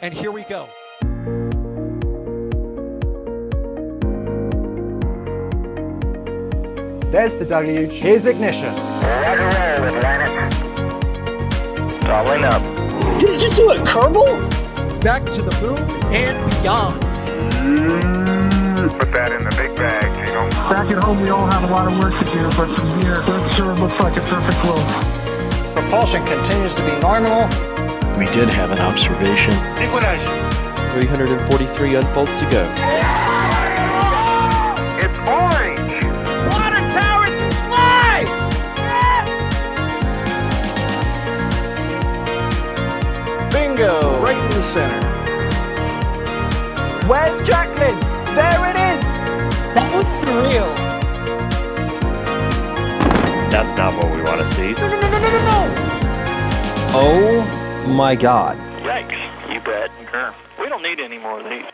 And here we go. There's the deluge. Here's ignition. Doubling up. Did it just do a Kerbal? Back to the moon and beyond. Put that in the big bag, Jingle. Back at home, we all have a lot of work to do, but from here, that sure looks like a perfect flow. Propulsion continues to be normal. We did have an observation. Equalizer. 343 unfolds to go. It's orange. Water towers can fly! Bingo! Right in the center. Where's Jacqueline? There it is! That was surreal. That's not what we want to see. No! Oh my god. Yikes. You bet. Sure. We don't need any more of these.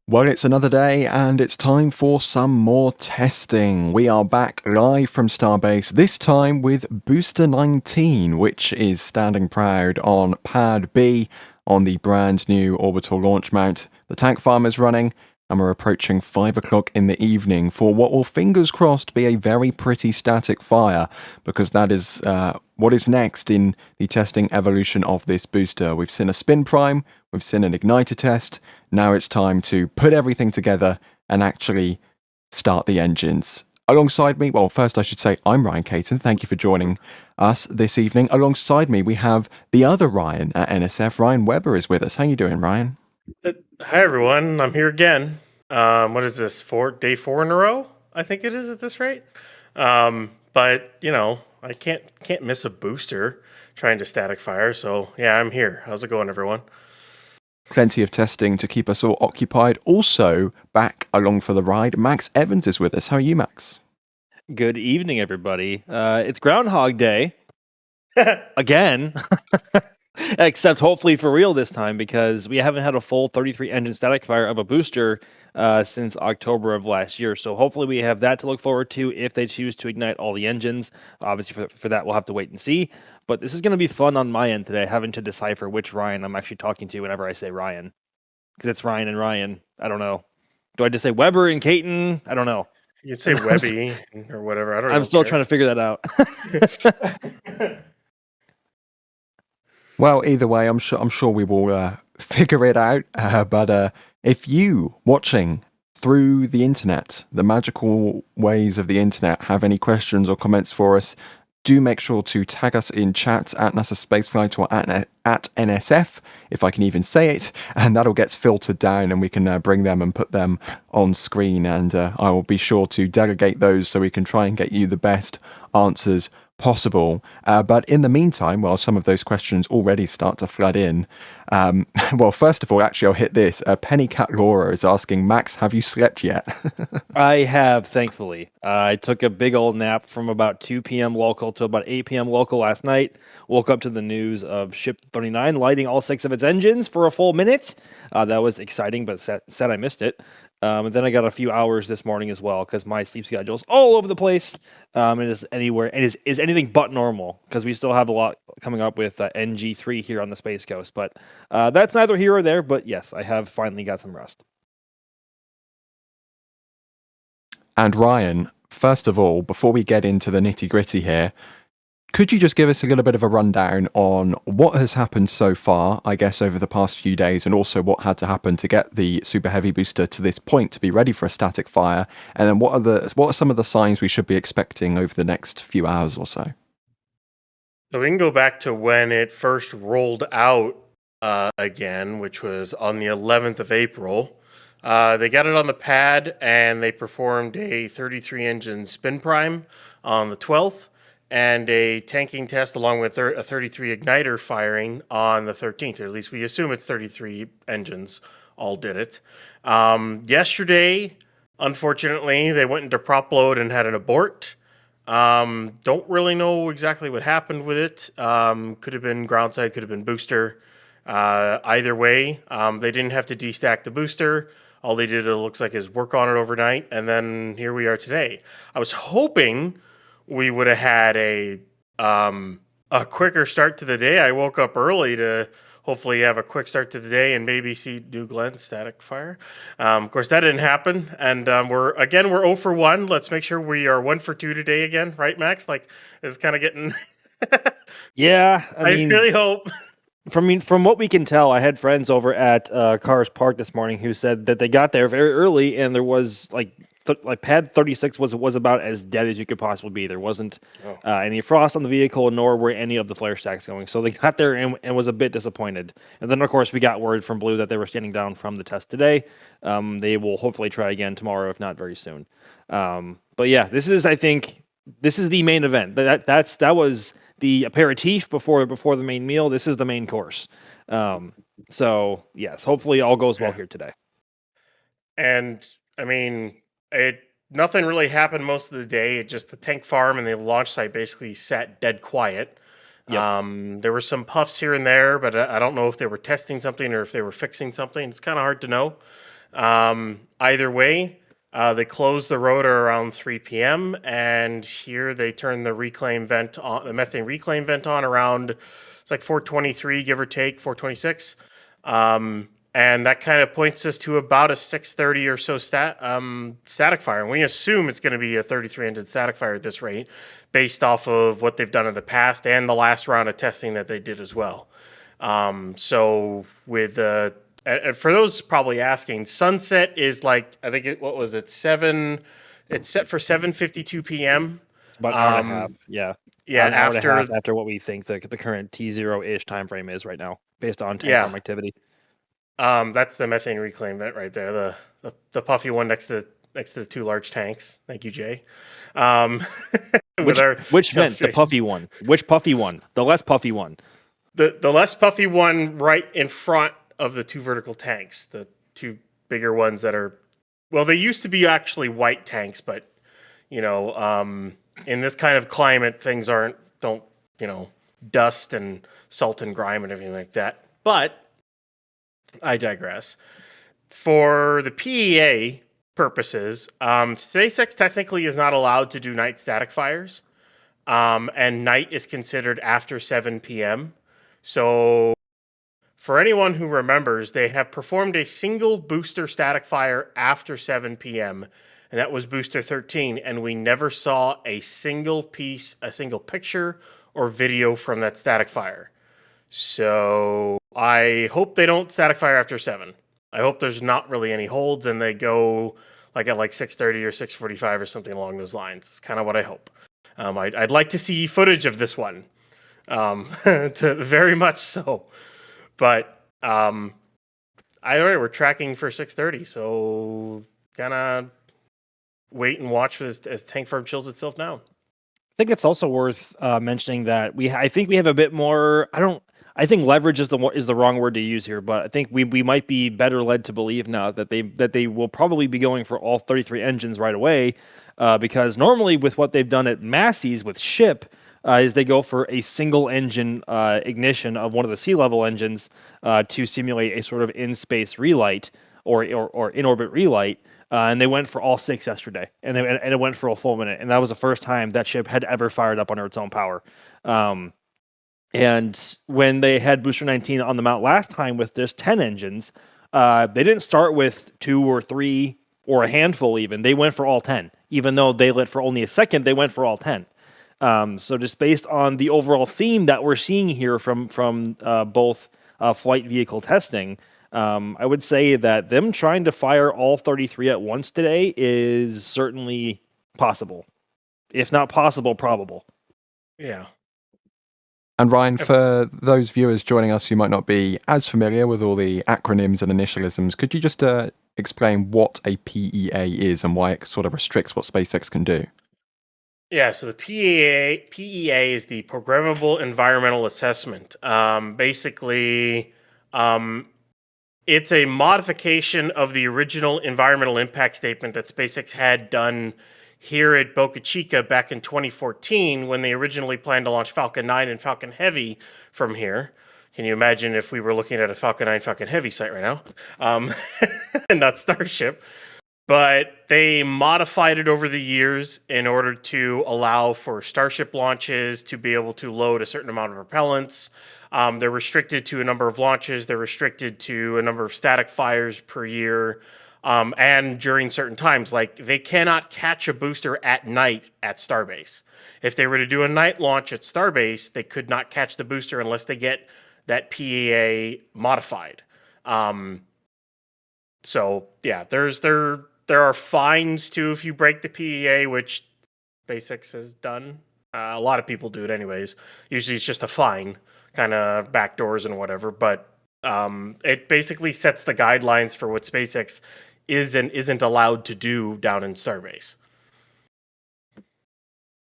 Well, it's another day and it's time for some more testing. We are back live from Starbase, this time with Booster 19, which is standing proud on Pad B on the brand new orbital launch mount. The tank farm is running and we're approaching 5 o'clock in the evening for what will, fingers crossed, be a very pretty static fire, because that is what is next in the testing evolution of this booster. We've seen a spin prime, we've seen an igniter test, now it's time to put everything together and actually start the engines. Alongside me, well, first I should say I'm Ryan Caton. Thank you for joining us this evening. Alongside me, we have the other Ryan at NSF. Ryan Weber is with us. How you doing, Ryan? Hi everyone, I'm here again. What is this? Day four in a row? I think it is at this rate. But you know, I can't miss a booster trying to static fire. So yeah, I'm here. How's it going, everyone? Plenty of testing to keep us all occupied. Also, back along for the ride, Max Evans is with us. How are you, Max? Good evening, everybody. It's Groundhog Day. Again. Except hopefully for real this time, because we haven't had a full 33 engine static fire of a booster since October of last year. So hopefully we have that to look forward to if they choose to ignite all the engines. Obviously for that we'll have to wait and see. But this is going to be fun on my end today, having to decipher which Ryan I'm actually talking to whenever I say Ryan. Because it's Ryan and Ryan. I don't know. Do I just say Weber and Caton? I don't know. You'd say Webby or whatever. I don't know. I'm still trying to figure that out. Well, either way, I'm sure we will figure it out. But if you watching through the internet, the magical ways of the internet, have any questions or comments for us, do make sure to tag us in chat at NASASpaceflight or at NSF, if I can even say it, and that'll get filtered down and we can bring them and put them on screen. And I will be sure to delegate those so we can try and get you the best answers possible. But in the meantime, while some of those questions already start to flood in, well, first of all, actually, I'll hit this. Penny Cat Laura is asking, Max, have you slept yet? I have, thankfully. I took a big old nap from about 2 p.m. local to about 8 p.m. local last night. Woke up to the news of Ship 39 lighting all 6 of its engines for a full minute. That was exciting, but sad I missed it. And then I got a few hours this morning as well, because my sleep schedule is all over the place. It is anywhere. It is anything but normal, because we still have a lot coming up with NG3 here on the Space Coast. But that's neither here or there. But yes, I have finally got some rest. And Ryan, first of all, before we get into the nitty gritty here, could you just give us a little bit of a rundown on what has happened so far, I guess, over the past few days, and also what had to happen to get the Super Heavy booster to this point to be ready for a static fire? And then what are some of the signs we should be expecting over the next few hours or so? So we can go back to when it first rolled out again, which was on the 11th of April. They got it on the pad and they performed a 33 engine spin prime on the 12th. And a tanking test along with a 33 igniter firing on the 13th, or at least we assume it's 33 engines all did it. Yesterday, unfortunately, they went into prop load and had an abort. Don't really know exactly what happened with it. Could have been ground side, could have been booster. Either way, they didn't have to destack the booster. All they did, it looks like, is work on it overnight, and then here we are today. I was hoping we would have had a a quicker start to the day. I woke up early to hopefully have a quick start to the day and maybe see New Glen static fire. Of course, that didn't happen, and we're 0 for 1. Let's make sure we are 1 for 2 today again, right, Max? Like, it's kind of getting. Yeah, I mean, really hope. From what we can tell, I had friends over at Cars Park this morning who said that they got there very early, and there was like pad 36 was about as dead as you could possibly be. There wasn't any frost on the vehicle, nor were any of the flare stacks going. So they got there and was a bit disappointed. And then, of course, we got word from Blue that they were standing down from the test today. They will hopefully try again tomorrow, if not very soon. But yeah, I think this is the main event. That was the aperitif before the main meal. This is the main course. So yes, hopefully all goes well here today. And I mean, nothing really happened most of the day. It just the tank farm and the launch site basically sat dead quiet. Yep. There were some puffs here and there, but I don't know if they were testing something or if they were fixing something. It's kind of hard to know. Either way, they closed the rotor around 3 p.m. and here they turned the reclaim vent on, the methane reclaim vent on around, it's like 4:23, give or take, 4:26. And that kind of points us to about a 6:30 or so static fire. And we assume it's going to be a 33-engine static fire at this rate, based off of what they've done in the past and the last round of testing that they did as well. So with for those probably asking, sunset is like, I think what was it, 7? It's set for 7:52 p.m. It's about an hour and a half. Yeah. Yeah, an hour and a half after what we think the current T0-ish time frame is right now, based on tank farm activity. That's the methane reclaim vent right there, the puffy one next to the 2 large tanks. Thank you, Jay. Which vent? The puffy one. Which puffy one? The less puffy one. The less puffy one right in front of the 2 vertical tanks. The 2 bigger ones that are, well, they used to be actually white tanks, but in this kind of climate, things don't dust and salt and grime and everything like that. But I digress. For the PEA purposes, SpaceX technically is not allowed to do night static fires, and night is considered after 7 p.m. So for anyone who remembers, they have performed a single booster static fire after 7 p.m., and that was Booster 13, and we never saw a single picture or video from that static fire. So I hope they don't static fire after 7. I hope there's not really any holds and they go at 6:30 or 6:45 or something along those lines. It's kind of what I hope. I'd like to see footage of this one, very much so. But either way, we're tracking for 6:30, so kind of wait and watch as tank farm chills itself down. I think it's also worth mentioning that I think we have a bit more. I think leverage is the wrong word to use here, but I think we might be better led to believe now that they will probably be going for all 33 engines right away, because normally with what they've done at Massey's with Ship, is they go for a single engine ignition of one of the sea level engines to simulate a sort of in-space relight or in-orbit relight. And they went for all 6 yesterday, and it went for a full minute, and that was the first time that ship had ever fired up under its own power. And when they had Booster 19 on the mount last time with just 10 engines, they didn't start with 2 or 3 or a handful even. They went for all 10. Even though they lit for only a second, they went for all 10. So just based on the overall theme that we're seeing here from both flight vehicle testing, I would say that them trying to fire all 33 at once today is certainly possible. If not possible, probable. Yeah. And Ryan, for those viewers joining us who might not be as familiar with all the acronyms and initialisms, could you just explain what a PEA is and why it sort of restricts what SpaceX can do? Yeah, so the PEA is the Programmable Environmental Assessment. Basically, it's a modification of the original environmental impact statement that SpaceX had done here at Boca Chica back in 2014 when they originally planned to launch Falcon 9 and Falcon Heavy from here. Can you imagine if we were looking at a Falcon 9 Falcon Heavy site right now? And not Starship. but they modified it over the years in order to allow for Starship launches to be able to load a certain amount of propellants. They're restricted to a number of launches. They're restricted to a number of static fires per year. And during certain times, like they cannot catch a booster at night at Starbase. If they were to do a night launch at Starbase, they could not catch the booster unless they get that PEA modified. So yeah, there are fines too if you break the PEA, which SpaceX has done. A lot of people do it anyways. Usually it's just a fine, kind of backdoors and whatever. But it basically sets the guidelines for what SpaceX is and isn't allowed to do down in Starbase.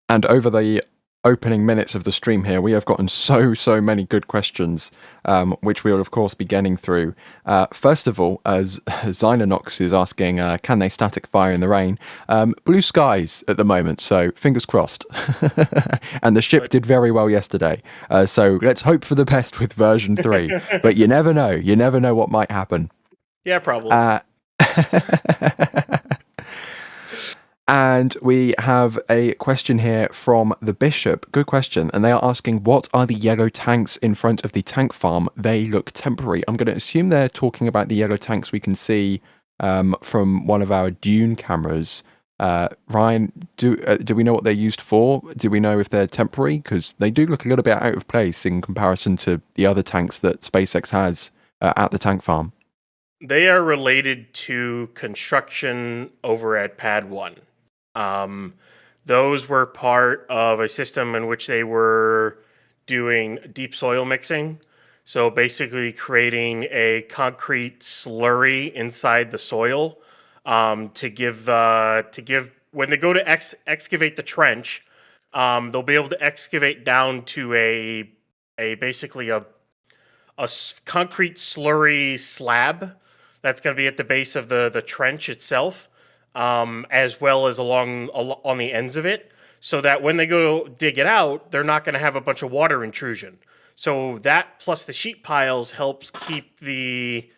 And over the opening minutes of the stream here, we have gotten so many good questions, which we will of course be getting through. First of all, as Xynonox is asking, can they static fire in the rain? Blue skies at the moment, so fingers crossed. And the ship did very well yesterday, so let's hope for the best with version 3. But you never know what might happen. Yeah, probably. And we have a question here from the Bishop. Good question. And they are asking, what are the yellow tanks in front of the tank farm? They look temporary. I'm going to assume they're talking about the yellow tanks we can see from one of our Dune cameras. Ryan, do we know what they're used for? Do we know if they're temporary? Because they do look a little bit out of place in comparison to the other tanks that SpaceX has at the tank farm. They are related to construction over at Pad 1. Those were part of a system in which they were doing deep soil mixing. So basically creating a concrete slurry inside the soil to give when they go to excavate the trench, they'll be able to excavate down to a basically a concrete slurry slab that's going to be at the base of the trench itself, as well as on the ends of it, so that when they go dig it out, they're not going to have a bunch of water intrusion. So that plus the sheet piles helps keep the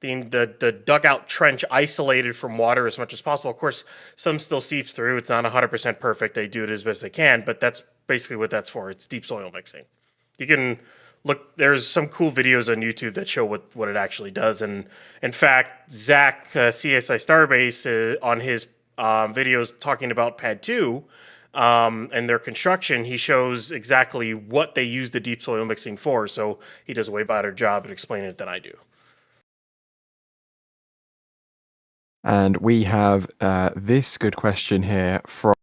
dugout trench isolated from water as much as possible. Of course, some still seeps through. It's not 100% perfect. They do it as best they can, but that's basically what that's for. It's deep soil mixing. You can look, there's some cool videos on YouTube that show what it actually does. And in fact, Zach, CSI Starbase, on his videos talking about Pad 2 and their construction, he shows exactly what they use the deep soil mixing for. So he does a way better job at explaining it than I do. And we have this good question here from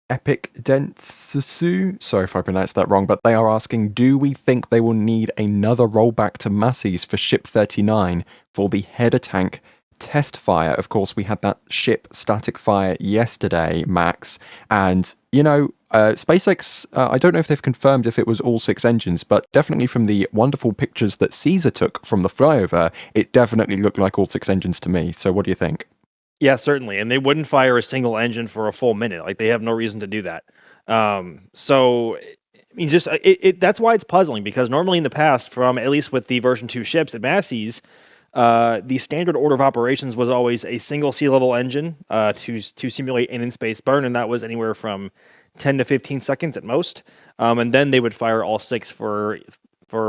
Epic Dentsu. Sorry if I pronounced that wrong, but they are asking, do we think they will need another rollback to Massey's for Ship 39 for the header tank test fire? Of course, we had that ship static fire yesterday, Max, and SpaceX, I don't know if they've confirmed if it was all 6 engines, but definitely from the wonderful pictures that Caesar took from the flyover, it definitely looked like all 6 engines to me. So what do you think? Yeah, certainly. And they wouldn't fire a single engine for a full minute. Like, they have no reason to do that. So, I mean, just that's why it's puzzling, because normally in the past, from at least with the version 2 ships at Massey's, the standard order of operations was always a single sea-level engine to simulate an in-space burn, and that was anywhere from 10 to 15 seconds at most. And then they would fire all 6 for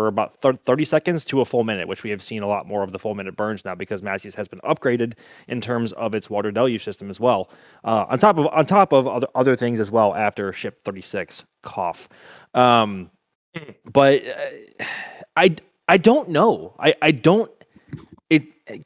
about 30 seconds to a full minute, which we have seen a lot more of the full minute burns now because Massey's has been upgraded in terms of its water deluge system as well. On top of other things as well after Ship 36 cough. But I don't know. I don't.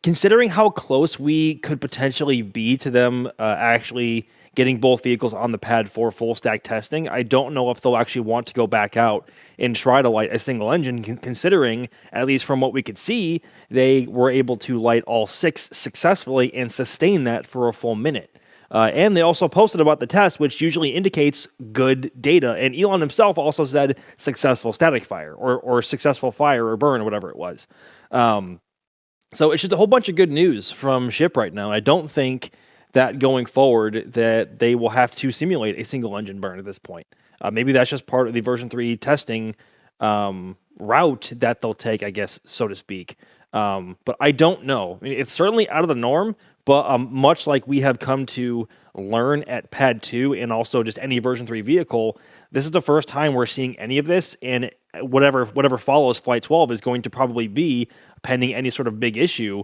Considering how close we could potentially be to them actually getting both vehicles on the pad for full stack testing, I don't know if they'll actually want to go back out and try to light a single engine, considering, at least from what we could see, they were able to light all 6 successfully and sustain that for a full minute. And they also posted about the test, which usually indicates good data. And Elon himself also said successful static fire or successful fire or burn or whatever it was. So it's just a whole bunch of good news from Ship right now. I don't think that going forward that they will have to simulate a single engine burn at this point. Maybe that's just part of the version 3 testing route that they'll take, I guess, so to speak. But I don't know. I mean, it's certainly out of the norm, But much like we have come to learn at Pad 2 and also just any version 3 vehicle, this is the first time we're seeing any of this, and whatever follows Flight 12 is going to probably be, pending any sort of big issue,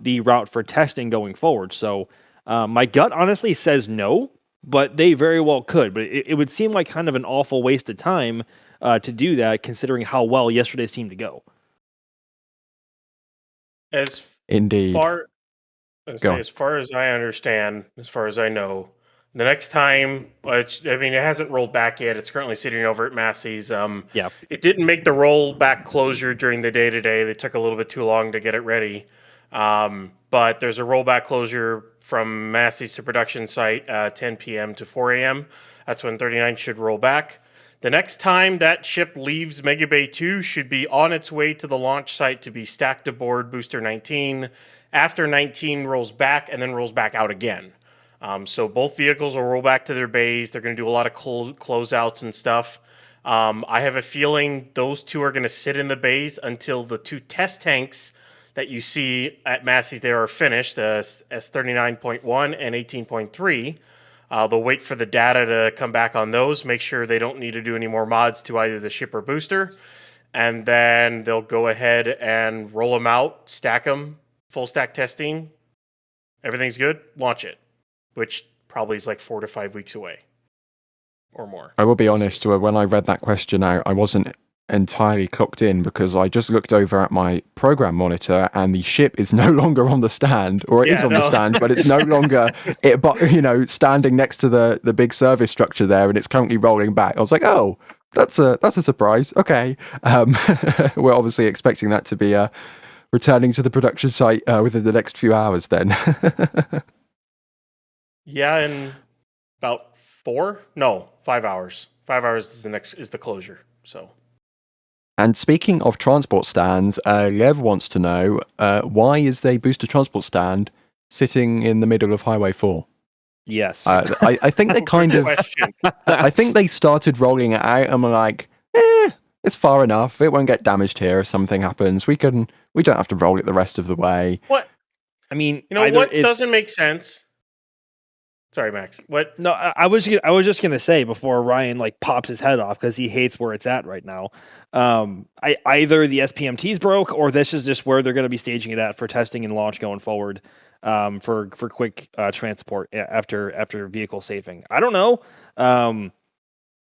the route for testing going forward. So my gut honestly says no, but they very well could. But it would seem like kind of an awful waste of time to do that, considering how well yesterday seemed to go. Indeed. As far as I understand, as far as I know, the next time, which, I mean, it hasn't rolled back yet. It's currently sitting over at Massey's. It didn't make the rollback closure during the day today. They took a little bit too long to get it ready. But there's a rollback closure from Massey's to production site, 10 p.m. to 4 a.m. That's when 39 should roll back. The next time that ship leaves Mega Bay 2 should be on its way to the launch site to be stacked aboard Booster 19 after 19 rolls back and then rolls back out again. So both vehicles will roll back to their bays. They're going to do a lot of closeouts and stuff. I have a feeling those two are going to sit in the bays until the two test tanks that you see at Massey's there are finished, S39.1 and 18.3. They'll wait for the data to come back on those, make sure they don't need to do any more mods to either the ship or booster, and then they'll go ahead and roll them out, stack them, full stack testing. Everything's good, launch it, which probably is like 4 to 5 weeks away or more. I will be honest, when I read that question out, I wasn't entirely clocked in because I just looked over at my program monitor and the ship is no longer on the stand, or it is on the stand, but it's no longer standing next to the big service structure there, and it's currently rolling back. I was like, oh, that's a surprise. Okay. We're obviously expecting that to be returning to the production site within the next few hours then. Yeah, in about 5 hours. 5 hours is the closure. So. And speaking of transport stands, Lev wants to know why is the booster transport stand sitting in the middle of Highway 4? Yes. I think they kind of. I think they started rolling it out and were like, it's far enough. It won't get damaged here if something happens. We don't have to roll it the rest of the way. What? I mean, what doesn't make sense? Sorry, Max. What? No, I was just gonna say before Ryan pops his head off because he hates where it's at right now. Either the SPMT's broke or this is just where they're going to be staging it at for testing and launch going forward, for quick transport after vehicle safing. I don't know.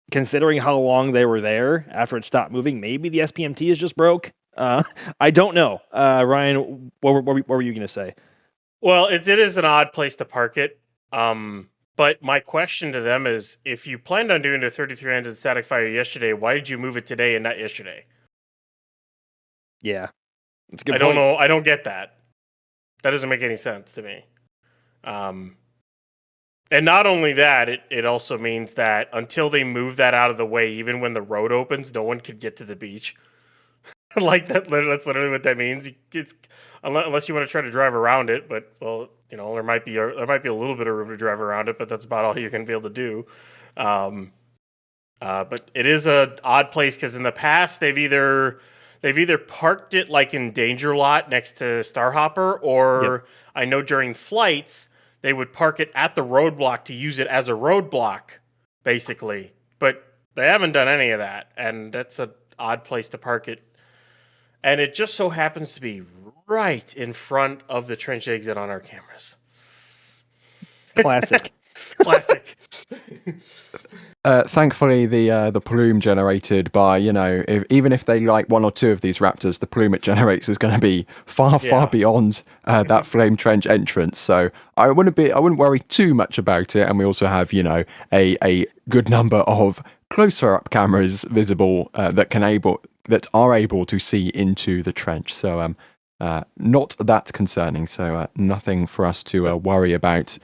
Considering how long they were there after it stopped moving, maybe the SPMT is just broke. I don't know. Ryan, what were you gonna say? Well, it is an odd place to park it. But my question to them is, if you planned on doing the 3300 static fire yesterday, why did you move it today and not yesterday? Yeah, that's a good point. Don't know. I don't get that. That doesn't make any sense to me. And not only that, it also means that until they move that out of the way, even when the road opens, no one could get to the beach. That's literally what that means. It's unless you want to try to drive around it, but there might be a little bit of room to drive around it, but that's about all you're going to be able to do. But it is a odd place because in the past they've either parked it in Danger Lot next to Starhopper, or I know during flights they would park it at the roadblock to use it as a roadblock, basically. But they haven't done any of that, and that's an odd place to park it. And it just so happens to be right in front of the trench exit on our cameras. Classic. Classic. Thankfully, the plume generated by, even if they like one or two of these Raptors, the plume it generates is going to be far beyond that flame trench entrance. So I wouldn't worry too much about it. And we also have, a good number of closer up cameras visible that are able to see into the trench. So not that concerning. So nothing for us to worry about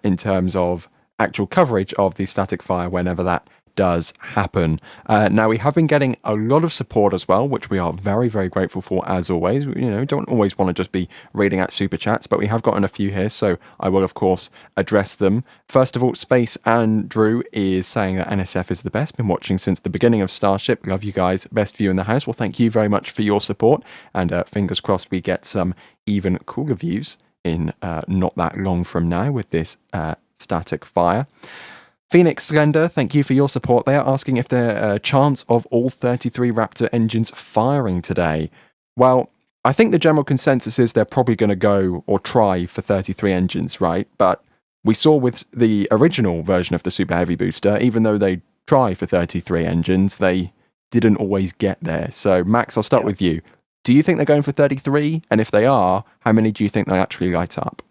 in terms of actual coverage of the static fire whenever that does happen. Now, we have been getting a lot of support as well, which we are very, very grateful for as always. Don't always want to just be reading out super chats, but we have gotten a few here, so I will, of course, address them. First of all, Space and Drew is saying that NSF is the best. Been watching since the beginning of Starship. Love you guys. Best view in the house. Well, thank you very much for your support, and fingers crossed we get some even cooler views in not that long from now with this static fire. Phoenix Slender, thank you for your support. They are asking if there are a chance of all 33 Raptor engines firing today. Well, I think the general consensus is they're probably going to go or try for 33 engines, right? But we saw with the original version of the Super Heavy booster, even though they try for 33 engines, they didn't always get there. So, Max, I'll start with you. Do you think they're going for 33? And if they are, how many do you think they actually light up?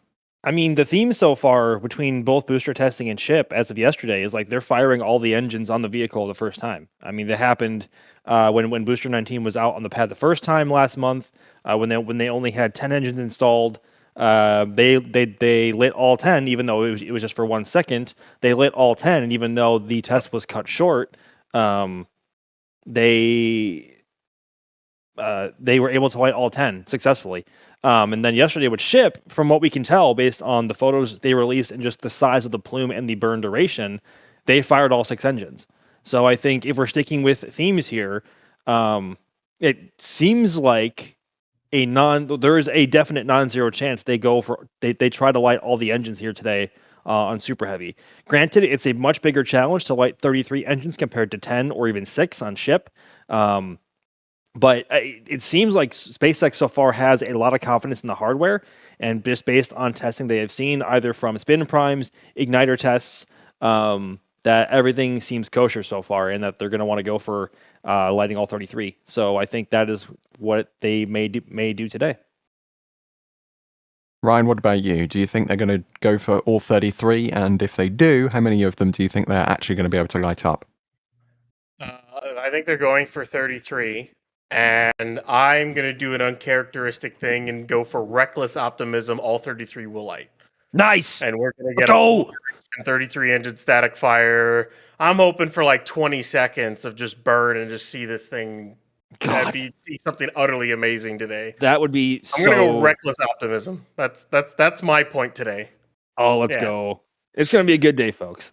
I mean, the theme so far between both booster testing and ship as of yesterday is like they're firing all the engines on the vehicle the first time. I mean, that happened when Booster 19 was out on the pad the first time last month. When they only had 10 engines installed, they lit all 10, even though it was just for 1 second. They lit all 10, and even though the test was cut short, they were able to light all 10 successfully. And then yesterday with ship, from what we can tell based on the photos they released and just the size of the plume and the burn duration, they fired all 6 engines. So I think if we're sticking with themes here, it seems like there is a definite non-zero chance they try to light all the engines here today on Super Heavy. Granted, it's a much bigger challenge to light 33 engines compared to 10 or even 6 on ship. But it seems like SpaceX so far has a lot of confidence in the hardware, and just based on testing they have seen, either from spin primes, igniter tests, that everything seems kosher so far, and that they're going to want to go for lighting all 33. So I think that is what they may do today. Ryan, what about you? Do you think they're going to go for all 33? And if they do, how many of them do you think they're actually going to be able to light up? I think they're going for 33. And I'm going to do an uncharacteristic thing and go for reckless optimism. All 33 will light. Nice! And we're going to get a 33 engine static fire. I'm hoping for like 20 seconds of just burn and just see this thing see something utterly amazing today. That would be I'm going to go reckless optimism. That's my point today. Oh, let's go. It's going to be a good day, folks.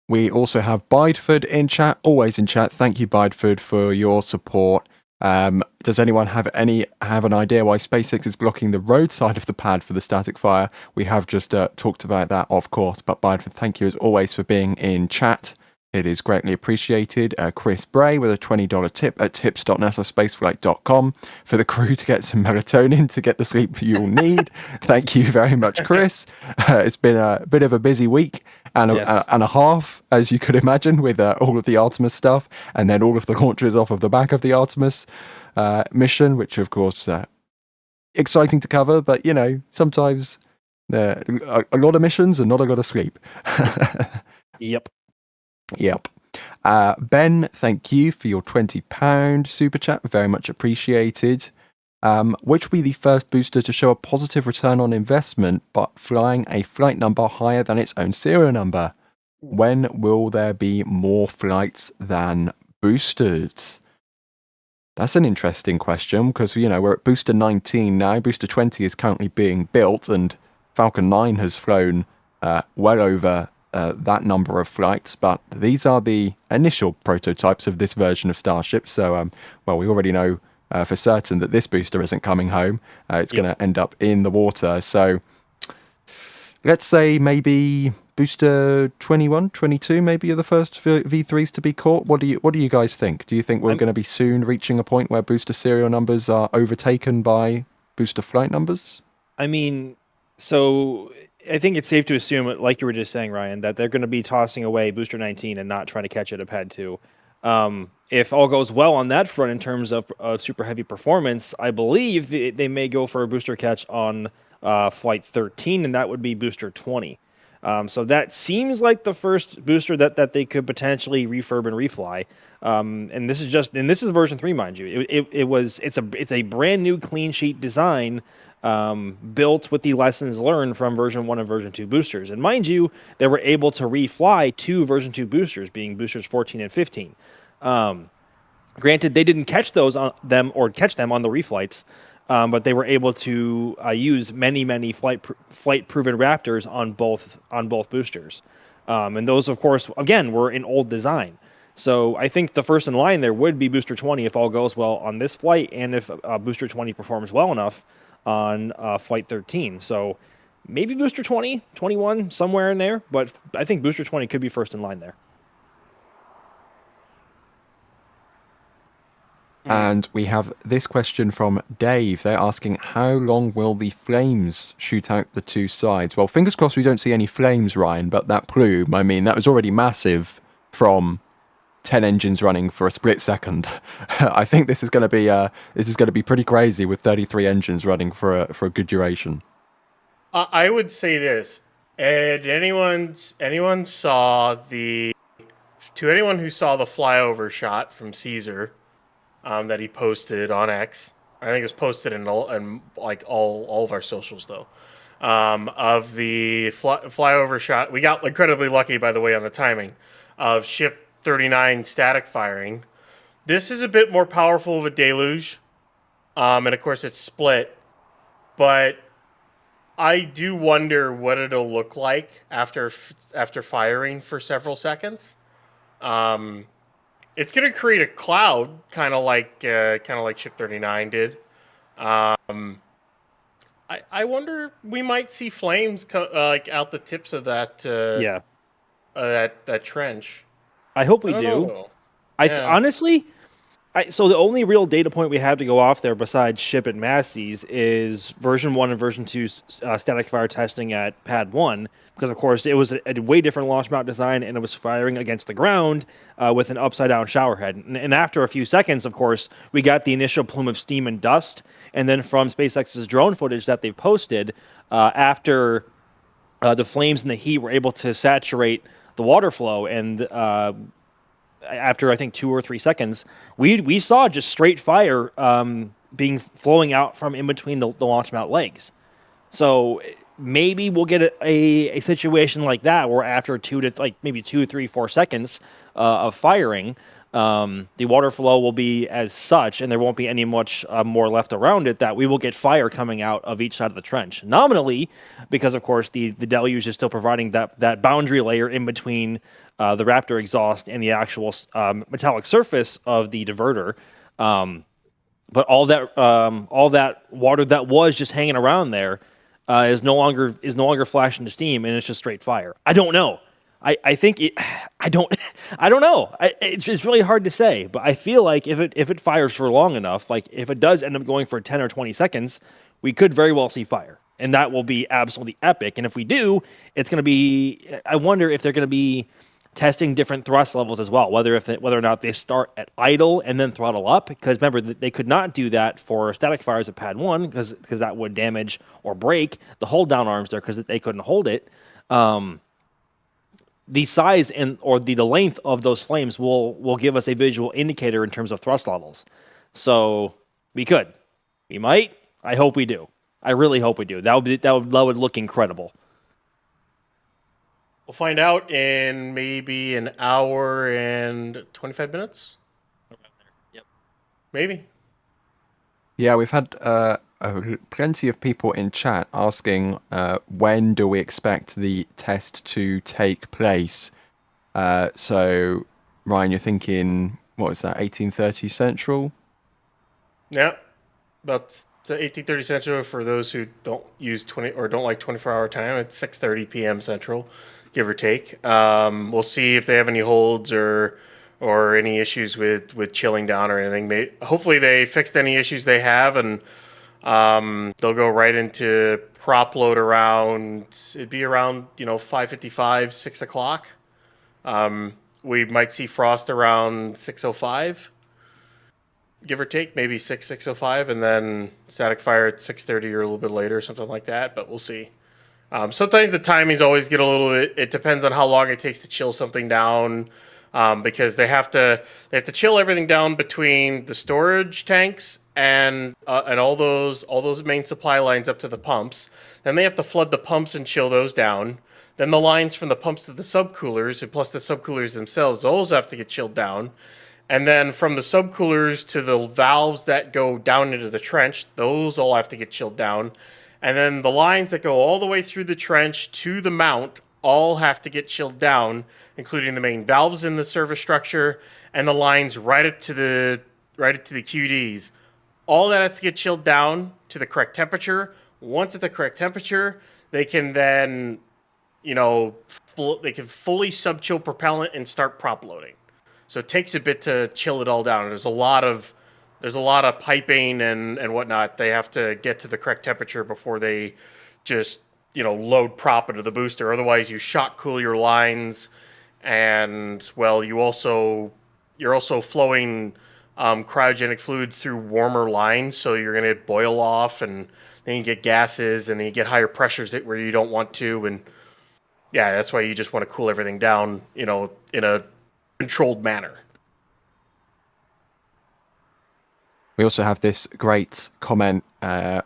We also have Bideford in chat, always in chat. Thank you, Bideford, for your support. Does anyone have an idea why SpaceX is blocking the road side of the pad for the static fire? We have just talked about that, of course. But Bideford, thank you as always for being in chat. It is greatly appreciated. Chris Bray with a $20 tip at tips.nasaspaceflight.com for the crew to get some melatonin to get the sleep you'll need. Thank you very much, Chris. It's been a bit of a busy week and a half, as you could imagine, with all of the Artemis stuff and then all of the launches off of the back of the Artemis mission, which, of course, exciting to cover. But, you know, sometimes a lot of missions and not a lot of sleep. Yep. Ben, thank you for your £20 super chat. Very much appreciated. Which will be the first booster to show a positive return on investment, but flying a flight number higher than its own serial number? When will there be more flights than boosters? That's an interesting question because, you know, we're at booster 19 now. Booster 20 is currently being built, and Falcon 9 has flown well over that number of flights, but these are the initial prototypes of this version of Starship. So, well, we already know for certain that this booster isn't coming home. It's going to end up in the water. So, let's say maybe booster 21, 22 maybe are the first V3s to be caught. What do you guys think? Do you think we're going to be soon reaching a point where booster serial numbers are overtaken by booster flight numbers? I mean, so I think it's safe to assume, like you were just saying, Ryan, that they're going to be tossing away Booster 19 and not trying to catch it at Pad 2. If all goes well on that front in terms of Super Heavy performance, I believe they may go for a booster catch on Flight 13, and that would be Booster 20. So that seems like the first booster that they could potentially refurb and refly. And this is version 3, mind you. It's a brand new clean sheet design. Built with the lessons learned from version 1 and version 2 boosters. And mind you, they were able to refly 2 version 2 boosters, being boosters 14 and 15. Granted, they didn't catch them on the reflights, but they were able to use many flight-proven Raptors on both boosters. And those, of course, again, were an old design. So I think the first in line there would be Booster 20 if all goes well on this flight, and if Booster 20 performs well enough on Flight 13. So maybe Booster 20, 21, somewhere in there, but I think Booster 20 could be first in line there. And we have this question from Dave. They're asking, how long will the flames shoot out the two sides? Well, fingers crossed we don't see any flames, Ryan, but that plume, I mean, that was already massive from 10 engines running for a split second. I think this is going to be pretty crazy with 33 engines running for a good duration. I would say this: and anyone who saw the flyover shot from Caesar that he posted on X, I think it was posted in like all of our socials though, of the flyover shot. We got incredibly lucky, by the way, on the timing of Ship 39 static firing. This is a bit more powerful of a deluge, and of course it's split, but I do wonder what it'll look like after firing for several seconds. It's going to create a cloud, kind of like Ship 39 did. I wonder, we might see flames like out the tips of that. That trench. I hope we do. Honestly, so the only real data point we have to go off there besides Ship at Massey's is version 1 and version 2 static fire testing at Pad 1, because of course it was a way different launch mount design, and it was firing against the ground with an upside down shower head. And after a few seconds, of course, we got the initial plume of steam and dust, and then from SpaceX's drone footage that they've posted, after the flames and the heat were able to saturate the water flow, and after I think 2 or 3 seconds, we saw just straight fire flowing out from in between the launch mount legs. So maybe we'll get a situation like that where after 2 to 3, 4 seconds of firing, the water flow will be as such, and there won't be any much more left around it, that we will get fire coming out of each side of the trench. Nominally, because of course the deluge is still providing that boundary layer in between the Raptor exhaust and the actual metallic surface of the diverter. But all that water that was just hanging around there is no longer flashing to steam, and it's just straight fire. I don't know. I think I don't know. It's really hard to say, but I feel like if it fires for long enough, like if it does end up going for 10 or 20 seconds, we could very well see fire, and that will be absolutely epic. And if we do, it's going to be. I wonder if they're going to be testing different thrust levels as well, whether or not they start at idle and then throttle up, because remember they could not do that for static fires at Pad 1 because that would damage or break the hold down arms there because they couldn't hold it. The size or the length of those flames will give us a visual indicator in terms of thrust levels. So we might. I hope we do. I really hope we do. That would look incredible. We'll find out in maybe an hour and 25 minutes. Yep. Maybe. Yeah, we've had plenty of people in chat asking when do we expect the test to take place. So, Ryan, you're thinking, what is that, 1830 Central? Yeah, about 1830 Central for those who don't use don't like 24-hour time. It's 6:30 p.m. Central, give or take. We'll see if they have any holds or any issues with chilling down or anything. Hopefully they fixed any issues they have, and they'll go right into prop load it'd be around 5:55, 6 o'clock. We might see frost around 6:05, give or take, maybe 6:05, and then static fire at 6:30 or a little bit later, something like that, but we'll see. Sometimes the timings always get a little bit, it depends on how long it takes to chill something down, because they have to chill everything down between the storage tanks and all those main supply lines up to the pumps. Then they have to flood the pumps and chill those down. Then the lines from the pumps to the subcoolers, and plus the subcoolers themselves, those have to get chilled down. And then from the subcoolers to the valves that go down into the trench, those all have to get chilled down. And then the lines that go all the way through the trench to the mount all have to get chilled down, including the main valves in the service structure and the lines right up to the QDs. All that has to get chilled down to the correct temperature. Once at the correct temperature, they can then, they can fully subchill propellant and start prop loading. So it takes a bit to chill it all down. There's a lot of piping and whatnot. They have to get to the correct temperature before they just load prop into the booster. Otherwise, you shock cool your lines, and well, you're also flowing cryogenic fluids through warmer lines, so you're going to boil off, and then you get gases, and then you get higher pressures where you don't want to, and yeah, that's why you just want to cool everything down, in a controlled manner. We also have this great comment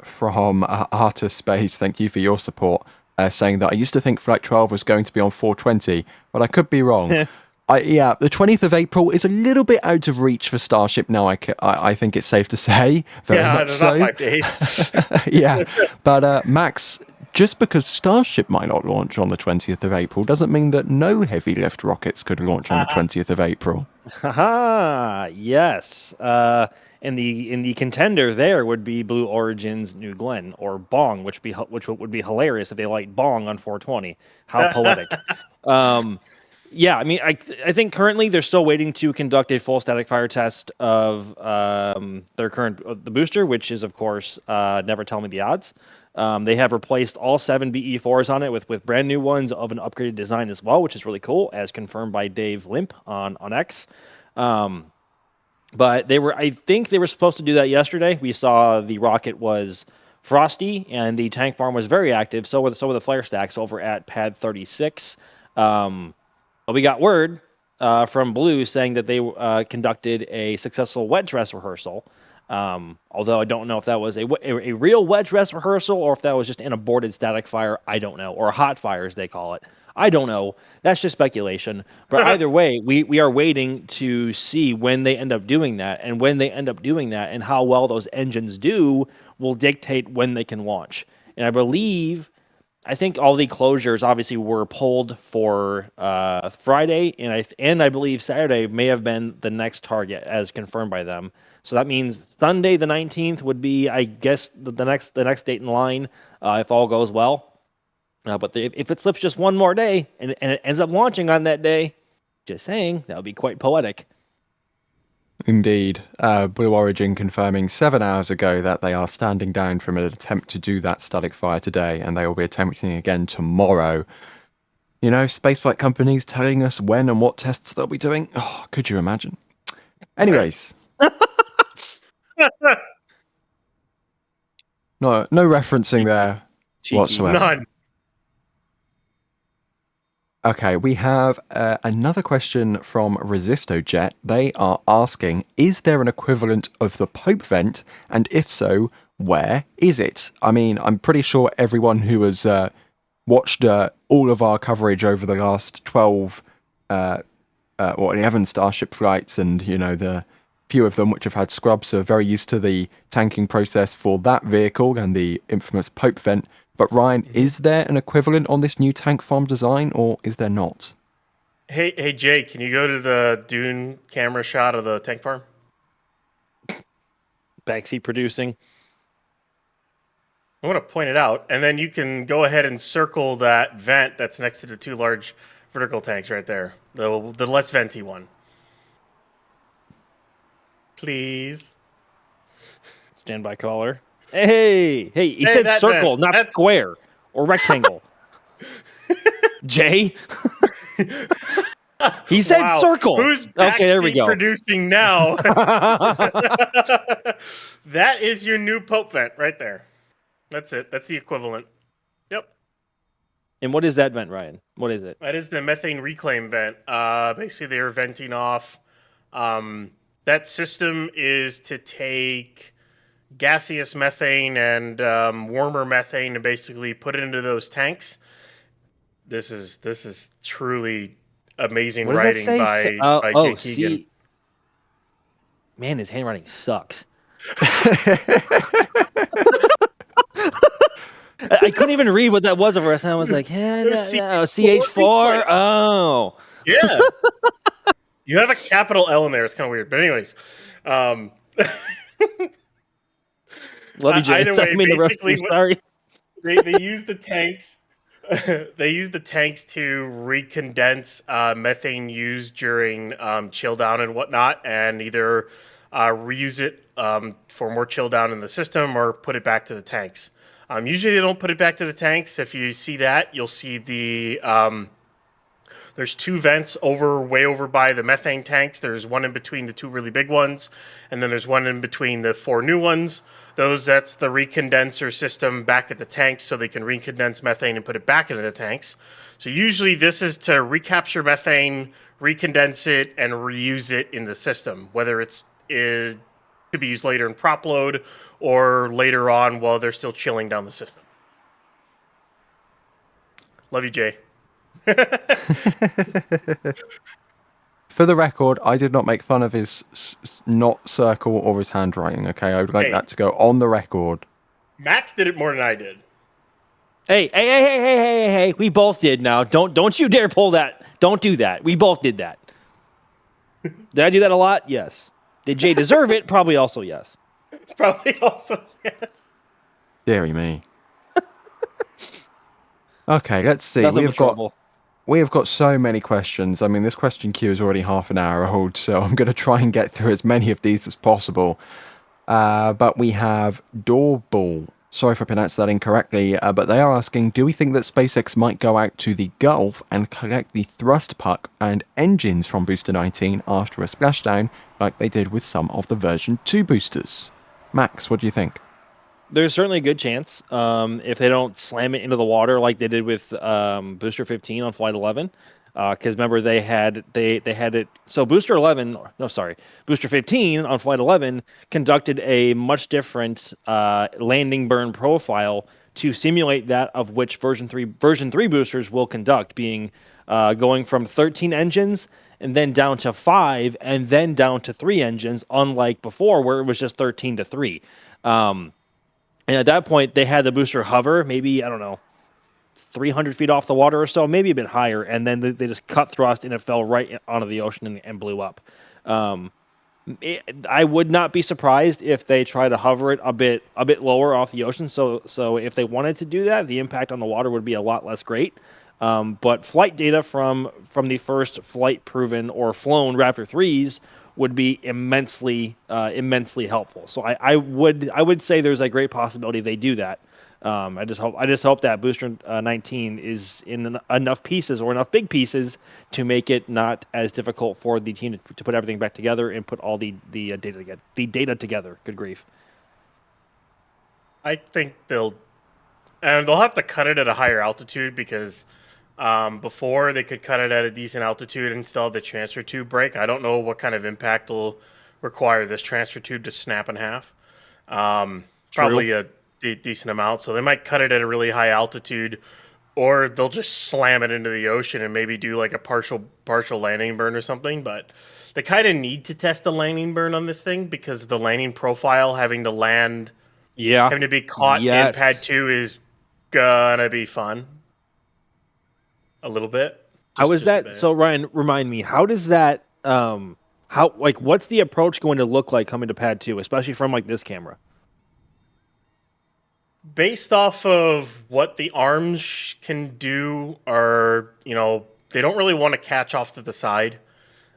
from Arianespace. Thank you for your support, saying that I used to think Flight 12 was going to be on 420, but I could be wrong. The 20th of April is a little bit out of reach for Starship now. I think it's safe to say. Very much so. Not 5 days. Yeah, but Max, just because Starship might not launch on the 20th of April doesn't mean that no heavy lift rockets could launch on the 20th of April. Haha, yes. And the contender there would be Blue Origin's New Glenn, or Bong, which would be hilarious if they light Bong on 420. How poetic. Yeah, I mean, I think currently they're still waiting to conduct a full static fire test of the booster, which is, of course, never tell me the odds. They have replaced all 7 BE4s on it with brand new ones of an upgraded design as well, which is really cool, as confirmed by Dave Limp on X. But I think they were supposed to do that yesterday. We saw the rocket was frosty and the tank farm was very active. So were the flare stacks over at pad 36. But we got word from Blue saying that they conducted a successful wet dress rehearsal. Although I don't know if that was a real wet dress rehearsal or if that was just an aborted static fire. I don't know. Or hot fire, as they call it. I don't know. That's just speculation. But either way, we are waiting to see when they end up doing that. And when they end up doing that and how well those engines do will dictate when they can launch. And I think all the closures obviously were pulled for Friday. And I believe Saturday may have been the next target as confirmed by them. So that means Sunday the 19th would be, I guess, the next date in line if all goes well. But if it slips just one more day and it ends up launching on that day, just saying, that would be quite poetic. Indeed. Blue Origin confirming 7 hours ago that they are standing down from an attempt to do that static fire today, and they will be attempting again tomorrow. Spaceflight companies telling us when and what tests they'll be doing. Oh, could you imagine? Anyways. No referencing there whatsoever. None. Okay, we have another question from ResistoJet. They are asking, is there an equivalent of the Pope vent? And if so, where is it? I mean, I'm pretty sure everyone who has watched all of our coverage over the last 11 Starship flights and, the few of them which have had scrubs are very used to the tanking process for that vehicle and the infamous Pope vent. But Ryan, is there an equivalent on this new tank farm design, or is there not? Hey Jay, can you go to the Dune camera shot of the tank farm? Backseat producing. I want to point it out, and then you can go ahead and circle that vent that's next to the 2 large vertical tanks right there, the less venty one. Please. Standby caller. Hey, he said circle, not square or rectangle. Jay? He said circle. Who's okay, there we go. Producing now? That is your new Pope vent right there. That's it. That's the equivalent. Yep. And what is that vent, Ryan? What is it? That is the methane reclaim vent. Basically, they are venting off. That system is to take gaseous methane and warmer methane and basically put it into those tanks. This is truly amazing writing by Jake Keegan. Man, his handwriting sucks. I couldn't even read what that was over us, and I was like, yeah, no, CH4. Oh, Yeah. You have a capital L in there. It's kind of weird. But anyways, love you, Jay. either way, I mean, basically, sorry. they use the tanks. They use the tanks to recondense methane used during chill down and whatnot, and either reuse it for more chill down in the system or put it back to the tanks. Usually, they don't put it back to the tanks. If you see that, you'll see the there's two vents way over by the methane tanks. There's one in between the two really big ones, and then there's one in between the four new ones. That's the recondenser system back at the tanks, so they can recondense methane and put it back into the tanks. So usually this is to recapture methane, recondense it, and reuse it in the system, whether it could be used later in prop load or later on while they're still chilling down the system. Love you, Jay. For the record, I did not make fun of his not circle or his handwriting, okay? I would like that to go on the record. Max did it more than I did. Hey. We both did now. Don't you dare pull that. Don't do that. We both did that. Did I do that a lot? Yes. Did Jay deserve it? Probably also yes. Probably also yes. Deary me. Okay, let's see. Trouble. We have got so many questions. I mean, this question queue is already half an hour old, so I'm going to try and get through as many of these as possible. But we have Doorball. Sorry if I pronounced that incorrectly, but they are asking, do we think that SpaceX might go out to the Gulf and collect the thrust puck and engines from Booster 19 after a splashdown, like they did with some of the version 2 boosters? Max, what do you think? There's certainly a good chance if they don't slam it into the water like they did with Booster 15 on Flight 11. Because remember, they had it. So Booster 15 on Flight 11 conducted a much different landing burn profile to simulate that of which version 3 boosters will conduct, being going from 13 engines and then down to 5 and then down to 3 engines, unlike before where it was just 13 to 3. And at that point, they had the booster hover, maybe, 300 feet off the water or so, maybe a bit higher, and then they just cut thrust and it fell right onto the ocean and blew up. I would not be surprised if they try to hover it a bit lower off the ocean. So if they wanted to do that, the impact on the water would be a lot less great. But flight data from the first flight proven or flown Raptor 3s would be immensely helpful. So I would say there's a great possibility they do that. I just hope that Booster 19 is in enough pieces or enough big pieces to make it not as difficult for the team to put everything back together and put all the data together. Good grief! I think they'll have to cut it at a higher altitude because before they could cut it at a decent altitude and still have the transfer tube break. I don't know what kind of impact will require this transfer tube to snap in half. Probably a decent amount. So they might cut it at a really high altitude, or they'll just slam it into the ocean and maybe do like a partial landing burn or something. But they kind of need to test the landing burn on this thing because the landing profile having to be caught in Pad 2 is gonna be fun. A little bit. How is that? So Ryan, remind me, how does that what's the approach going to look like coming to Pad 2, especially from like this camera? Based off of what the arms can do, are they don't really want to catch off to the side.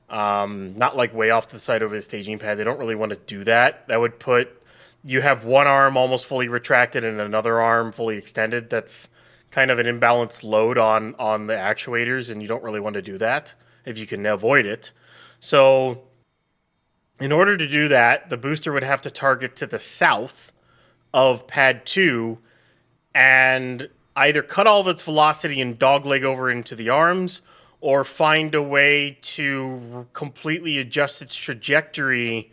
Not like way off to the side over the staging pad. They don't really want to do that. That would put you have one arm almost fully retracted and another arm fully extended. That's kind of an imbalanced load on the actuators, and you don't really want to do that if you can avoid it. So in order to do that, the booster would have to target to the south of Pad 2 and either cut all of its velocity and dogleg over into the arms, or find a way to completely adjust its trajectory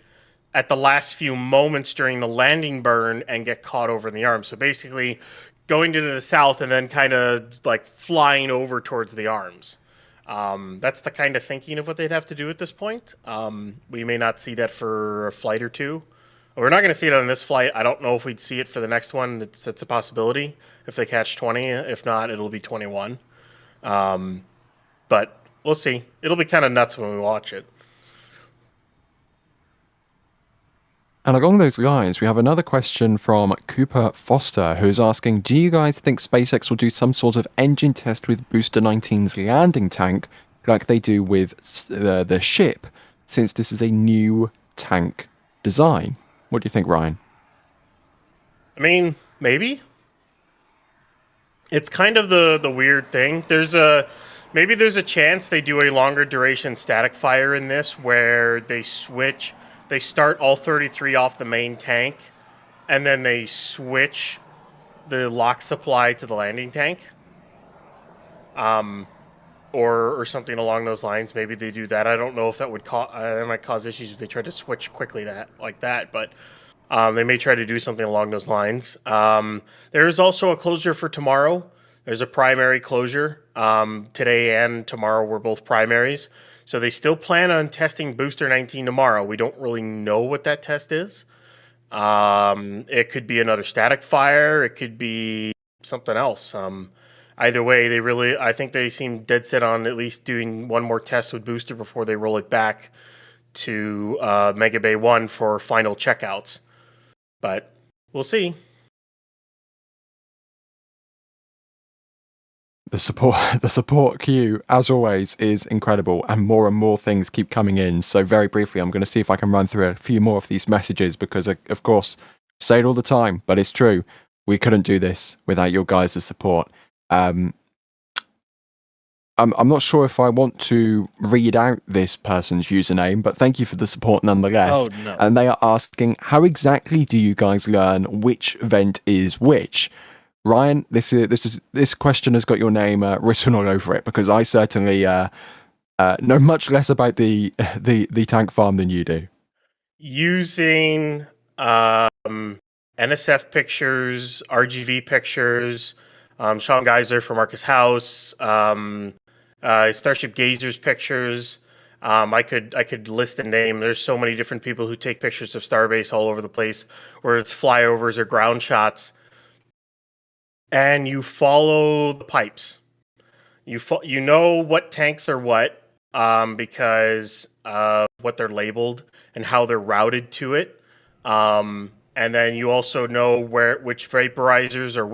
at the last few moments during the landing burn and get caught over in the arms. So basically going to the south and then kind of like flying over towards the arms. That's the kind of thinking of what they'd have to do at this point. We may not see that for a flight or two We're not going to see it on this flight. I don't know if we'd see it for the next one. It's a possibility if they catch 20. If not, it'll be 21. But we'll see. It'll be kind of nuts when we watch it. And along those lines, we have another question from Cooper Foster, who's asking, do you guys think SpaceX will do some sort of engine test with Booster 19's landing tank like they do with the ship, since this is a new tank design? What do you think, Ryan? I mean, maybe. It's kind of the weird thing. Maybe there's a chance they do a longer duration static fire in this where they switch. They start all 33 off the main tank, and then they switch the lock supply to the landing tank. Or something along those lines. Maybe they do that. I don't know if that would that might cause issues if they try to switch quickly like that, but they may try to do something along those lines. There is also a closure for tomorrow. There's a primary closure. Today and tomorrow were both primaries. So they still plan on testing Booster 19 tomorrow. We don't really know what that test is. It could be another static fire. It could be something else. Either way, I think they seem dead set on at least doing one more test with Booster before they roll it back to Mega Bay 1 for final checkouts. But we'll see. The support queue, as always, is incredible, and more things keep coming in. So very briefly, I'm going to see if I can run through a few more of these messages because, of course, say it all the time, but it's true. We couldn't do this without your guys' support. I'm not sure if I want to read out this person's username, but thank you for the support nonetheless. Oh, no. And they are asking, how exactly do you guys learn which vent is which? Ryan, this question has got your name written all over it, because I certainly know much less about the tank farm than you do. Using NSF pictures, RGV pictures, Sean Geiser from Marcus House, Starship Gazer's pictures. I could list the name. There's so many different people who take pictures of Starbase all over the place, where it's flyovers or ground shots. And you follow the pipes. You know what tanks are what because of what they're labeled and how they're routed to it. And then you also know which vaporizers are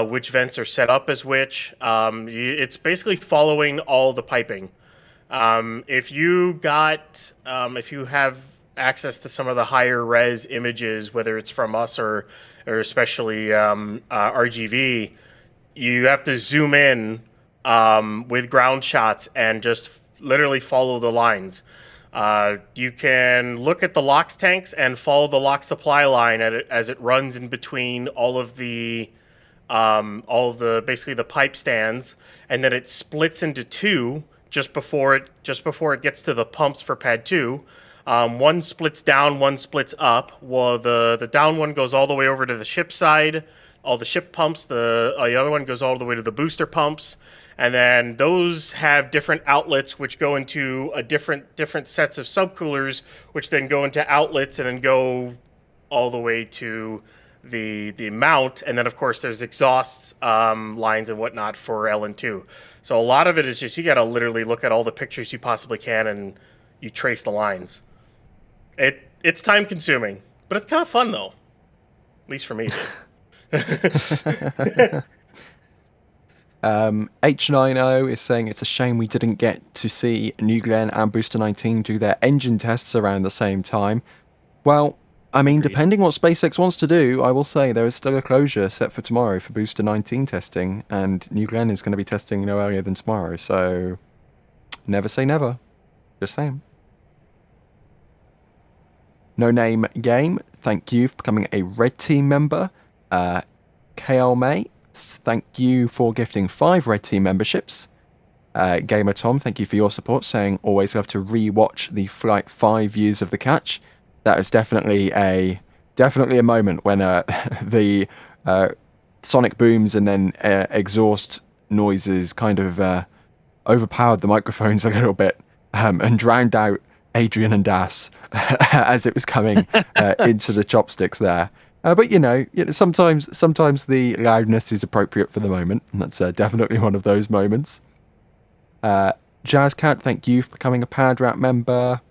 which vents are set up as which. It's basically following all the piping. If you have access to some of the higher res images, whether it's from us or especially RGV, you have to zoom in with ground shots and just literally follow the lines. You can look at the LOX tanks and follow the LOX supply line as it runs in between all of the basically the pipe stands, and then it splits into two just before it gets to the pumps for pad 2. One splits down, one splits up. Well, the down one goes all the way over to the ship side, all the ship pumps. The other one goes all the way to the booster pumps, and then those have different outlets which go into a different sets of subcoolers, which then go into outlets and then go all the way to the mount. And then of course there's exhausts lines and whatnot for LN2. So a lot of it is just you got to literally look at all the pictures you possibly can and you trace the lines. It's time consuming, but it's kind of fun though. At least for me it is. H90 is saying it's a shame we didn't get to see New Glenn and Booster 19 do their engine tests around the same time. Well, I mean, depending what SpaceX wants to do, I will say there is still a closure set for tomorrow for Booster 19 testing, and New Glenn is going to be testing no earlier than tomorrow, so never say never. Just saying. No Name Game, thank you for becoming a Red Team member. KL May, thank you for gifting 5 Red Team memberships. Gamer Tom, thank you for your support, saying always love to re-watch the Flight 5 views of the catch. That is definitely a moment when the sonic booms and then exhaust noises kind of overpowered the microphones a little bit and drowned out Adrian and Das as it was coming into the chopsticks there. But sometimes the loudness is appropriate for the moment, and that's definitely one of those moments. Jazzcat, thank you for becoming a PadRap member.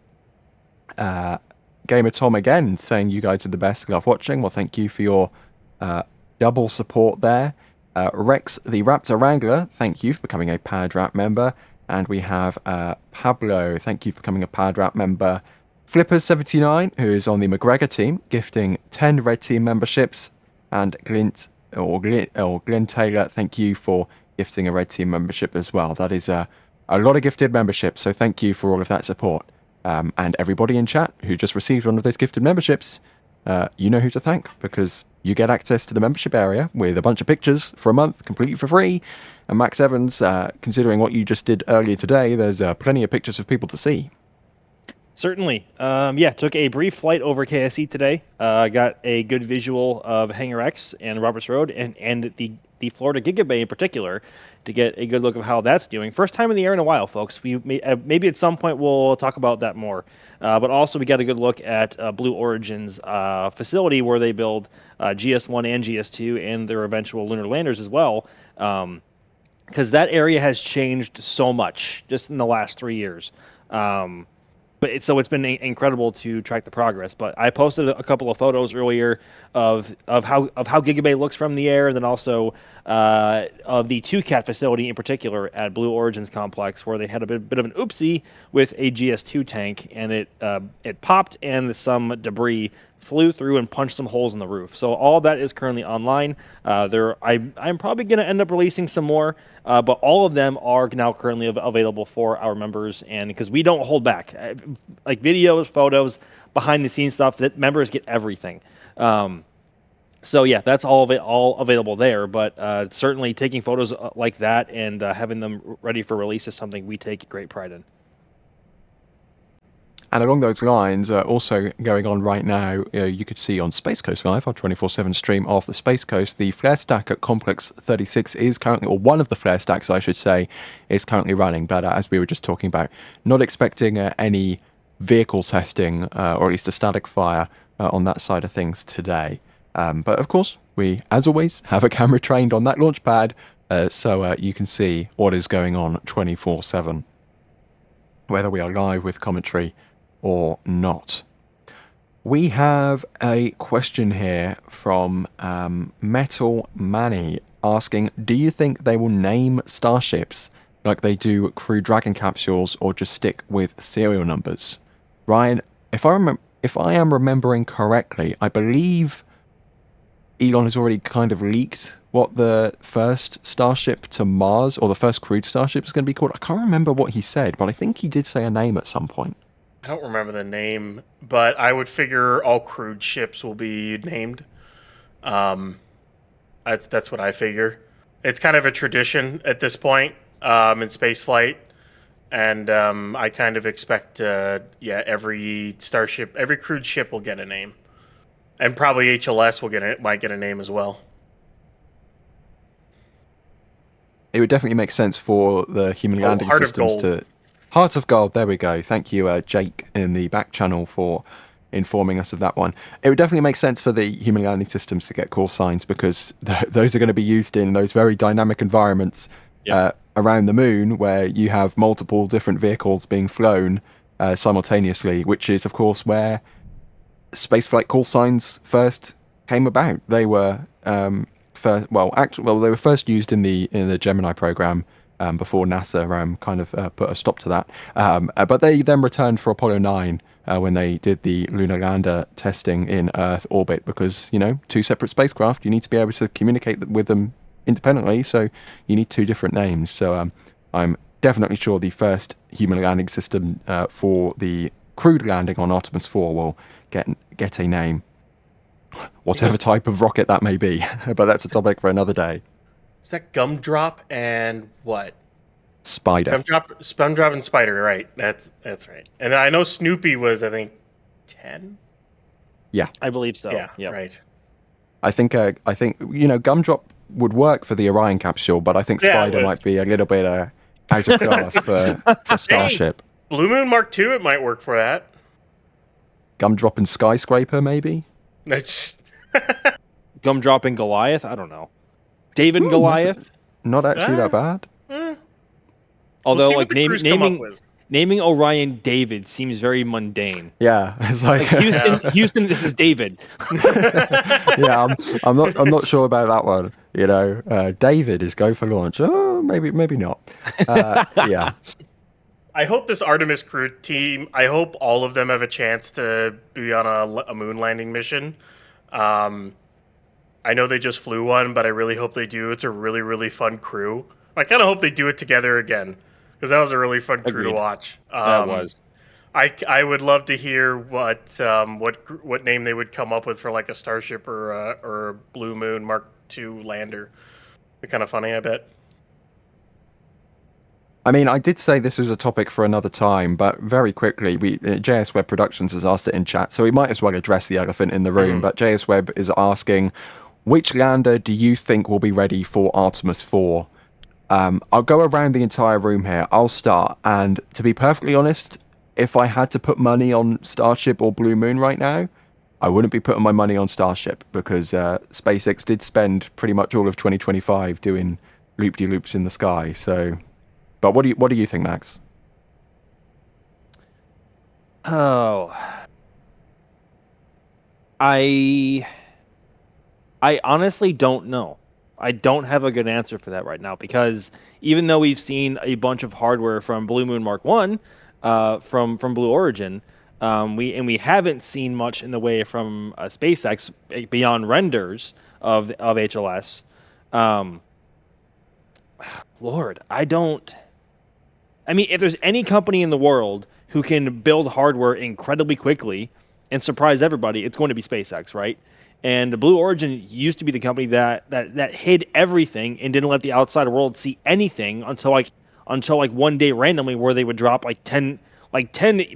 Gamer Tom again saying you guys are the best, love watching. Well, thank you for your double support there. Rex the Raptor Wrangler, thank you for becoming a PadRap member. And we have Pablo, thank you for becoming a PadRap member. Flippers79, who is on the McGregor team, gifting 10 Red Team memberships. And Glenn Taylor, thank you for gifting a Red Team membership as well. That is a lot of gifted memberships, so thank you for all of that support. And everybody in chat who just received one of those gifted memberships, you know who to thank, because you get access to the membership area with a bunch of pictures for a month, completely for free. And Max Evans, considering what you just did earlier today, there's plenty of pictures of people to see. Certainly. Took a brief flight over KSE today. Got a good visual of Hangar X and Roberts Road and the Florida Gigabay in particular to get a good look of how that's doing. First time in the air in a while, folks. We maybe at some point we'll talk about that more. But also we got a good look at Blue Origin's facility where they build GS1 and GS2 and their eventual lunar landers as well. Because that area has changed so much just in the last 3 years. So it's been incredible to track the progress. But I posted a couple of photos earlier of how Gigabay looks from the air, and then also of the 2CAT facility in particular at Blue Origin's complex, where they had a bit of an oopsie with a GS2 tank, and it popped, and some debris flew through and punched some holes in the roof. So all that is currently online. I'm probably going to end up releasing some more, but all of them are now currently available for our members, and because we don't hold back, like videos, photos, behind the scenes stuff, that members get everything. So yeah, that's all available there. But certainly taking photos like that and having them ready for release is something we take great pride in. And along those lines, also going on right now, you could see on Space Coast Live, our 24/7 stream of the Space Coast, the flare stack at Complex 36 is currently, or one of the flare stacks, I should say, is currently running. But as we were just talking about, not expecting any vehicle testing, or at least a static fire on that side of things today. But of course, we, as always, have a camera trained on that launch pad, so you can see what is going on 24/7, whether we are live with commentary or not. We have a question here from Metal Manny asking, do you think they will name starships like they do Crew Dragon capsules, or just stick with serial numbers? Ryan, if I am remembering correctly, I believe Elon has already kind of leaked what the first Starship to Mars, or the first crewed Starship, is going to be called. I can't remember what he said, but I think he did say a name at some point. I don't remember the name, but I would figure all crewed ships will be named. That's what I figure. It's kind of a tradition at this point in spaceflight, and I kind of expect, every Starship, every crewed ship will get a name, and probably HLS might get a name as well. It would definitely make sense for the human landing systems to... Heart of Gold, there we go. Thank you, Jake, in the back channel for informing us of that one. It would definitely make sense for the human landing systems to get call signs, because those are going to be used in those very dynamic environments around the moon, where you have multiple different vehicles being flown simultaneously, which is, of course, where spaceflight call signs first came about. They were they were first used in the Gemini program. Before NASA kind of put a stop to that. But they then returned for Apollo 9 when they did the lunar lander testing in Earth orbit, because, two separate spacecraft, you need to be able to communicate with them independently, so you need two different names. So I'm definitely sure the first human landing system for the crewed landing on Artemis 4 will get a name. Whatever type of rocket that may be. But that's a topic for another day. Is that Gumdrop and what? Spider. Gumdrop and Spider, right. That's right. And I know Snoopy was, I think, 10? Yeah. I believe so. Yeah, right. I think Gumdrop would work for the Orion capsule, but I think Spider might be a little bit out of class for Starship. Blue Moon Mark II, it might work for that. Gumdropping skyscraper, maybe? That's Gumdropping Goliath? I don't know. David and Goliath? Not actually that bad. Although, see like, what the crews come up naming with. naming Orion David seems very mundane. Yeah, it's like, Like Houston, this is David. yeah, I'm not sure about that one. You know, David is go for launch. Oh, maybe not. Yeah. I hope this Artemis crew team, I hope all of them have a chance to be on a moon landing mission. I know they just flew one, but I really hope they do. It's a really, really fun crew. I kind of hope they do it together again, because that was a really fun crew to Agreed. watch. That was. I would love to hear what name they would come up with for like a Starship or a Blue Moon Mark II lander. Be kind of funny, I bet. I mean, I did say this was a topic for another time, but very quickly, JS Web Productions has asked it in chat, so we might as well address the elephant in the room. But JS Web is asking, which lander do you think will be ready for Artemis 4? I'll go around the entire room here. I'll start, and to be perfectly honest, if I had to put money on Starship or Blue Moon right now, I wouldn't be putting my money on Starship, because SpaceX did spend pretty much all of 2025 doing loop-de-loops in the sky, so... But what do you think, Max? Oh, I honestly don't know. I don't have a good answer for that right now, because even though we've seen a bunch of hardware from Blue Moon Mark 1, from Blue Origin, we haven't seen much in the way from SpaceX beyond renders of HLS. Lord, I mean, if there's any company in the world who can build hardware incredibly quickly and surprise everybody, it's going to be SpaceX, right? And Blue Origin used to be the company that hid everything and didn't let the outside world see anything until one day randomly, where they would drop like 10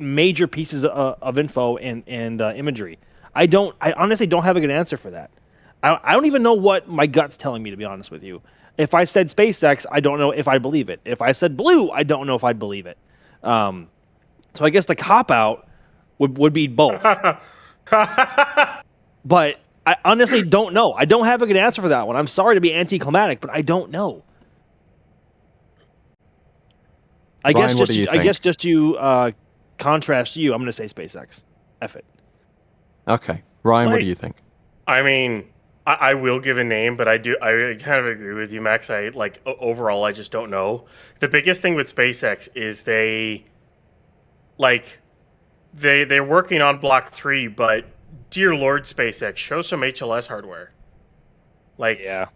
major pieces of info and imagery. I honestly don't have a good answer for that. I don't even know what my gut's telling me, to be honest with you. If I said SpaceX, I don't know if I believe it. If I said Blue, I don't know if I'd believe it. So I guess the cop-out would be both. But I honestly don't know. I don't have a good answer for that one. I'm sorry to be anticlimactic, but I don't know. I Ryan, guess just to contrast you, I'm going to say SpaceX. F it. Okay. Ryan, what do you think? I mean... I will give a name, but I kind of agree with you, Max. Overall, I just don't know. The biggest thing with SpaceX is they're working on Block 3, but dear Lord, SpaceX, show some HLS hardware. We've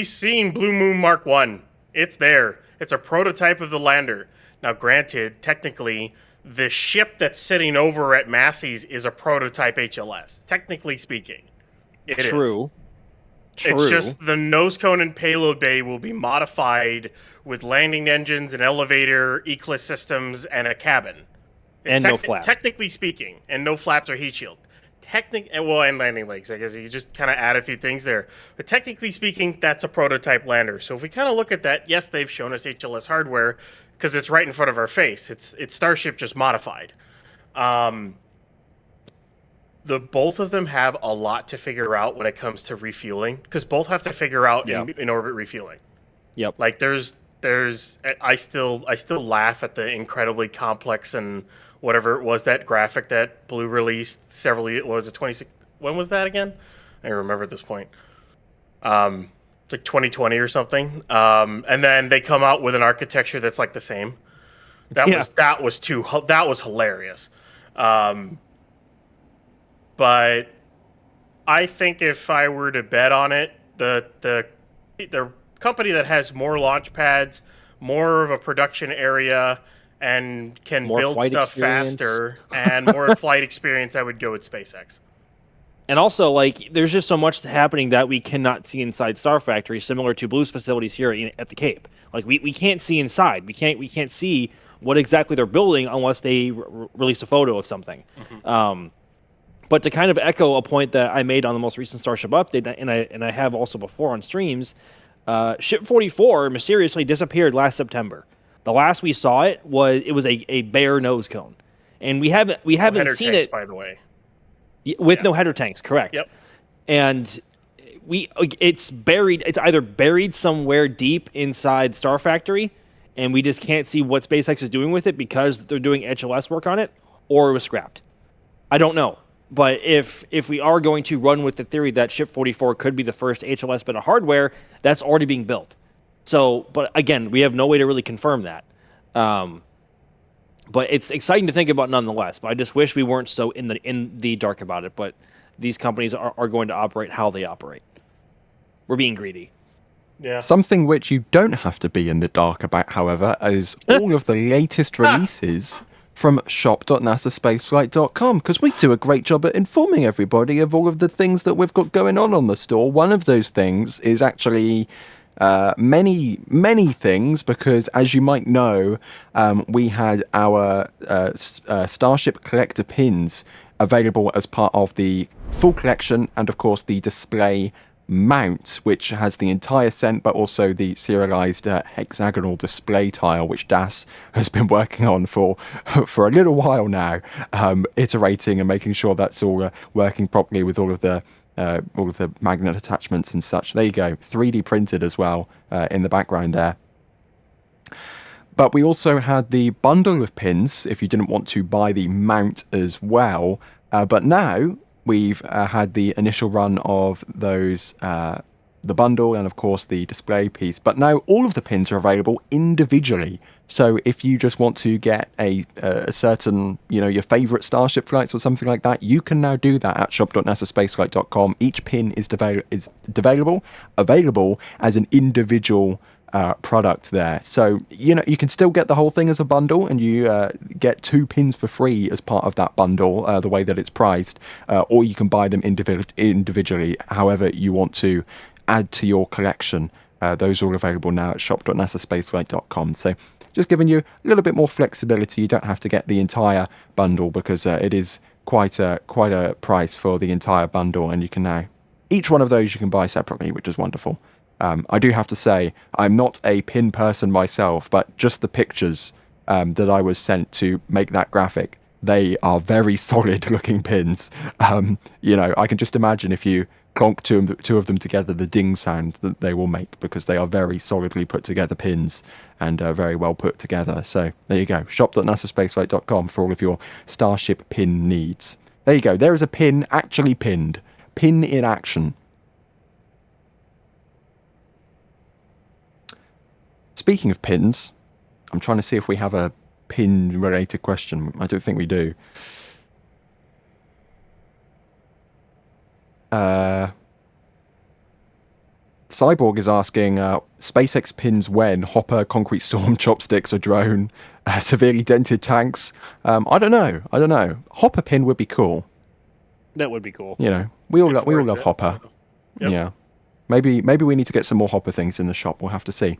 seen Blue Moon Mark 1. It's there. It's a prototype of the lander. Now, granted, technically, the ship that's sitting over at Massey's is a prototype HLS, technically speaking. It True. is. It's just the nose cone and payload bay will be modified with landing engines, an elevator, Eclipse systems, and a cabin. And no flaps. Technically speaking, and no flaps or heat shield. And landing legs. I guess you just kind of add a few things there. But technically speaking, that's a prototype lander. So if we kind of look at that, yes, they've shown us HLS hardware because it's right in front of our face. It's Starship just modified. Both of them have a lot to figure out when it comes to refueling, because both have to figure out in orbit refueling. Yep. Like I still laugh at the incredibly complex and whatever it was, that graphic that Blue released when was that again? I don't remember at this point. It's like 2020 or something. And then they come out with an architecture that's like the same. That was hilarious. But I think if I were to bet on it, the company that has more launch pads, more of a production area, and can build stuff faster and more flight experience, I would go with SpaceX. And also, there's just so much happening that we cannot see inside Star Factory, similar to Blue's facilities here at the Cape. We can't see inside. We can't see what exactly they're building unless they release a photo of something. Mm-hmm. But to kind of echo a point that I made on the most recent Starship update, and I have also before on streams, Ship 44 mysteriously disappeared last September. The last we saw it was a bare nose cone, and we haven't Header seen tanks, it by the way. with no header tanks. Correct. Yep. And it's buried. It's either buried somewhere deep inside Star Factory, and we just can't see what SpaceX is doing with it because they're doing HLS work on it, or it was scrapped. I don't know. But if we are going to run with the theory that Ship 44 could be the first HLS bit of hardware, that's already being built. So, but again, we have no way to really confirm that. But it's exciting to think about nonetheless. But I just wish we weren't so in the dark about it. But these companies are going to operate how they operate. We're being greedy. Yeah. Something which you don't have to be in the dark about, however, is all of the latest releases from shop.nasaspaceflight.com, because we do a great job at informing everybody of all of the things that we've got going on the store. One of those things is actually many things, because as you might know, we had our Starship collector pins available as part of the full collection, and of course the display mount, which has the entire set, but also the serialized hexagonal display tile, which Das has been working on for a little while now, iterating and making sure that's all working properly with all of the magnet attachments and such. There you go, 3D printed as well in the background there. But we also had the bundle of pins if you didn't want to buy the mount as well. But now we've had the initial run of those, the bundle and of course the display piece. But now all of the pins are available individually. So if you just want to get a certain, your favorite Starship flights or something like that, you can now do that at shop.nasaspaceflight.com. Each pin is available as an individual product there. So, you can still get the whole thing as a bundle, and you get 2 pins for free as part of that bundle, the way that it's priced, or you can buy them individually, however you want to add to your collection. Those are all available now at shop.nasaspaceflight.com. So just giving you a little bit more flexibility. You don't have to get the entire bundle, because it is quite a price for the entire bundle, and you can now, each one of those you can buy separately, which is wonderful. I do have to say, I'm not a pin person myself, but just the pictures that I was sent to make that graphic, they are very solid looking pins. I can just imagine if you clonk two of them together, the ding sound that they will make, because they are very solidly put together pins and very well put together. So there you go, shop.nasaspaceflight.com for all of your Starship pin needs. There you go, there is a pin actually pinned. Pin in action. Speaking of pins, I'm trying to see if we have a pin-related question. I don't think we do. Cyborg is asking, SpaceX pins when? Hopper, concrete storm, chopsticks, or drone, severely dented tanks? I don't know. Hopper pin would be cool. That would be cool. We all love Hopper. Yep. Yeah. Maybe we need to get some more Hopper things in the shop. We'll have to see.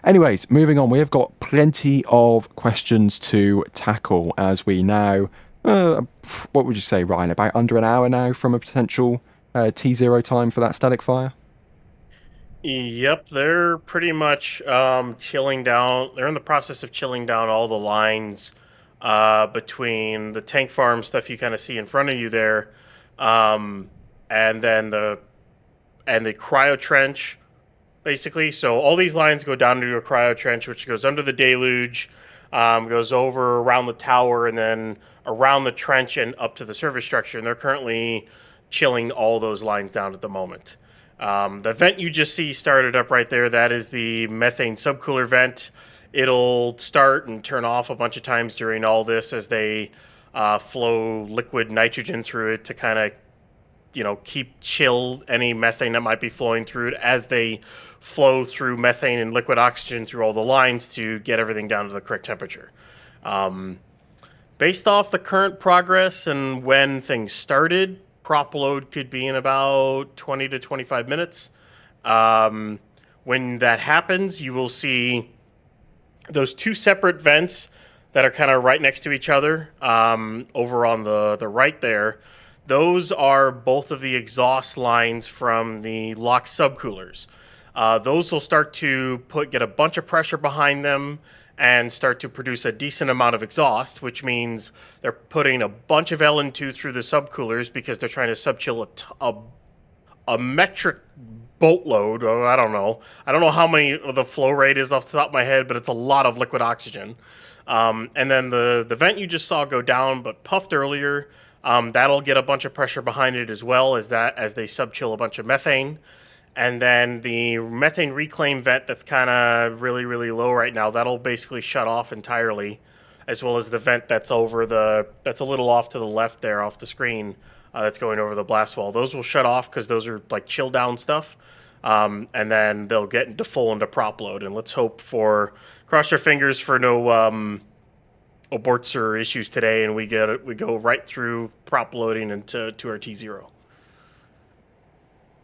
Anyways, moving on. We have got plenty of questions to tackle as we now, what would you say, Ryan, about under an hour now from a potential T0 time for that static fire? Yep, they're pretty much chilling down. They're in the process of chilling down all the lines between the tank farm stuff you kind of see in front of you there, and then the cryo trench, basically. So all these lines go down to a cryo trench, which goes under the deluge, goes over around the tower, and then around the trench and up to the surface structure. And they're currently chilling all those lines down at the moment. The vent you just see started up right there, that is the methane subcooler vent. It'll start and turn off a bunch of times during all this as they flow liquid nitrogen through it to kind of keep chill any methane that might be flowing through it as they flow through methane and liquid oxygen through all the lines to get everything down to the correct temperature. Based off the current progress and when things started, prop load could be in about 20 to 25 minutes. When that happens, you will see those 2 separate vents that are kind of right next to each other over on the right there. Those are both of the exhaust lines from the locked subcoolers. Those will start to get a bunch of pressure behind them and start to produce a decent amount of exhaust, which means they're putting a bunch of LN2 through the subcoolers because they're trying to subchill a metric boatload. I don't know how many of the flow rate is off the top of my head, but it's a lot of liquid oxygen. And then the vent you just saw go down but puffed earlier, that'll get a bunch of pressure behind it as well as they subchill a bunch of methane. And then the methane reclaim vent that's kind of really, really low right now, that'll basically shut off entirely, as well as the vent that's a little off to the left there off the screen, that's going over the blast wall. Those will shut off because those are like chill down stuff. And then they'll get into prop load. And let's hope cross your fingers for no aborts or issues today, and we go right through prop loading into our T0.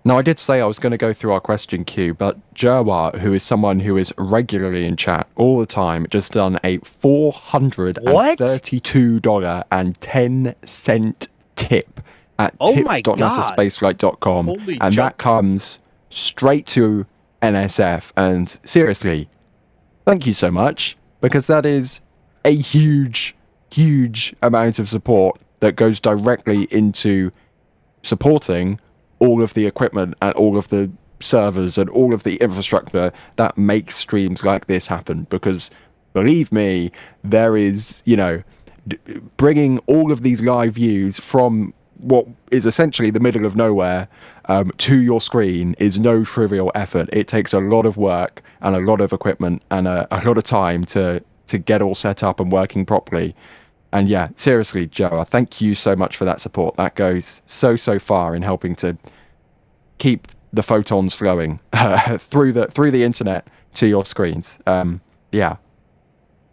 Now, I did say I was going to go through our question queue, but Jerwa, who is someone who is regularly in chat all the time, just done a $432.10 tip at tips.nasaspaceflight.com, and that comes straight to NSF. And seriously, thank you so much, because that is a huge, huge amount of support that goes directly into supporting all of the equipment and all of the servers and all of the infrastructure that makes streams like this happen. Because believe me, there is, bringing all of these live views from what is essentially the middle of nowhere to your screen is no trivial effort. It takes a lot of work and a lot of equipment and a lot of time to get all set up and working properly. And yeah, seriously, Joe, thank you so much for that support. That goes so far in helping to keep the photons flowing through the internet to your screens. Yeah,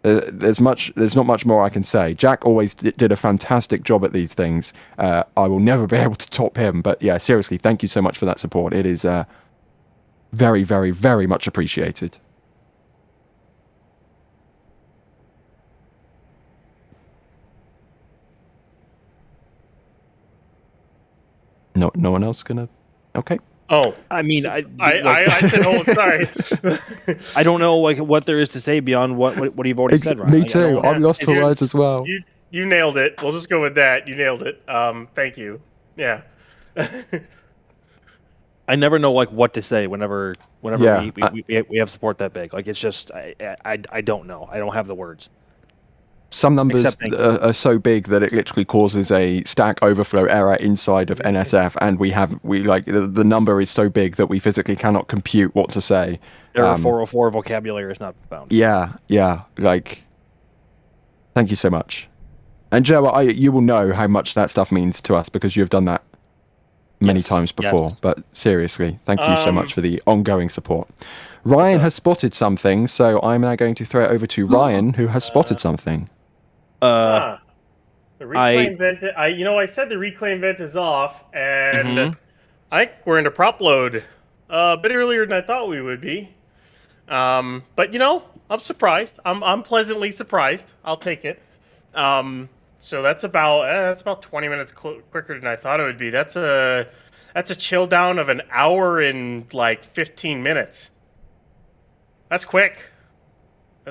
there's not much more I can say. Jack always did a fantastic job at these things. I will never be able to top him. But yeah, seriously, thank you so much for that support. It is very, very, very much appreciated. No one else gonna? Okay. Oh, I mean, I said, oh, sorry. I don't know what there is to say beyond what you've already said, Ryan. Me too. I'm lost for words as well. You nailed it. We'll just go with that. You nailed it. Thank you. Yeah. I never know what to say whenever Yeah, we have support that big. Like, it's just I don't know. I don't have the words. Some numbers are so big that it literally causes a Stack Overflow error inside of NSF, and the number is so big that we physically cannot compute what to say. Error 404 vocabulary is not found. Yeah. Thank you so much. And Joe, you will know how much that stuff means to us because you have done that many times before. Yes. But seriously, thank you so much for the ongoing support. Ryan has spotted something, so I'm now going to throw it over to Ryan, who has spotted something. The reclaim vent. I said the reclaim vent is off, and I think we're into prop load a bit earlier than I thought we would be. But I'm surprised. I'm pleasantly surprised. I'll take it. So that's about 20 minutes quicker than I thought it would be. That's a chill down of an hour and like 15 minutes. That's quick.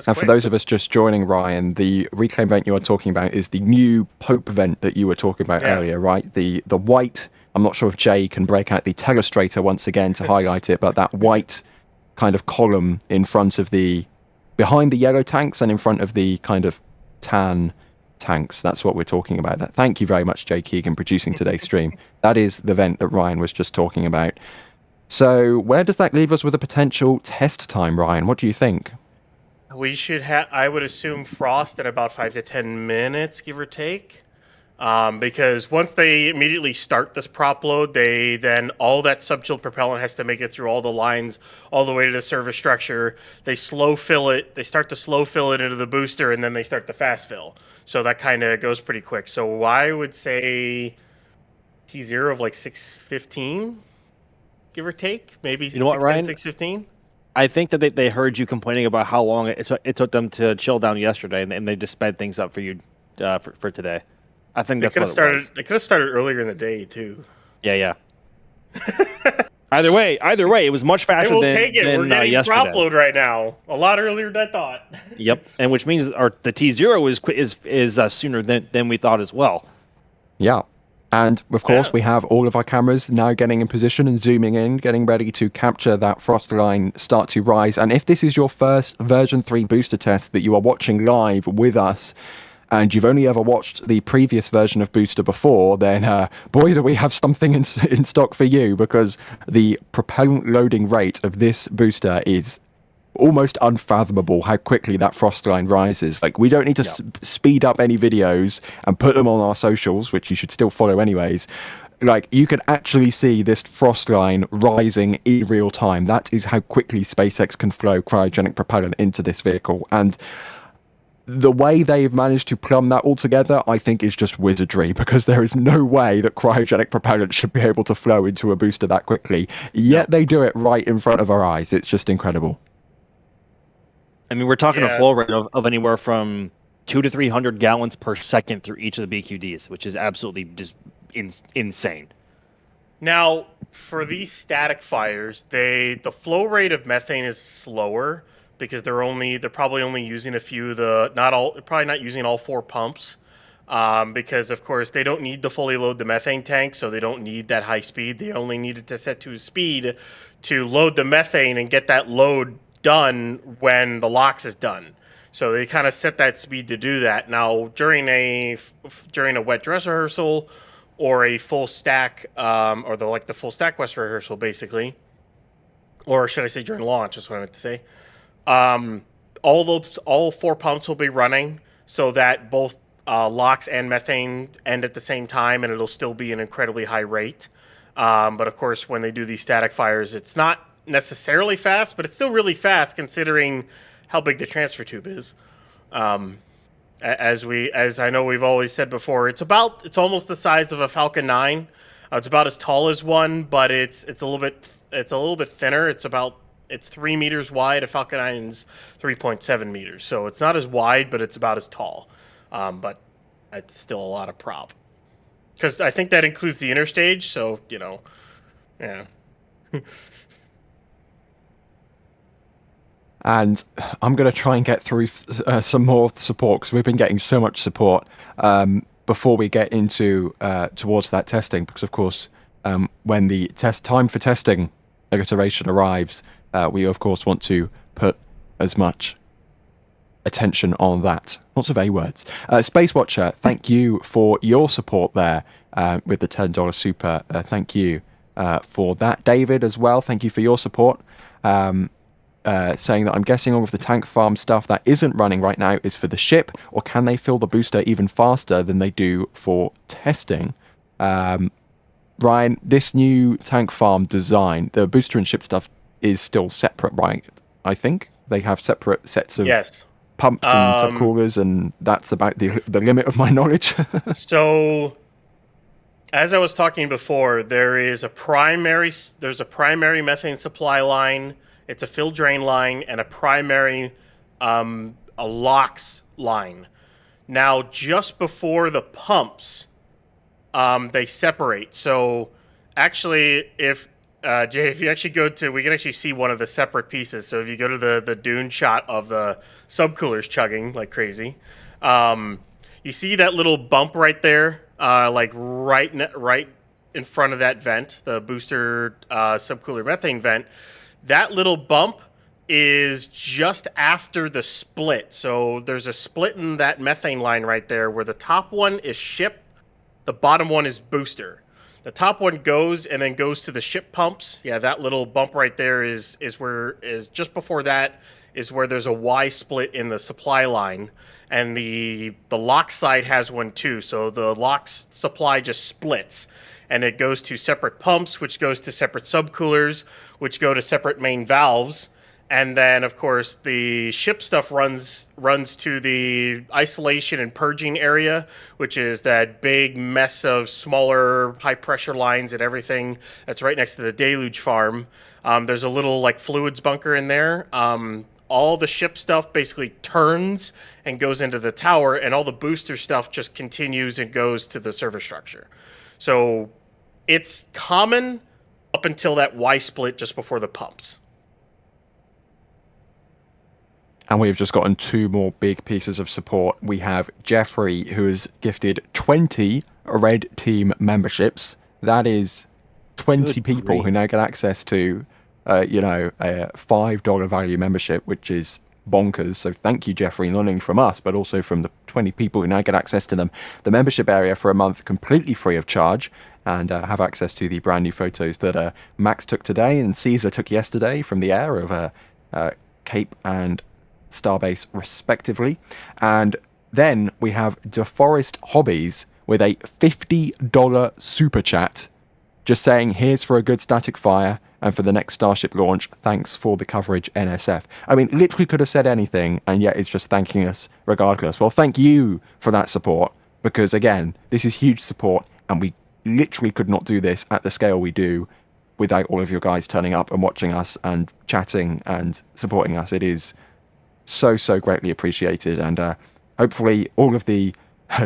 And for those of us just joining, Ryan, the reclaim vent you are talking about is the new Pope vent that you were talking about earlier, right? The white, I'm not sure if Jay can break out the telestrator once again to highlight it, but that white kind of column in front of behind the yellow tanks and in front of the kind of tan tanks. That's what we're talking about. Thank you very much, Jay Keegan, producing today's stream. That is the vent that Ryan was just talking about. So where does that leave us with a potential test time, Ryan? What do you think? We should have, I would assume, frost in about 5 to 10 minutes, give or take. Because once they immediately start this prop load, then all that subchilled propellant has to make it through all the lines, all the way to the service structure. They slow fill it. They start to slow fill it into the booster, and then they start the fast fill. So that kind of goes pretty quick. So I would say T0 of like 6:15, give or take. Maybe 6:15. I think that they heard you complaining about how long it took them to chill down yesterday, and they just sped things up for you for today. I think that's what it was. They could have started earlier in the day too. Yeah. Either way, it was much They faster will than, take it. We're than getting yesterday. drop load right now. A lot earlier than I thought. Yep, and which means the T0 is sooner than we thought as well. Yeah. And of course, we have all of our cameras now getting in position and zooming in, getting ready to capture that frost line start to rise. And if this is your first version 3 booster test that you are watching live with us, and you've only ever watched the previous version of Booster before, then boy, do we have something in stock for you, because the propellant loading rate of this booster is almost unfathomable how quickly that frost line rises. Like, we don't need to speed up any videos and put them on our socials, which you should still follow anyways. Like, you can actually see this frost line rising in real time. That is how quickly SpaceX can flow cryogenic propellant into this vehicle. And the way they've managed to plumb that all together, I think, is just wizardry, because there is no way that cryogenic propellant should be able to flow into a booster that quickly. Yet they do it right in front of our eyes. It's just incredible. I mean, we're talking a flow rate of anywhere from 200 to 300 gallons per second through each of the BQDs, which is absolutely just insane. Now, for these static fires, the flow rate of methane is slower because they're probably only using a few of probably not using all 4 pumps, because of course they don't need to fully load the methane tank, so they don't need that high speed. They only needed to set to a speed to load the methane and get that load done when the LOX is done. So they kind of set that speed to do that. Now, during a wet dress rehearsal or a full stack, or the full stack West rehearsal, basically, or should I say during launch, is what I meant to say. All 4 pumps will be running so that both LOX and methane end at the same time, and it'll still be an incredibly high rate. But of course, when they do these static fires, it's not necessarily fast, but it's still really fast considering how big the transfer tube is. As I know we've always said before, it's almost the size of a Falcon 9. It's about as tall as one, but it's a little bit thinner. It's 3 meters wide. A Falcon 9 is 3.7 meters, so it's not as wide, but it's about as tall. But it's still a lot of prop, because I think that includes the interstage. So yeah. And I'm going to try and get through some more support, because we've been getting so much support before we get into towards that testing. Because of course, when the time for testing iteration arrives, we of course want to put as much attention on that. Lots of A words. Space Watcher, thank you for your support there with the $10 super. Thank you for that. David as well, thank you for your support. Saying that I'm guessing all of the tank farm stuff that isn't running right now is for the ship, or can they fill the booster even faster than they do for testing? Ryan, this new tank farm design, the booster and ship stuff is still separate, right? I think they have separate sets of pumps and subcoolers, and that's about the limit of my knowledge. So, as I was talking before, there's a primary methane supply line. It's a fill drain line and a primary a LOX line. Now, just before the pumps, they separate. So, actually, if Jay, if you actually we can actually see one of the separate pieces. So if you go to the dune shot of the subcoolers chugging like crazy, you see that little bump right there, like right in front of that vent, the booster subcooler methane vent. That little bump is just after the split. So there's a split in that methane line right there where the top one is ship, the bottom one is booster. The top one goes to the ship pumps. Yeah, that little bump right there is just before that is where there's a Y split in the supply line, and the LOX side has one too. So the LOX supply just splits, and it goes to separate pumps, which goes to separate subcoolers, which go to separate main valves. And then, of course, the ship stuff runs to the isolation and purging area, which is that big mess of smaller high-pressure lines and everything that's right next to the deluge farm. There's a little, like, fluids bunker in there. All the ship stuff basically turns and goes into the tower, and all the booster stuff just continues and goes to the server structure. So it's common up until that Y split just before the pumps. And we've just gotten 2 more big pieces of support. We have Jeffrey, who has gifted 20 Red Team memberships. That is 20 Good people grief. who now get access to, a $5 value membership, which is bonkers. So thank you, Jeffrey, not only from us, but also from the 20 people who now get access to them. The membership area for a month completely free of charge, and have access to the brand new photos that Max took today and Caesar took yesterday from the air of Cape and Starbase respectively. And then we have DeForest Hobbies with a $50 super chat, just saying, here's for a good static fire and for the next Starship launch, thanks for the coverage, NSF. I mean, literally could have said anything, and yet it's just thanking us regardless. Well, thank you for that support, because again, this is huge support, and we literally could not do this at the scale we do without all of you guys turning up and watching us and chatting and supporting us. It is so greatly appreciated, and hopefully all of the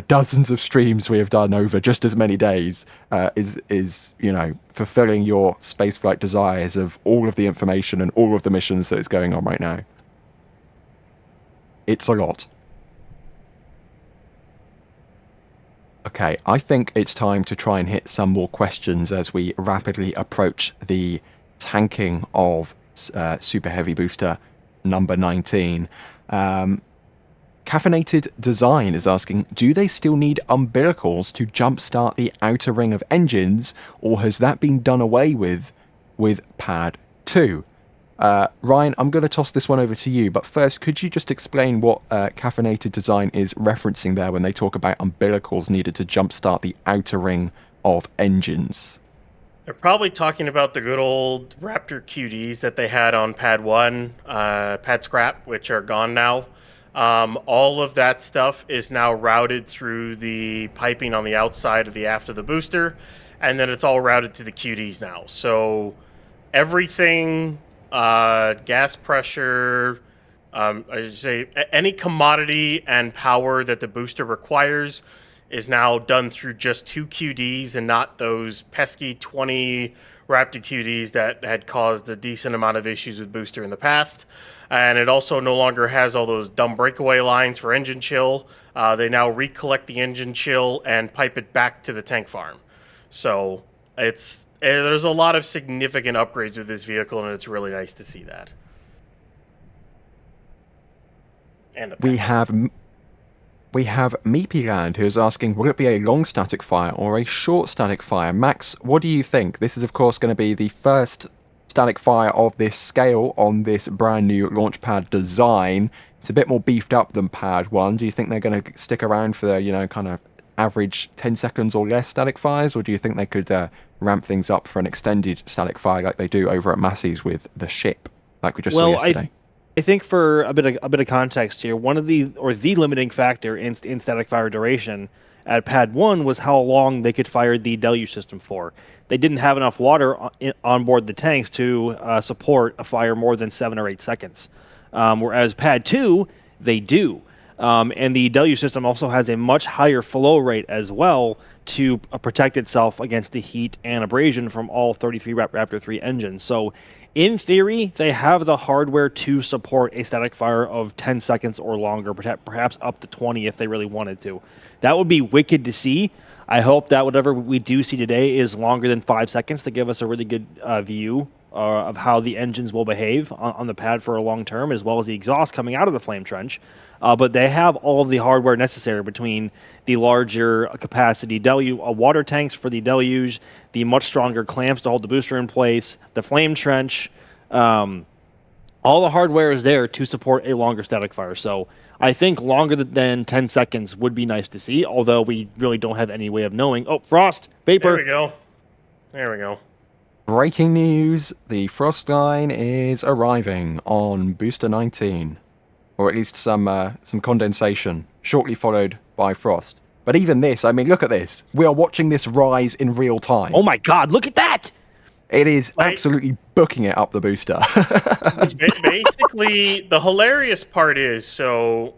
dozens of streams we have done over just as many days is fulfilling your spaceflight desires of all of the information and all of the missions that is going on right now. It's a lot. Okay, I think it's time to try and hit some more questions as we rapidly approach the tanking of Super Heavy Booster number 19. Caffeinated Design is asking, do they still need umbilicals to jumpstart the outer ring of engines, or has that been done away with Pad 2? Ryan, I'm going to toss this one over to you, but first, could you just explain what Caffeinated Design is referencing there when they talk about umbilicals needed to jumpstart the outer ring of engines? They're probably talking about the good old Raptor QDs that they had on Pad 1, Pad Scrap, which are gone now. All of that stuff is now routed through the piping on the outside of the aft of the booster, and then it's all routed to the QDs now. So everything, gas pressure, I should say any commodity and power that the booster requires is now done through just 2 QDs and not those pesky 20 Raptor QDs that had caused a decent amount of issues with booster in the past. And it also no longer has all those dumb breakaway lines for engine chill. They now recollect the engine chill and pipe it back to the tank farm. So there's a lot of significant upgrades with this vehicle, and it's really nice to see that. And we have Meepyland, who is asking, will it be a long static fire or a short static fire? Max, what do you think? This is, of course, going to be the first static fire of this scale on this brand new launch pad design. It's a bit more beefed up than Pad 1. Do you think they're going to stick around for the, kind of average 10 seconds or less static fires, or do you think they could ramp things up for an extended static fire like they do over at Massey's with the ship, like we just saw yesterday? I think for a bit of context here, the limiting factor in static fire duration at Pad 1 was how long they could fire the deluge system for. They didn't have enough water on board the tanks to support a fire more than 7 or 8 seconds. Whereas Pad 2, they do. And the deluge system also has a much higher flow rate as well to protect itself against the heat and abrasion from all 33 Raptor 3 engines. So in theory, they have the hardware to support a static fire of 10 seconds or longer, perhaps up to 20 if they really wanted to. That would be wicked to see. I hope that whatever we do see today is longer than 5 seconds to give us a really good view of how the engines will behave on the pad for a long term, as well as the exhaust coming out of the flame trench. But they have all of the hardware necessary between the larger capacity water tanks for the deluge, the much stronger clamps to hold the booster in place, the flame trench. All the hardware is there to support a longer static fire. So I think longer than 10 seconds would be nice to see, although we really don't have any way of knowing. Oh, frost, vapor. There we go. Breaking news, the frost line is arriving on Booster 19. Or at least some condensation, shortly followed by frost. But even this, I mean, look at this. We are watching this rise in real time. Oh my god, look at that! It is absolutely booking it up the booster. It's basically, the hilarious part is, it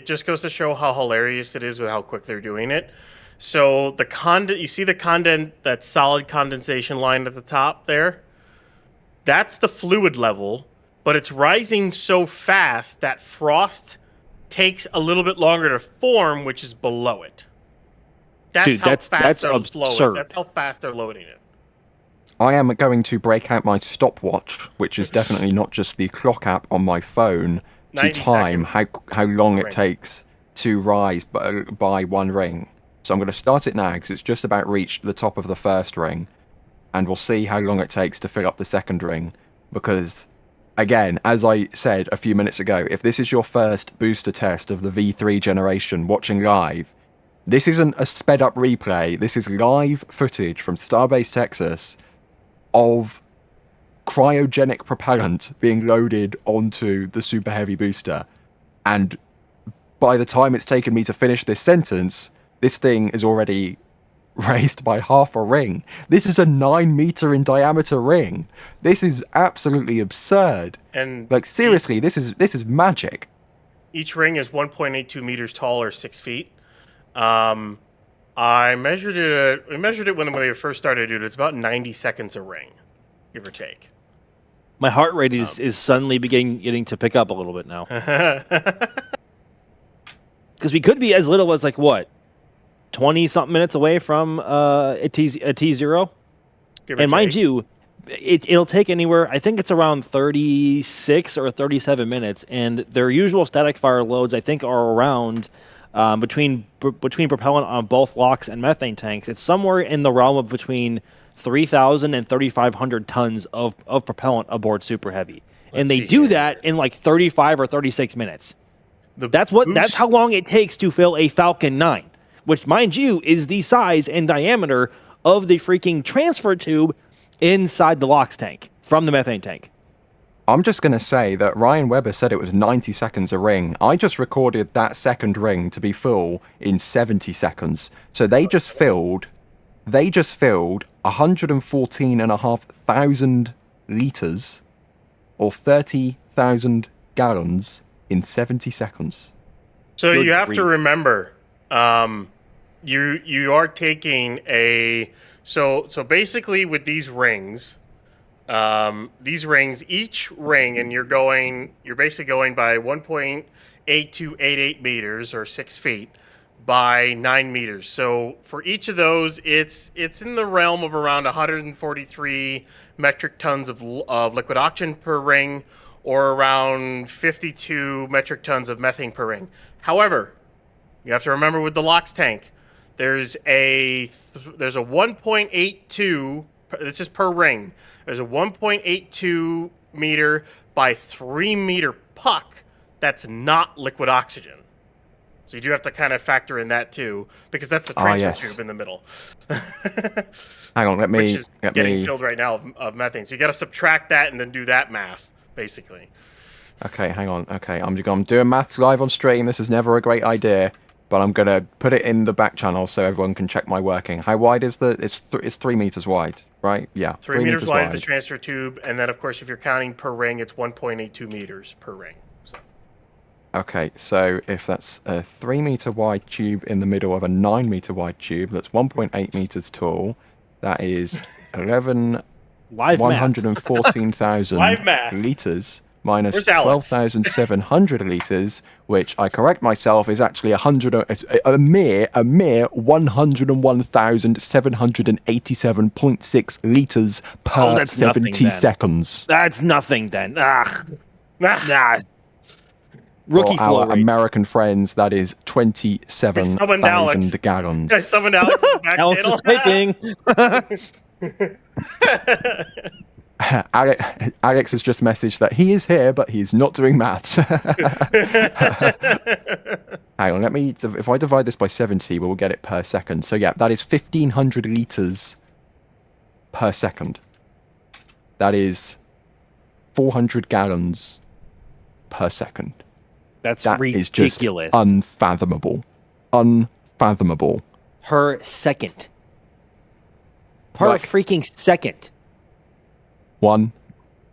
just goes to show how hilarious it is with how quick they're doing it. So you see that solid condensation line at the top there? That's the fluid level, but it's rising so fast that frost takes a little bit longer to form, which is below it. That's how fast they're absurd. That's how fast they're loading it. I am going to break out my stopwatch, which is definitely not just the clock app on my phone, to 90 time seconds. how long it Ring. takes to rise by one ring. So I'm going to start it now because it's just about reached the top of the first ring, and we'll see how long it takes to fill up the second ring. Because, again, as I said a few minutes ago, if this is your first booster test of the V3 generation watching live, this isn't a sped up replay. This is live footage from Starbase, Texas, of cryogenic propellant being loaded onto the Super Heavy booster. And by the time it's taken me to finish this sentence, this thing is already raised by half a ring. This is a 9-meter in diameter ring. This is absolutely absurd. And like, seriously, this is magic. each ring is 1.82 meters tall, or 6 feet. I measured it. We measured it when they first started, dude. It's about 90 seconds a ring, give or take. My heart rate is suddenly getting to pick up a little bit now. Because we could be as little as, like, what, 20-something minutes away from a T0? And mind you, it'll take anywhere, I think it's around 36 or 37 minutes, and their usual static fire loads, I think, are around, between propellant on both LOX and methane tanks, it's somewhere in the realm of between 3,000 and 3,500 tons of propellant aboard Super Heavy. And they do that in like 35 or 36 minutes. That's how long it takes to fill a Falcon 9, which, mind you, is the size and diameter of the freaking transfer tube inside the LOX tank from the methane tank. I'm just going to say that Ryan Webber said it was 90 seconds a ring. I just recorded that second ring to be full in 70 seconds. So they just filled 114,500 liters, or 30,000 gallons, in 70 seconds. So you have to remember, you are taking a so basically with these rings, each ring, and you're basically going by 1.8288 meters, or 6 feet, by 9 meters. So for each of those, it's in the realm of around 143 metric tons of liquid oxygen per ring, or around 52 metric tons of methane per ring. However, you have to remember with the LOX tank, there's a 1.82. This is per ring. There's a 1.82 meter by 3 meter puck that's not liquid oxygen. So you do have to kind of factor in that too, because that's the transfer tube in the middle. Hang on, which is getting filled right now of methane. So you got to subtract that and then do that math, basically. Okay, hang on. Okay, I'm doing maths live on stream. This is never a great idea, but I'm gonna put it in the back channel so everyone can check my working. How wide is it's 3 meters wide, right? Yeah, 3 meters wide is the transfer tube, and then of course if you're counting per ring, it's 1.82 meters per ring. So. Okay, so if that's a 3 meter wide tube in the middle of a 9 meter wide tube, that's 1.8 meters tall. That is 114,000 liters minus 12,700 liters, which I correct myself is actually a mere 101,787.6 liters per 70 seconds. That's nothing then. Nah. Rookie For our American friends, that is 27,000 gallons. I summoned Alex in the back Alex is typing. Alex has just messaged that he is here, but he's not doing maths. Hang on, if I divide this by 70, we'll get it per second. So yeah, that is 1,500 liters per second. That is 400 gallons per second. That ridiculous. Is just unfathomable. Unfathomable. Per second. Per freaking second. 1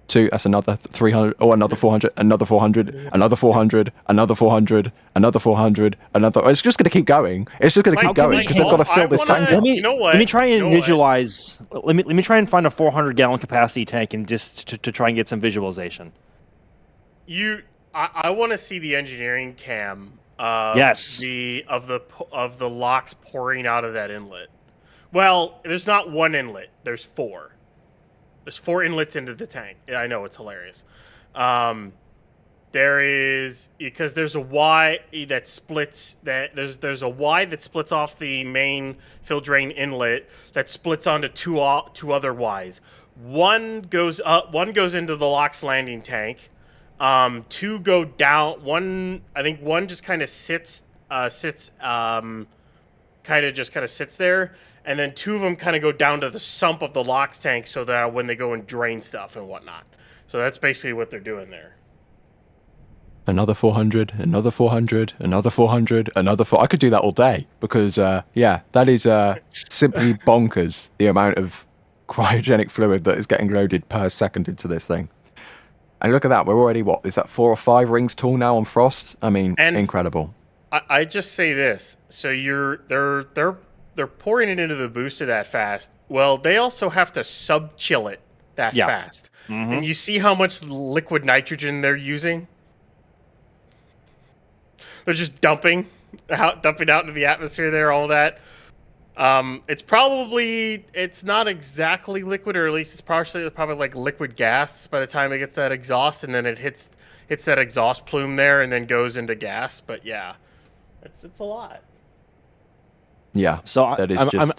2, that's another 300, oh, another 400, another 400, another 400, another 400, another 400, another. It's just going to keep going. It's just going to keep going because they've got to fill this tank up. You know what? Let me try and You know what? visualize. Let me try and find a 400-gallon capacity tank and just to try and get some visualization. I want to see the engineering cam. Yes. Of the locks pouring out of that inlet. Well, there's not one inlet. There's 4. There's 4 inlets into the tank. Yeah, I know, it's hilarious. There is, because there's a Y that splits. There's a Y that splits off the main fill drain inlet that splits onto two other Ys. One goes up. One goes into the LOX landing tank. 2 go down. One just kind of sits there. And then 2 of them kind of go down to the sump of the LOX tank so that when they go and drain stuff and whatnot. So that's basically what they're doing there. Another 400, another 400, another 400, another 4. I could do that all day because, yeah, that is simply bonkers, the amount of cryogenic fluid that is getting loaded per second into this thing. And look at that, we're already, what, is that 4 or 5 rings tall now on Frost? I mean, incredible. I just say this. So they're pouring it into the booster that fast. Well, they also have to sub-chill it that fast. Mm-hmm. And you see how much liquid nitrogen they're using? They're just dumping out into the atmosphere there, all that. It's not exactly liquid, or at least it's probably like liquid gas by the time it gets that exhaust, and then it hits that exhaust plume there and then goes into gas. But yeah, it's a lot. Yeah. So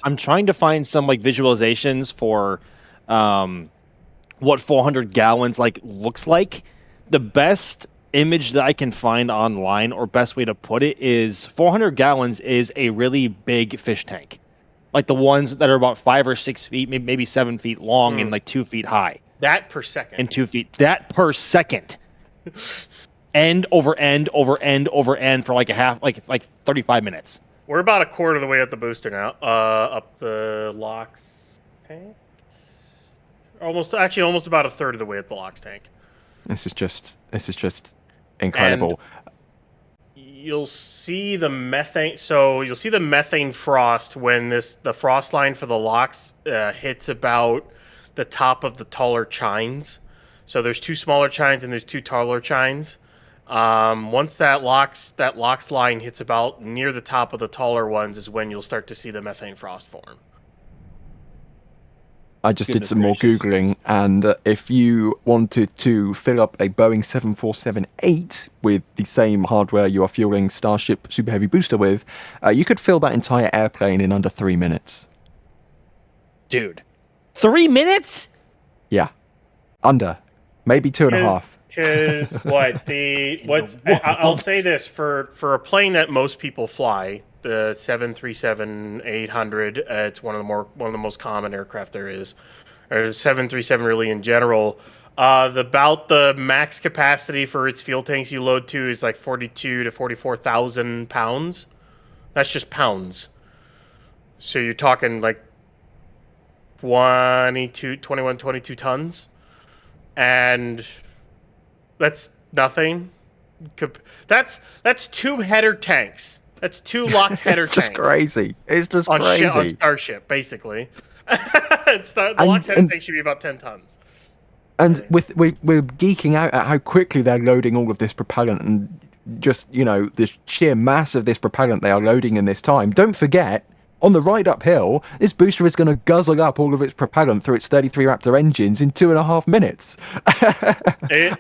I'm trying to find some like visualizations for what 400 gallons like looks like. The best image that I can find online, or best way to put it, is 400 gallons is a really big fish tank, like the ones that are about 5 or 6 feet, maybe 7 feet long and like 2 feet high. That per second. And 2 feet. That per second. End over end over end over end for like a half, like 35 minutes. We're about a quarter of the way up the booster now. Up the LOX tank. Almost about a third of the way up the LOX tank. This is just incredible. And you'll see the methane. So you'll see the methane frost when the frost line for the LOX hits about the top of the taller chines. So there's 2 smaller chines and there's 2 taller chines. Once that LOX line hits about near the top of the taller ones is when you'll start to see the methane frost form. I just did some more Googling, and if you wanted to fill up a Boeing 747-8 with the same hardware you are fueling Starship Super Heavy Booster with, you could fill that entire airplane in under 3 minutes. Dude. 3 minutes? Yeah. Under. Maybe 2.5. Because I'll say this, for a plane that most people fly, the 737-800, it's one of the most common aircraft there is, or 737 really in general. About the max capacity for its fuel tanks you load to is like 42 to 44,000 pounds. That's just pounds. So you're talking like 22 tons, and that's nothing. That's 2 header tanks. That's 2 LOX header tanks. It's just crazy. It's just crazy. On Starship, basically. The LOX header tank should be about 10 tons. And we're geeking out at how quickly they're loading all of this propellant, and just, the sheer mass of this propellant they are loading in this time. Don't forget, on the ride uphill, this booster is going to guzzle up all of its propellant through its 33 Raptor engines in 2.5 minutes.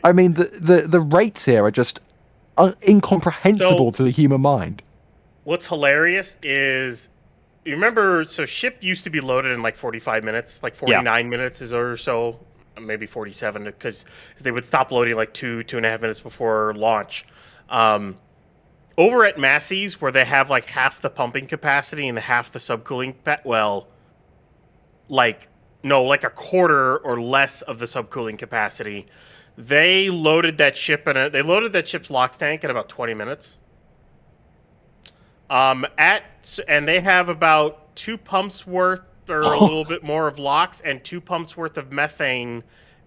I mean, the rates here are just incomprehensible to the human mind. What's hilarious is, you remember, so ship used to be loaded in like 45 minutes, like 49 minutes or so, maybe 47, because they would stop loading like 2.5 minutes before launch. Over at Massey's, where they have like half the pumping capacity and half the subcooling, like a quarter or less of the subcooling capacity, they loaded that ship's LOX tank in about 20 minutes. And they have about 2 pumps worth, or a little bit more, of LOX and 2 pumps worth of methane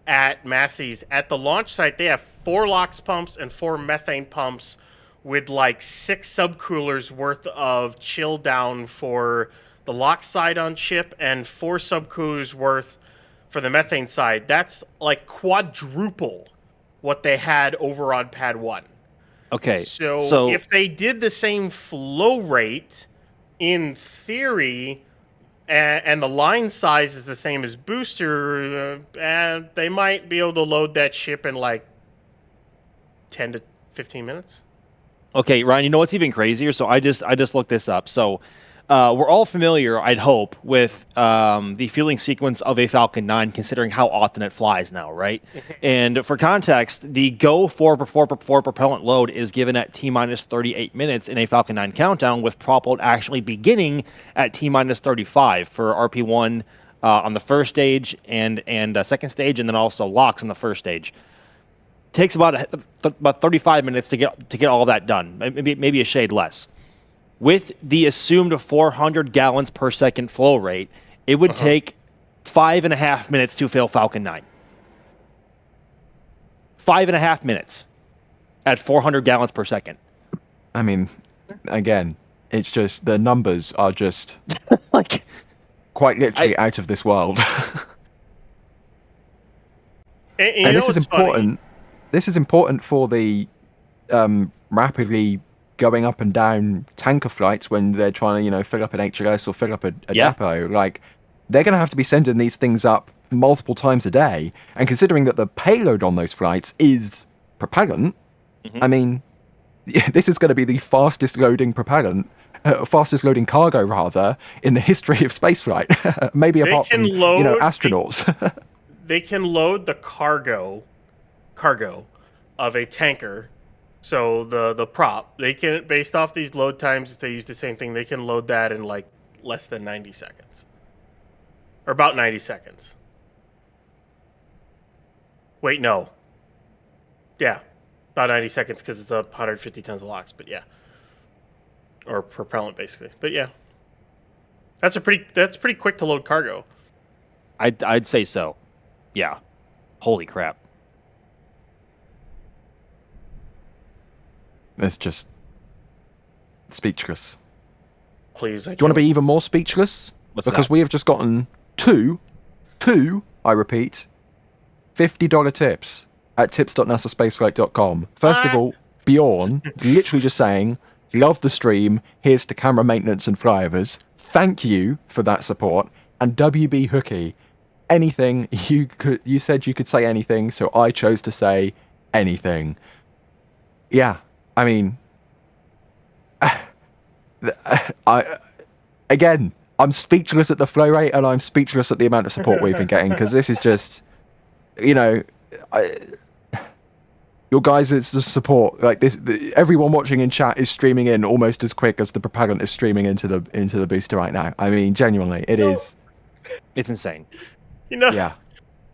at Massey's. At the launch site, they have 4 LOX pumps and 4 methane pumps with like 6 subcoolers worth of chill down for the LOX side on ship and 4 subcoolers worth for the methane side. That's like quadruple what they had over on Pad 1. Okay. So if they did the same flow rate, in theory, and the line size is the same as Booster, they might be able to load that ship in like 10 to 15 minutes. Okay, Ryan, you know what's even crazier? So I just looked this up. So we're all familiar, I'd hope, with the fueling sequence of a Falcon 9, considering how often it flies now, right? And for context, the go for propellant load is given at T-minus 38 minutes in a Falcon 9 countdown, with prop load actually beginning at T-minus 35 for RP1 on the first stage and second stage, and then also LOX on the first stage. Takes about 35 minutes to get all that done, maybe a shade less. With the assumed 400 gallons per second flow rate, it would take 5.5 minutes to fill Falcon 9. 5.5 minutes at 400 gallons per second. I mean, again, it's just the numbers are just like quite literally out of this world. And this is important. This is important for the rapidly going up and down tanker flights when they're trying to, fill up an HLS or fill up a depot. Like, they're going to have to be sending these things up multiple times a day. And considering that the payload on those flights is propellant, I mean, this is going to be the fastest loading cargo rather in the history of spaceflight. Maybe apart from astronauts. They can load the cargo of a tanker. So the prop, they can, based off these load times, if they use the same thing, they can load that in like less than 90 seconds. Or about 90 seconds. Wait, no. Yeah, about 90 seconds because it's 150 tons of LOX, but yeah. Or propellant, basically. But yeah. That's pretty quick to load cargo. I'd say so. Yeah. Holy crap. It's just speechless. Please, do you want to be even more speechless? Because we have just gotten two, I repeat, $50 tips at tips.nasaspaceflight.com. First of all, Bjorn, literally just saying, love the stream, here's to camera maintenance and flyovers. Thank you for that support. And WB Hookie, anything, you said you could say anything, so I chose to say anything. Yeah. I mean, I'm speechless at the flow rate, and I'm speechless at the amount of support we've been getting, because this is just, your guys' support, like this, everyone watching in chat is streaming in almost as quick as the propellant is streaming into the booster right now. I mean, genuinely, it's insane. Yeah.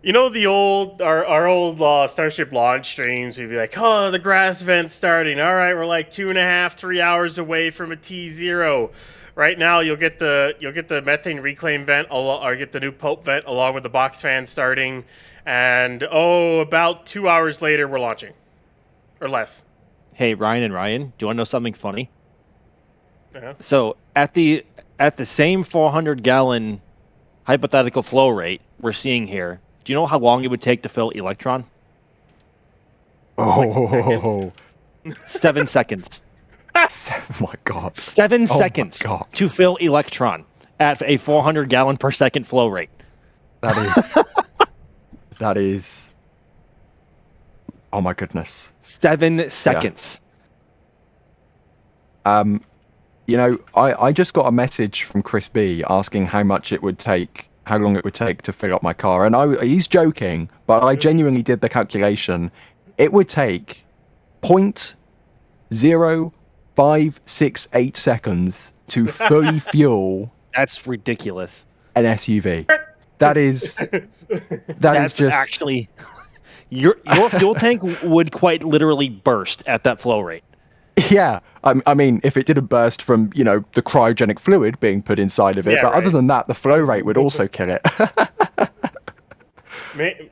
The old our old Starship launch streams, we'd be like, oh, the grass vent's starting. All right, we're like 2.5-3 hours away from a T0. Right now, you'll get the methane reclaim vent, or get the new Pope vent along with the box fan starting, and about 2 hours later, we're launching, or less. Hey, Ryan and Ryan, do you want to know something funny? Yeah. So at the same 400 gallon hypothetical flow rate we're seeing here, do you know how long it would take to fill Electron? Oh, 7 seconds. Oh my God. 7 seconds to fill Electron at a 400 gallon per second flow rate. That is. Oh my goodness. 7 seconds. I just got a message from Chris B asking how long it would take to fill up my car, and he's joking, but I genuinely did the calculation. It would take 0.0568 seconds to fully fuel. That's ridiculous. An SUV. That's just actually your fuel tank would quite literally burst at that flow rate. Yeah, I mean, if it didn't burst from, the cryogenic fluid being put inside of it, but other than that, the flow rate would also kill it.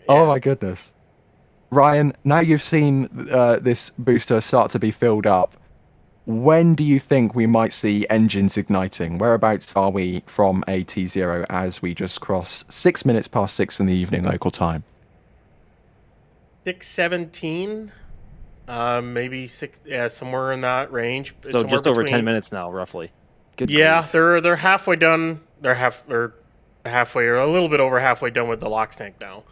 Oh my goodness. Ryan, now you've seen this booster start to be filled up. When do you think we might see engines igniting? Whereabouts are we from AT0 as we just cross 6 minutes past 6 in the evening local time? 6:17, maybe 6. Yeah, somewhere in that range. So Somewhere just over between- 10 minutes now, roughly. Good Yeah, grief. they're halfway done. They're halfway or a little bit over halfway done with the LOX tank now.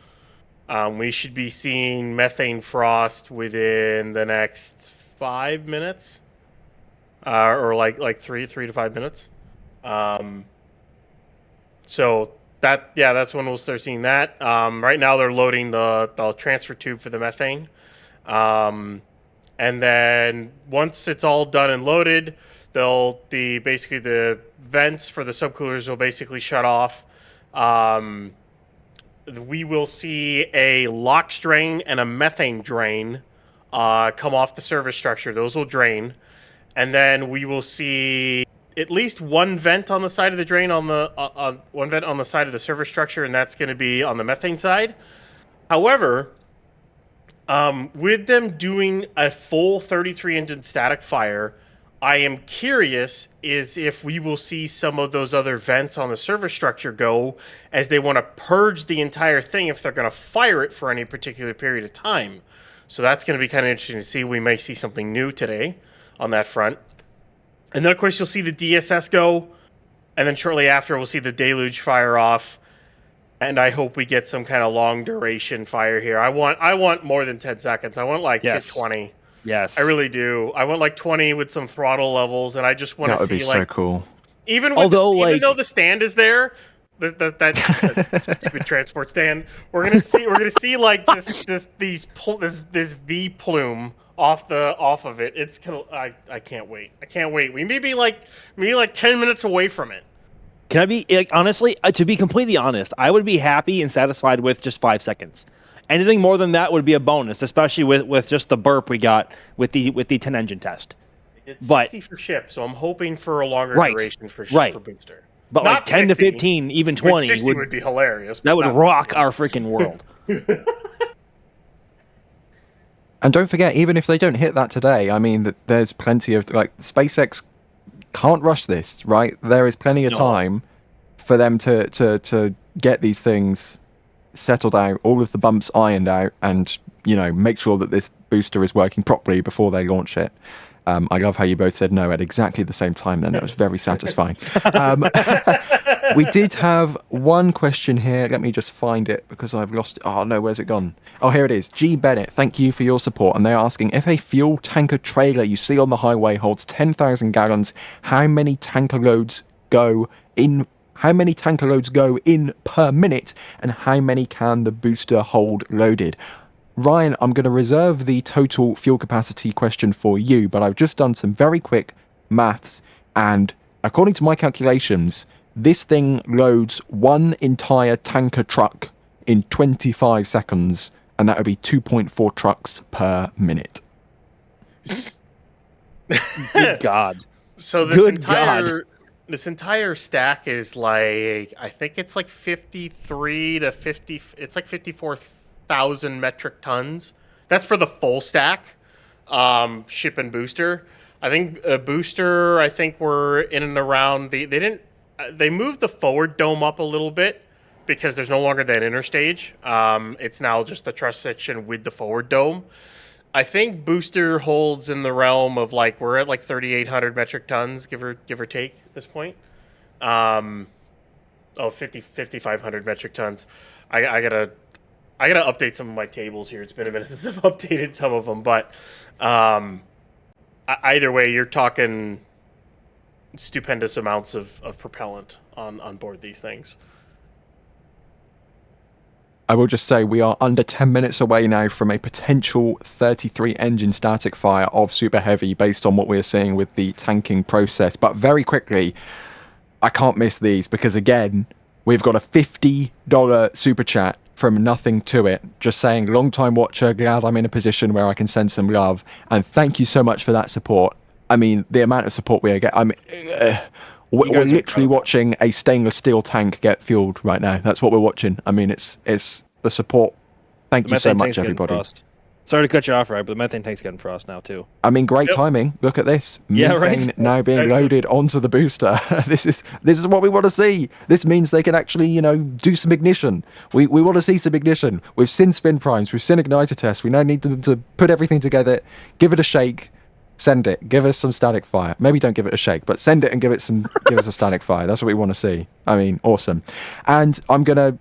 We should be seeing methane frost within the next 5 minutes, or like 3 to 5 minutes. So that's when we'll start seeing that. Right now they're loading the transfer tube for the methane, and then once it's all done and loaded, basically the vents for the subcoolers will basically shut off. We will see a LOX drain and a methane drain come off the service structure. Those will drain, and then we will see at least one vent on the side of the drain one vent on the side of the service structure, and that's going to be on the methane side. However, with them doing a full 33 engine static fire, I am curious is if we will see some of those other vents on the service structure go, as they want to purge the entire thing if they're going to fire it for any particular period of time. So that's going to be kind of interesting to see. We may see something new today on that front. And then, of course, you'll see the DSS go, and then shortly after, we'll see the deluge fire off. And I hope we get some kind of long duration fire here. I want more than 10 seconds. I want like 20. Yes, I really do. I want like 20 with some throttle levels, and I just want to see That would be like so cool. even Although, even though the stand is there, that stupid transport stand, we're gonna see like just this V plume off of it. It's I can't wait. I can't wait. We may be like 10 minutes away from it. Can I be honestly? To be completely honest, I would be happy and satisfied with just 5 seconds. Anything more than that would be a bonus, especially with just the burp we got with the 10 engine test. It's 60 for ship, so I'm hoping for a longer duration for booster. But Not like 10 to 60, 15, even 20 60 would be hilarious. That would rock our freaking world. And don't forget, even if they don't hit that today, I mean, there's plenty of, like, SpaceX can't rush this, right? There is plenty of time for them to get these things settled out, all of the bumps ironed out, and, you know, make sure that this booster is working properly before they launch it. I love how you both said no at exactly the same time then. That was very satisfying. We did have one question here. Let me just find it because I've lost it. Oh, no, where's it gone? Oh, here it is. G. Bennett, thank you for your support. And they're asking, if a fuel tanker trailer you see on the highway holds 10,000 gallons, how many tanker loads go in per minute, and how many can the booster hold loaded? Ryan, I'm going to reserve the total fuel capacity question for you, but I've just done some very quick maths, and according to my calculations, this thing loads one entire tanker truck in 25 seconds, and that would be 2.4 trucks per minute. Good God. So this entire stack is like, I think it's like 53 to 50. It's like 54,000 metric tons. That's for the full stack, ship and booster. I think booster. I think we're in and around they moved the forward dome up a little bit because there's no longer that inner stage. It's now just the truss section with the forward dome. I think booster holds in the realm of like, we're at like 3,800 metric tons, give or take at this point. 5,500 metric tons. I gotta update some of my tables here. It's been a minute since I've updated some of them, but either way, you're talking stupendous amounts of propellant on board these things. I will just say we are under 10 minutes away now from a potential 33 engine static fire of Super Heavy based on what we're seeing with the tanking process. But very quickly, I can't miss these because, again, we've got a $50 super chat from Nothing to It, just saying, long time watcher, glad I'm in a position where I can send some love. And thank you so much for that support. I mean, the amount of support we are getting, we're literally watching a stainless steel tank get fueled right now. That's what we're watching. I mean, it's the support. Thank The you so methane much, tank's getting everybody. frost. Sorry to cut you off, right? But the methane tank's getting frost now too. I mean, great Yep. timing. Look at this. Yeah, Methane right? now being Excellent. loaded onto the booster. This is what we want to see. This means they can actually, do some ignition. We want to see some ignition. We've seen spin primes. We've seen igniter tests. We now need them to put everything together, give it a shake, send it. Give us some static fire. Maybe don't give it a shake, but send it and give us a static fire. That's what we want to see. I mean, awesome. And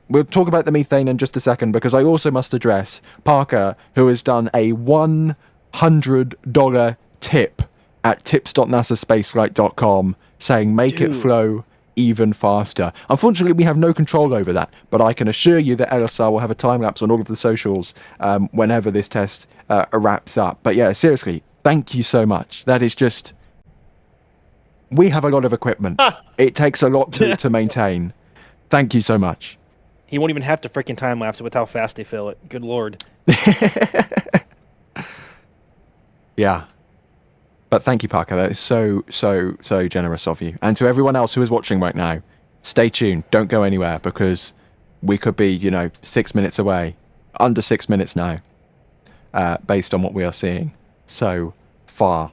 we'll talk about the methane in just a second, because I also must address Parker, who has done a $100 tip at tips.nasaspaceflight.com saying make it flow even faster. Unfortunately, we have no control over that, but I can assure you that LSR will have a time lapse on all of the socials whenever this test wraps up. But yeah, seriously, thank you so much. That is just... We have a lot of equipment. It takes a lot to maintain. Thank you so much. He won't even have to freaking time lapse it with how fast they fill it. Good lord. Yeah. But thank you, Parker. That is so generous of you. And to everyone else who is watching right now, stay tuned. Don't go anywhere, because we could be, 6 minutes away. Under 6 minutes now, based on what we are seeing so far.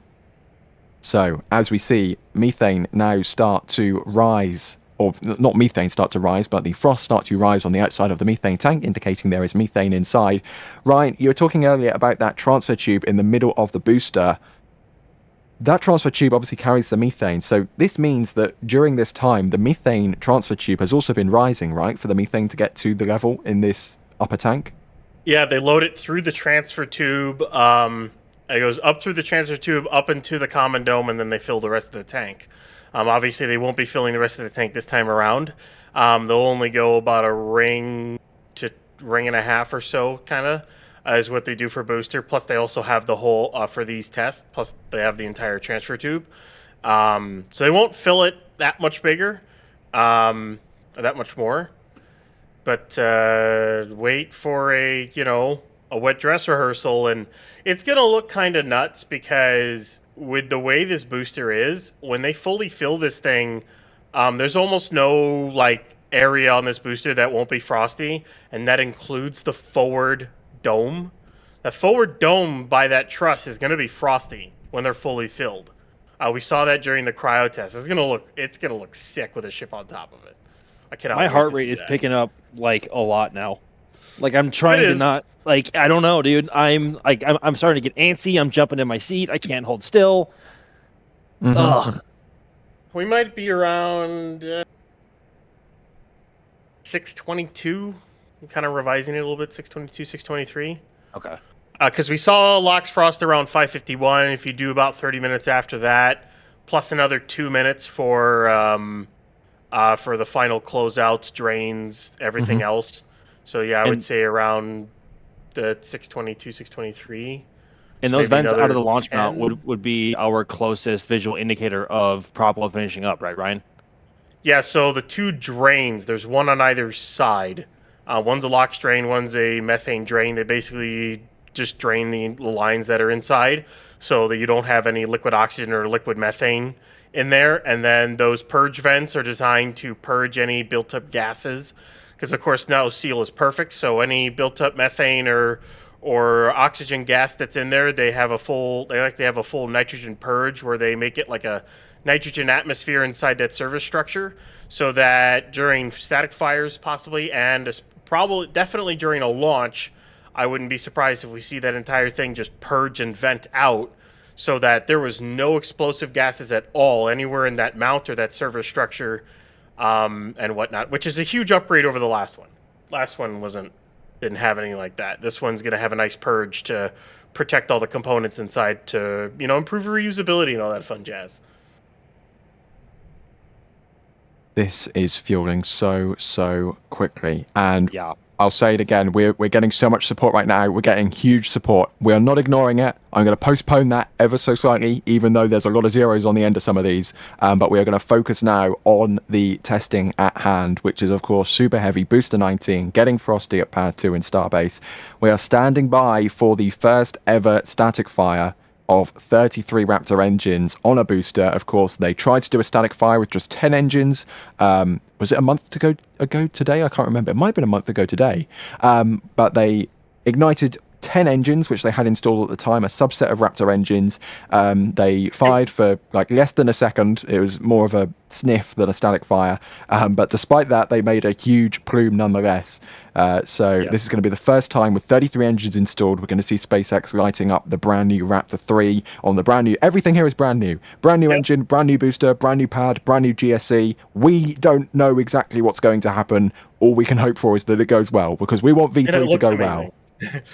So, as we see, methane now start to rise, or not methane start to rise, but the frost start to rise on the outside of the methane tank, indicating there is methane inside. Ryan, you were talking earlier about that transfer tube in the middle of the booster. That transfer tube obviously carries the methane, so this means that during this time, the methane transfer tube has also been rising, right, for the methane to get to the level in this upper tank? Yeah, they load it through the transfer tube. It goes up through the transfer tube, up into the common dome, and then they fill the rest of the tank. Obviously, they won't be filling the rest of the tank this time around. They'll only go about a ring to ring and a half or so, kind of, is what they do for booster. Plus, they also have the whole, for these tests, plus they have the entire transfer tube. So they won't fill it that much bigger, or that much more. But wait for a wet dress rehearsal, and it's going to look kind of nuts, because with the way this booster is, when they fully fill this thing, there's almost no area on this booster that won't be frosty, and that includes the forward dome. The forward dome by that truss is going to be frosty when they're fully filled. We saw that during the cryo test. It's going to look sick with a ship on top of it. I cannot. My heart rate is picking up a lot now. I'm trying to not I don't know, dude. I'm starting to get antsy. I'm jumping in my seat. I can't hold still. Mm-hmm. Ugh. We might be around 622. I'm kind of revising it a little bit. 622, 623. Okay. Because we saw LOX frost around 551. If you do about 30 minutes after that, plus another 2 minutes for the final closeouts, drains, everything else. So yeah, I would say around the 622, 623. And So those maybe vents out of the launch 10. mount would be our closest visual indicator of Propellant finishing up, right, Ryan? Yeah, so the two drains, there's one on either side. One's a LOX drain, one's a methane drain. They basically just drain the lines that are inside so that you don't have any liquid oxygen or liquid methane in there. And then those purge vents are designed to purge any built-up gases, because of course no seal is perfect, so any built-up methane or oxygen gas that's in there, they have a full nitrogen purge, where they make it like a nitrogen atmosphere inside that service structure, so that during static fires possibly, and definitely during a launch, I wouldn't be surprised if we see that entire thing just purge and vent out, so that there was no explosive gases at all anywhere in that mount or that service structure, and whatnot, which is a huge upgrade over the last one. Last one didn't have anything like that. This one's going to have a nice purge to protect all the components inside to, improve reusability and all that fun jazz. This is fueling so quickly, and Yeah. I'll say it again, we're getting so much support right now. We're getting huge support. We are not ignoring it. I'm going to postpone that ever so slightly, even though there's a lot of zeros on the end of some of these. But we are going to focus now on the testing at hand, which is, of course, super heavy. Booster 19, getting frosty at Pad 2 in Starbase. We are standing by for the first ever static fire of 33 Raptor engines on a booster. Of course, they tried to do a static fire with just 10 engines. Was it a month ago today? I can't remember. It might have been a month ago today. But they ignited 10 engines, which they had installed at the time, a subset of Raptor engines. They fired for like less than a second. It was more of a sniff than a static fire. But despite that, they made a huge plume nonetheless. This is going to be the first time with 33 engines installed. We're going to see SpaceX lighting up the brand new Raptor 3 on the brand new. Everything here is brand new. Brand new engine, brand new booster, brand new pad, brand new GSE. We don't know exactly what's going to happen. All we can hope for is that it goes well, because we want V3 to go well.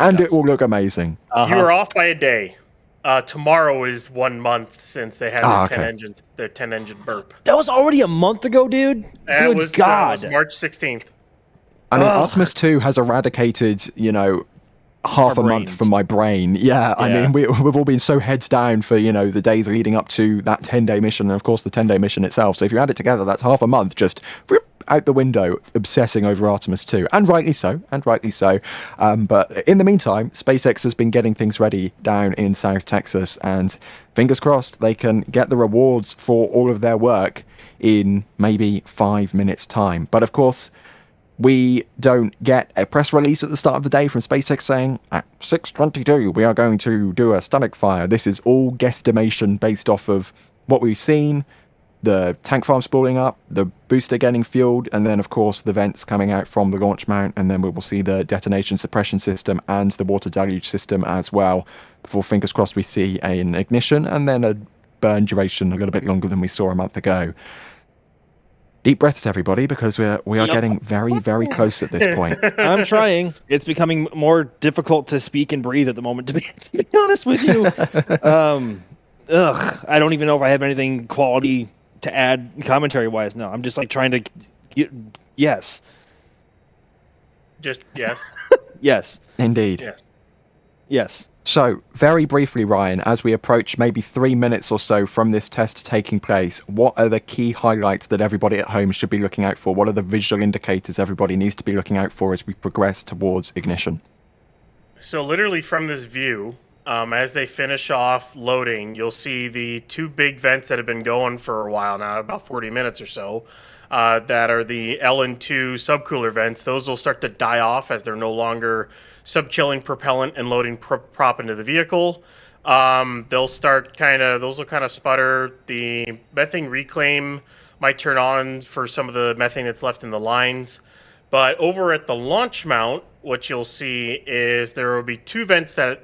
And it will look amazing. You were off by a day. Tomorrow is 1 month since they had their 10 engine burp. That was already a month ago, dude. That was March 16th. I mean, Artemis 2 has eradicated, half a month from my brain. Yeah, I mean, we've all been so heads down for, the days leading up to that 10-day mission, and of course the 10-day mission itself. So if you add it together, that's half a month just out the window obsessing over Artemis 2, and rightly so. But in the meantime, SpaceX has been getting things ready down in South Texas, and fingers crossed they can get the rewards for all of their work in maybe 5 minutes time. But of course, we don't get a press release at the start of the day from SpaceX saying at 6:22 we are going to do a static fire. This is all guesstimation based off of what we've seen, the tank farm spooling up, the booster getting fueled, and then of course the vents coming out from the launch mount, and then we will see the detonation suppression system and the water deluge system as well, before fingers crossed we see an ignition and then a burn duration a little bit longer than we saw a month ago. Deep breaths, everybody, because we are getting very, very close at this point. I'm trying. It's becoming more difficult to speak and breathe at the moment, to be honest with you. I don't even know if I have anything quality to add commentary-wise. No, I'm just like trying to yes. Just yes. Yes. Indeed. Yes. So, very briefly, Ryan, as we approach maybe 3 minutes or so from this test taking place, what are the key highlights that everybody at home should be looking out for? What are the visual indicators everybody needs to be looking out for as we progress towards ignition? So literally from this view, as they finish off loading, you'll see the two big vents that have been going for a while now, about 40 minutes or so, that are the L&2 subcooler vents. Those will start to die off as they're no longer subchilling propellant and loading prop into the vehicle. Those will kind of sputter. The methane reclaim might turn on for some of the methane that's left in the lines. But over at the launch mount, what you'll see is there will be two vents that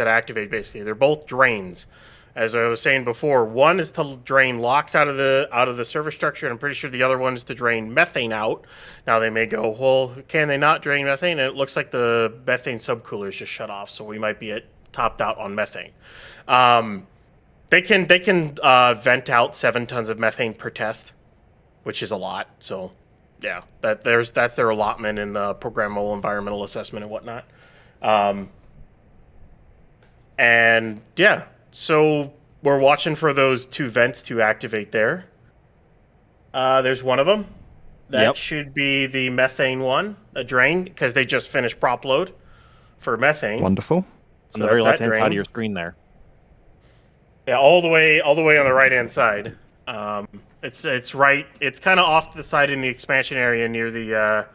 activate basically. They're both drains. As I was saying before, one is to drain LOX out of the surface structure, and I'm pretty sure the other one is to drain methane out. Now they may go, well, can they not drain methane? And it looks like the methane subcooler is just shut off, so we might be topped out on methane. They can vent out 7 tons of methane per test, which is a lot. So yeah, that's their allotment in the programmable environmental assessment and whatnot. And yeah. So we're watching for those two vents to activate there. There's one of them. That should be the methane one, a drain, because they just finished prop load for methane. Wonderful. On the very left-hand side of your screen there. Yeah, all the way on the right-hand side. It's right. It's kind of off to the side in the expansion area near the.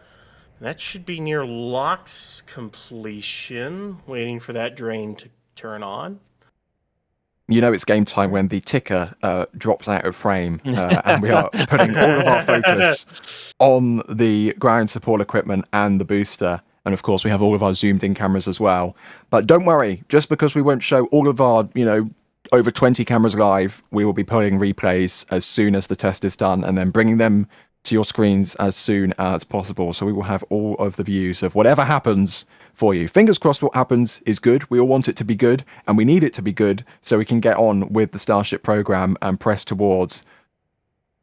That should be near LOX completion. Waiting for that drain to turn on. You know it's game time when the ticker drops out of frame and we are putting all of our focus on the ground support equipment and the booster. And of course, we have all of our zoomed-in cameras as well. But don't worry, just because we won't show all of our, over 20 cameras live, we will be pulling replays as soon as the test is done and then bringing them to your screens as soon as possible. So we will have all of the views of whatever happens for you. Fingers crossed what happens is good. We all want it to be good, and we need it to be good so we can get on with the Starship program and press towards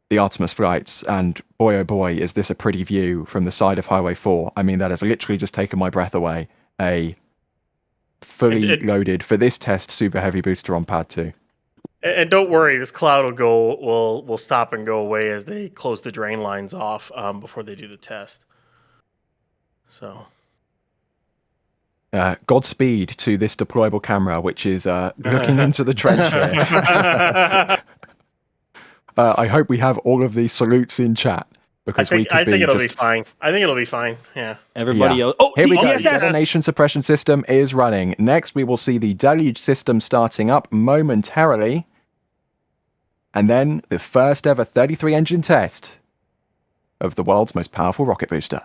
the Artemis flights. And boy, oh boy, is this a pretty view from the side of Highway 4. I mean, that has literally just taken my breath away. A fully loaded, for this test, super heavy booster on pad 2. And don't worry, this cloud will stop and go away as they close the drain lines off before they do the test. So Godspeed to this deployable camera, which is looking into the trench here. I hope we have all of these salutes in chat because I think it'll be fine. I think it'll be fine. Yeah. Everybody else. Oh, here we go. TSS. Detonation suppression system is running. Next, we will see the deluge system starting up momentarily. And then the first ever 33 engine test of the world's most powerful rocket booster.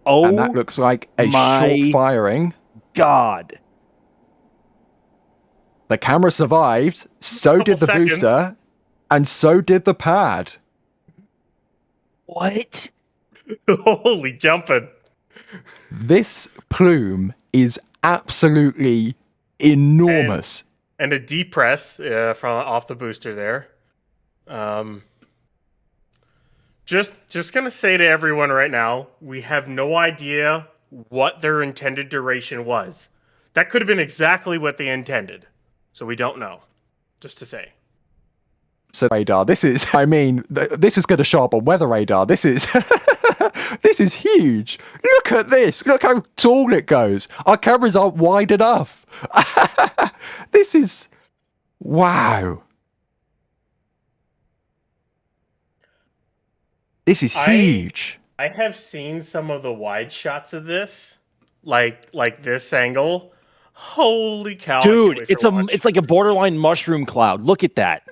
Oh, and that looks like a short firing. God. The camera survived, so did the booster, and so did the pad. What? Holy jumping. This plume is absolutely enormous. And a depress from off the booster there. Just gonna say to everyone right now, we have no idea what their intended duration was. That could have been exactly what they intended. So we don't know. Just to say. So radar, this is going to show up on weather radar. This is this is huge. Look at this. Look how tall it goes. Our cameras aren't wide enough. This is wow. This is huge. I have seen some of the wide shots of this, like this angle. Holy cow! Dude, it's like a borderline mushroom cloud. Look at that.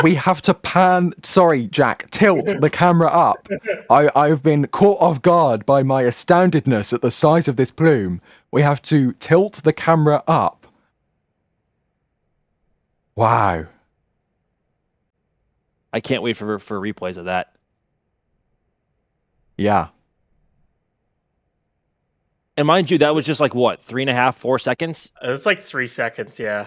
We have to tilt the camera up. I've been caught off guard by my astoundedness at the size of this plume. We have to tilt the camera up. Wow. I can't wait for replays of that. Yeah. And mind you, that was just like what, 3.5, 4 seconds? It was like 3 seconds, yeah.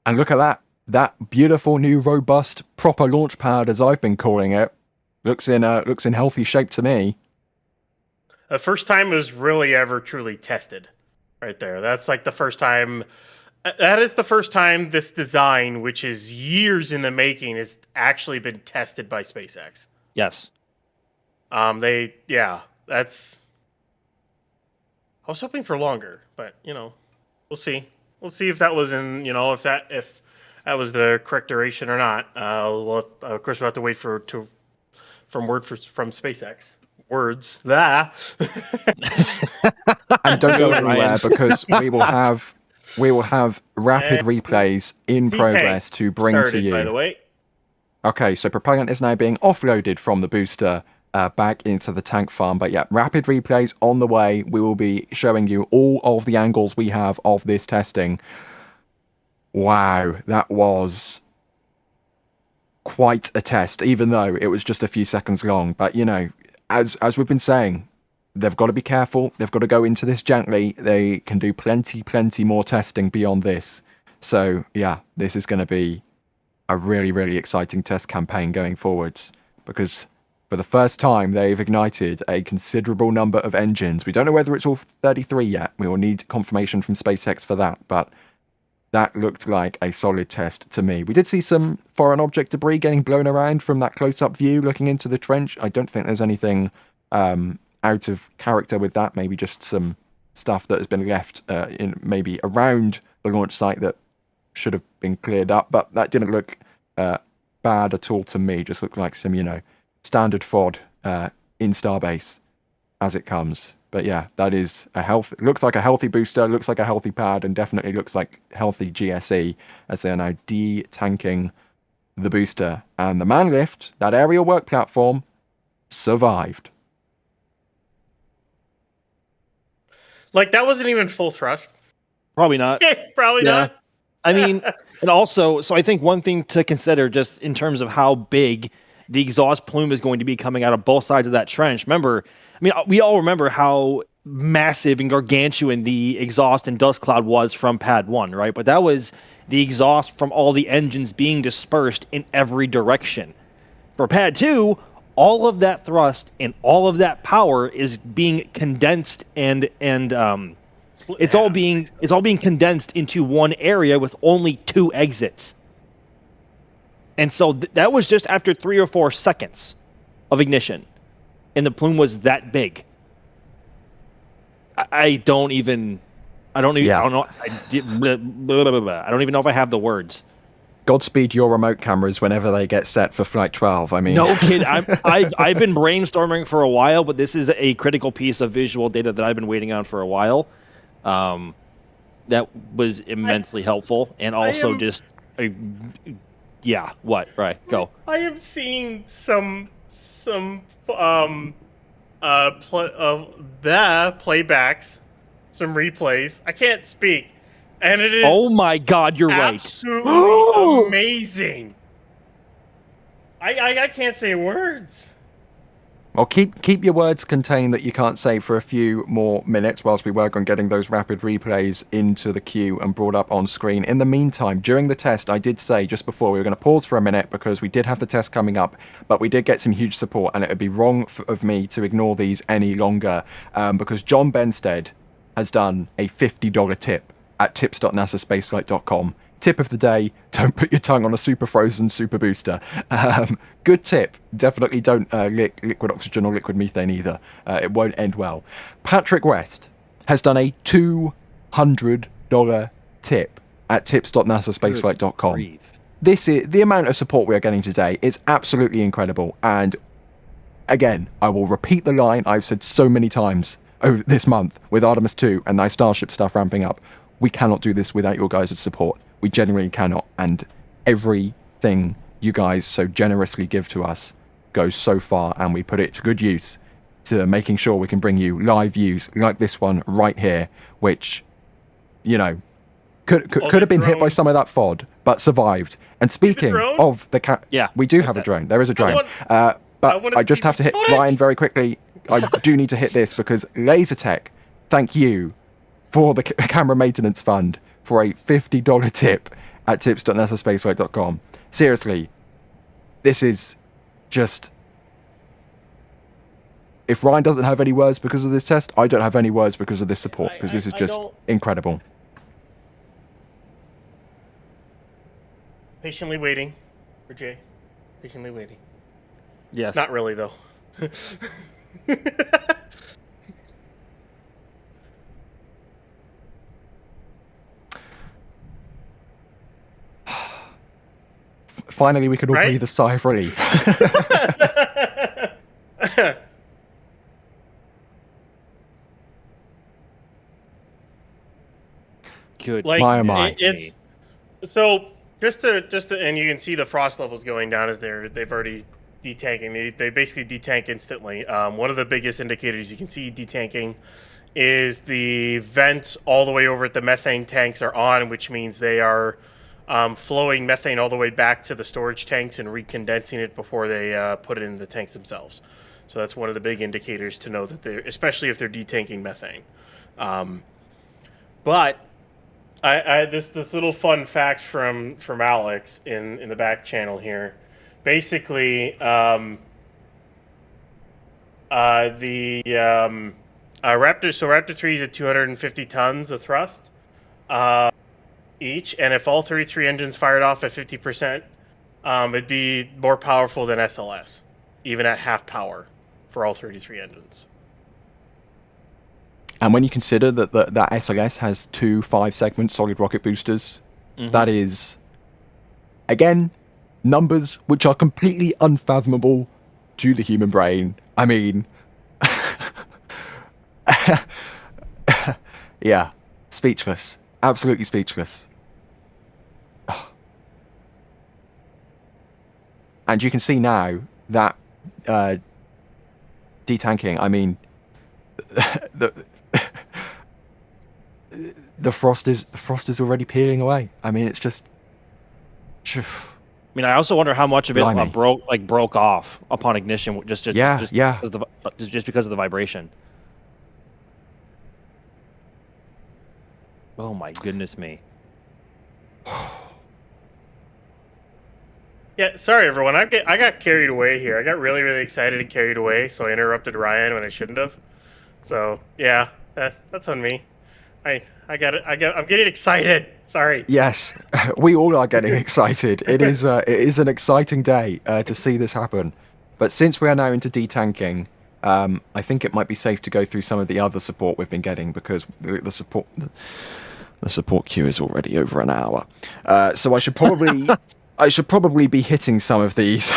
And look at that. That beautiful new robust proper launch pad, as I've been calling it, looks in healthy shape to me. The first time it was really ever truly tested, right there. That's like the first time. That is the first time this design, which is years in the making, has actually been tested by SpaceX. Yes. That's. I was hoping for longer, but we'll see. We'll see if that was if that was the correct duration or not. Of course, we'll have to wait from SpaceX. Words. And don't go anywhere because we will have rapid replays in progress to bring to you. By the way. Okay, so propellant is now being offloaded from the booster back into the tank farm. But yeah, rapid replays on the way. We will be showing you all of the angles we have of this testing. Wow, that was quite a test, even though it was just a few seconds long. But, as we've been saying, they've got to be careful. They've got to go into this gently. They can do plenty more testing beyond this. So, yeah, this is going to be a really, really exciting test campaign going forwards because for the first time, they've ignited a considerable number of engines. We don't know whether it's all 33 yet. We will need confirmation from SpaceX for that, but that looked like a solid test to me. We did see some foreign object debris getting blown around from that close-up view looking into the trench. I don't think there's anything out of character with that. Maybe just some stuff that has been left in maybe around the launch site that should have been cleared up, but that didn't look bad at all to me. Just looked like some, standard FOD in Starbase as it comes. But yeah, that is looks like a healthy booster, looks like a healthy pad, and definitely looks like healthy GSE as they are now de-tanking the booster. And the man lift, that aerial work platform, survived. Like, that wasn't even full thrust. Probably not. Probably not. I mean, and also, so I think one thing to consider just in terms of how big the exhaust plume is going to be coming out of both sides of that trench. Remember, we all remember how massive and gargantuan the exhaust and dust cloud was from Pad 1, right? But that was the exhaust from all the engines being dispersed in every direction. For Pad 2, all of that thrust and all of that power is being condensed and It's all being condensed into one area with only 2 exits. And so that was just after 3 or 4 seconds of ignition, and the plume was that big. I don't know. I don't even know if I have the words. Godspeed your remote cameras whenever they get set for Flight 12. I mean, no kid. I've been brainstorming for a while, but this is a critical piece of visual data that I've been waiting on for a while. That was immensely helpful, and also yeah. What? Right. Go. I am seeing some playbacks, some replays. I can't speak, and it is. Oh my God! You're right. Absolutely amazing. I can't say words. Well, keep your words contained that you can't say for a few more minutes whilst we work on getting those rapid replays into the queue and brought up on screen. In the meantime, during the test, I did say just before we were going to pause for a minute because we did have the test coming up, but we did get some huge support, and it would be wrong of me to ignore these any longer because John Benstead has done a $50 tip at tips.nasaspaceflight.com. Tip of the day, don't put your tongue on a super frozen super booster. Good tip. Definitely don't lick liquid oxygen or liquid methane either. It won't end well. Patrick West has done a $200 tip at tips.nasaspaceflight.com. This is the amount of support we are getting today is absolutely incredible. And again, I will repeat the line I've said so many times over this month with Artemis 2 and the Starship stuff ramping up. We cannot do this without your guys' support. We genuinely cannot, and everything you guys so generously give to us goes so far, and we put it to good use to making sure we can bring you live views like this one right here, which, you know, could have been hit by some of that FOD, but survived. And speaking of the we do have a drone. There is a drone. But I just have to hit Ryan very quickly. I do need to hit this because Lasertech, thank you for the camera maintenance fund for a $50 tip at tips.nasaspaceflight.com. Seriously, this is just... If Ryan doesn't have any words because of this test, I don't have any words because of this support, because this is just incredible. Patiently waiting for Jay. Patiently waiting. Yes. Not really, though. Finally, we could all breathe a sigh of relief. Good. Like, my, oh my. It's so just to, and you can see the frost levels going down as they've already detanking. They basically detank instantly. One of the biggest indicators you can see detanking is the vents all the way over at the methane tanks are on, which means they are flowing methane all the way back to the storage tanks and recondensing it before they put it in the tanks themselves. So that's one of the big indicators to know that they're, especially if they're detanking methane. But this little fun fact from Alex in the back channel here. Basically, Raptor 3 is at 250 tons of thrust each, and if all 33 engines fired off at 50%, it'd be more powerful than SLS, even at half power for all 33 engines. And when you consider that that SLS has 2 5-segment solid rocket boosters, that is, again, numbers which are completely unfathomable to the human brain. I mean, yeah, speechless. Absolutely speechless. And you can see now that detanking, I mean, the frost is already peeling away. I mean, it's just... I mean, I also wonder how much of it broke off upon ignition, just because of the vibration. Oh my goodness me! Yeah, sorry everyone. I got carried away here. I got really excited and carried away, so I interrupted Ryan when I shouldn't have. So yeah, that's on me. I got it. I'm getting excited. Sorry. Yes, we all are getting excited. It is an exciting day to see this happen. But since we are now into detanking, I think it might be safe to go through some of the other support we've been getting because the support queue is already over an hour. So I should probably be hitting some of these.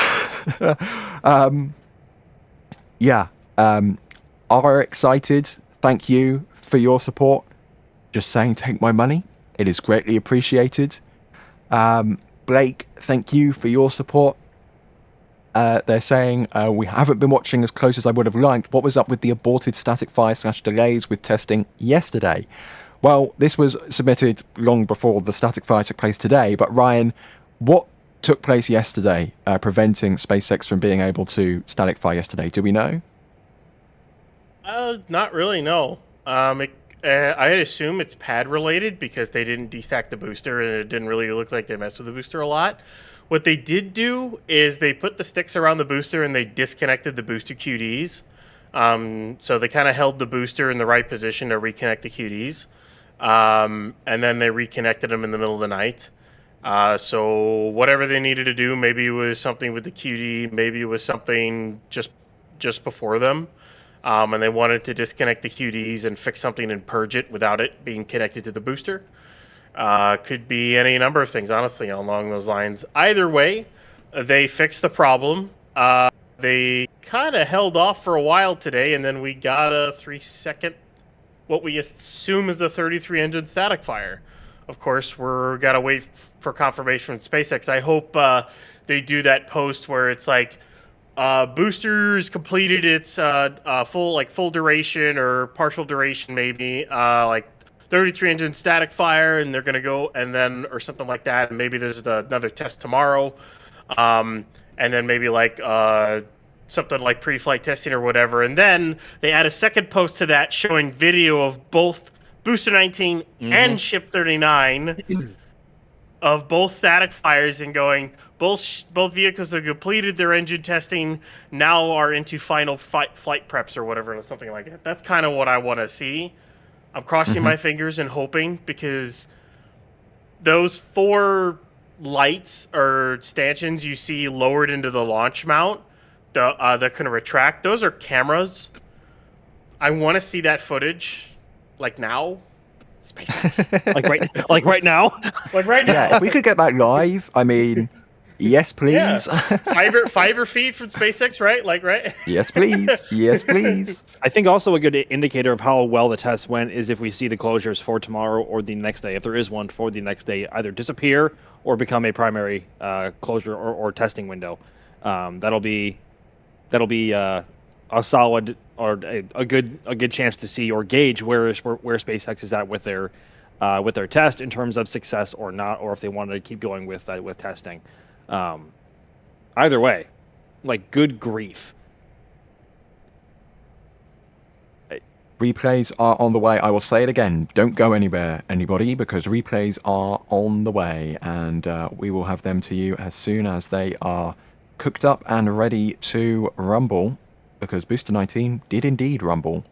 Are excited. Thank you for your support. Just saying, take my money. It is greatly appreciated. Blake, thank you for your support. They're saying, we haven't been watching as close as I would have liked. What was up with the aborted static fire / delays with testing yesterday? Well, this was submitted long before the static fire took place today. But Ryan, what took place yesterday preventing SpaceX from being able to static fire yesterday? Do we know? Not really, no. I assume it's pad related because they didn't destack the booster and it didn't really look like they messed with the booster a lot. What they did do is they put the sticks around the booster and they disconnected the booster QDs. So they kind of held the booster in the right position to reconnect the QDs. And then they reconnected them in the middle of the night. So whatever they needed to do, maybe it was something with the QD, maybe it was something just before them. And they wanted to disconnect the QDs and fix something and purge it without it being connected to the booster. Could be any number of things, honestly, along those lines. Either way, they fixed the problem. They kind of held off for a while today, and then we got a 3-second, what we assume is a 33-engine static fire. Of course, we're got to wait for confirmation from SpaceX. I hope they do that post where it's like, boosters completed its full duration or partial duration, maybe like 33 engine static fire, and they're gonna go and then or something like that. And maybe there's another test tomorrow, and then maybe like something like pre-flight testing or whatever. And then they add a second post to that showing video of both Booster 19 and Ship 39 of both static fires and going. Both vehicles have completed their engine testing, now are into final flight preps or whatever, or something like that. That's kind of what I want to see. I'm crossing my fingers and hoping because those 4 lights or stanchions you see lowered into the launch mount that can retract, those are cameras. I want to see that footage, like now. SpaceX. like right now. Like right now. Yeah, if we could get that live, I mean, yes, please. Yeah. Fiber feed from SpaceX, right? Like, right? Yes, please. Yes, please. I think also a good indicator of how well the test went is if we see the closures for tomorrow or the next day, if there is one for the next day, either disappear or become a primary closure or testing window. That'll be a solid or a good chance to see or gauge where SpaceX is at with their test in terms of success or not, or if they wanted to keep going with testing. Either way, like, good grief. Replays are on the way. I will say it again. Don't go anywhere, anybody, because replays are on the way, and we will have them to you as soon as they are cooked up and ready to rumble, because Booster 19 did indeed rumble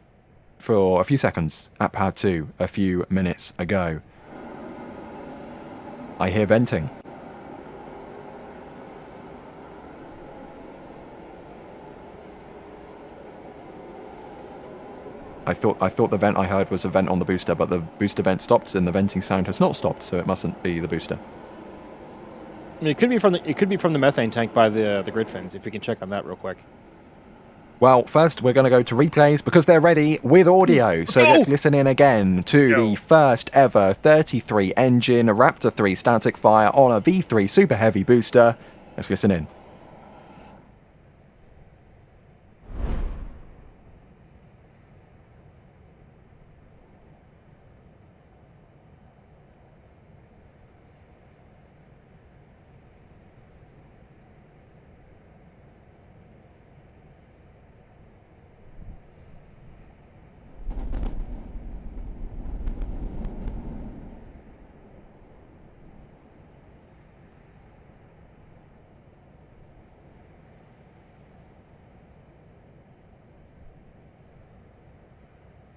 for a few seconds at Pad 2 a few minutes ago. I hear venting. I thought the vent I heard was a vent on the booster, but the booster vent stopped and the venting sound has not stopped, so it mustn't be the booster. I mean, it could be from the methane tank by the grid fins, if we can check on that real quick. Well, first we're going to go to replays because they're ready with audio. So let's listen in again to the first ever 33 engine Raptor 3 static fire on a V3 super heavy booster. Let's listen in.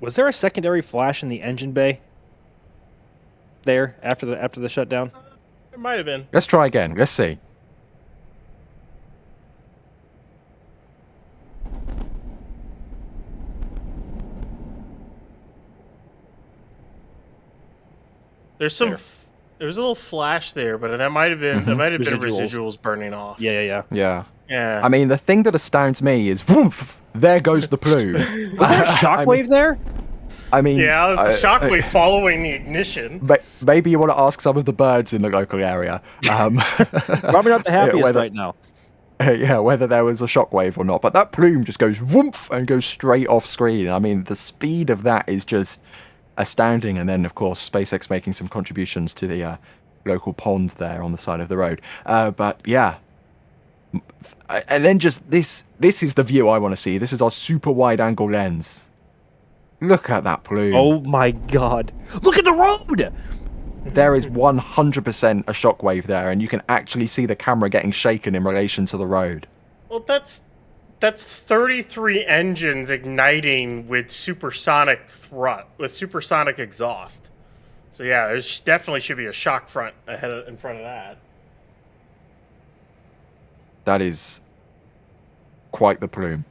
Was there a secondary flash in the engine bay? there after the shutdown? It might have been. Let's try again. Let's see. There's some. There was a little flash there, but that might have been residuals burning off. Yeah. Yeah. I mean, the thing that astounds me is, woof, there goes the plume. Was there a shockwave there? I mean, yeah, it's a shockwave following the ignition. But maybe you want to ask some of the birds in the local area. Probably not the happiest right now. Yeah, whether there was a shockwave or not. But that plume just goes whoomp and goes straight off screen. I mean, the speed of that is just astounding. And then, of course, SpaceX making some contributions to the local pond there on the side of the road. But yeah. And then just this is the view I want to see. This is our super wide angle lens. Look at that plume. Oh my god. Look at the road! There is 100% a shockwave there, and you can actually see the camera getting shaken in relation to the road. Well, that's 33 engines igniting with supersonic exhaust. So yeah, there's definitely should be a shock front in front of that. That is quite the plume.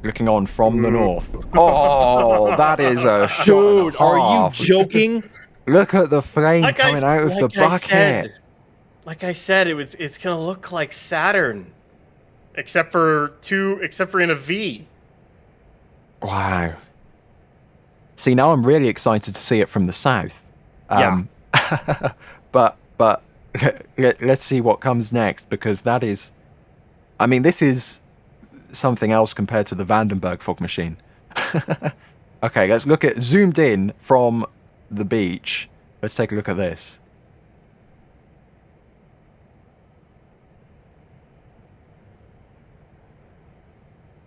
Looking on from the north. Oh, that is a shot. Dude, are you joking? Look at the flame coming out of the bucket. Like I said, it's gonna look like Saturn, except for in a V. Wow. See, now I'm really excited to see it from the south. But let's see what comes next, because that is, I mean, this is something else compared to the Vandenberg fog machine. Okay, let's look at zoomed in from the beach. Let's take a look at this.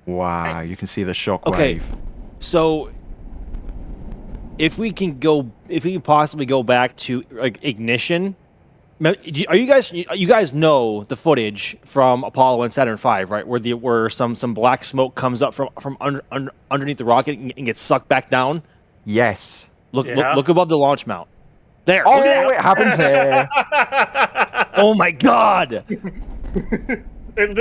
Wow, you can see the shock wave. So if we can possibly go back to like ignition, are you guys know the footage from Apollo and Saturn V, right? Where some black smoke comes up from underneath the rocket and gets sucked back down? Yes. Look above the launch mount. There. Oh, it happens here. Oh my god. The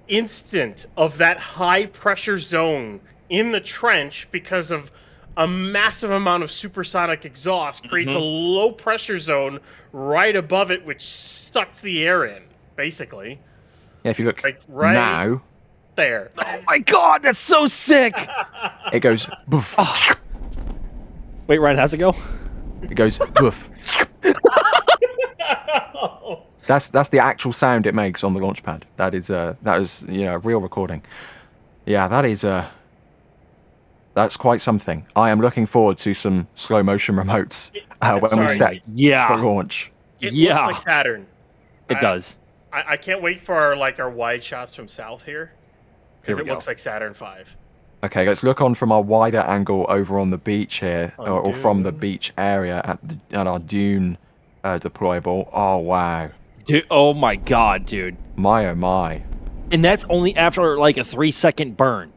instant of that high pressure zone in the trench, because of a massive amount of supersonic exhaust, creates a low pressure zone right above it, which sucks the air in, basically. Yeah, if you look like right now. There. Oh my god, that's so sick. It goes boof. Oh. Wait, Ryan, how's it go? It goes boof. That's the actual sound it makes on the launch pad. That is a real recording. Yeah, that's quite something. I am looking forward to some slow motion remotes when we set for launch. It looks like Saturn. It does. I can't wait for our wide shots from south here, because it looks like Saturn V. Okay, let's look on from our wider angle over on the beach here, or from the beach area at our dune deployable. Oh wow. Dude, oh my god, dude. My oh my. And that's only after like a 3-second burn.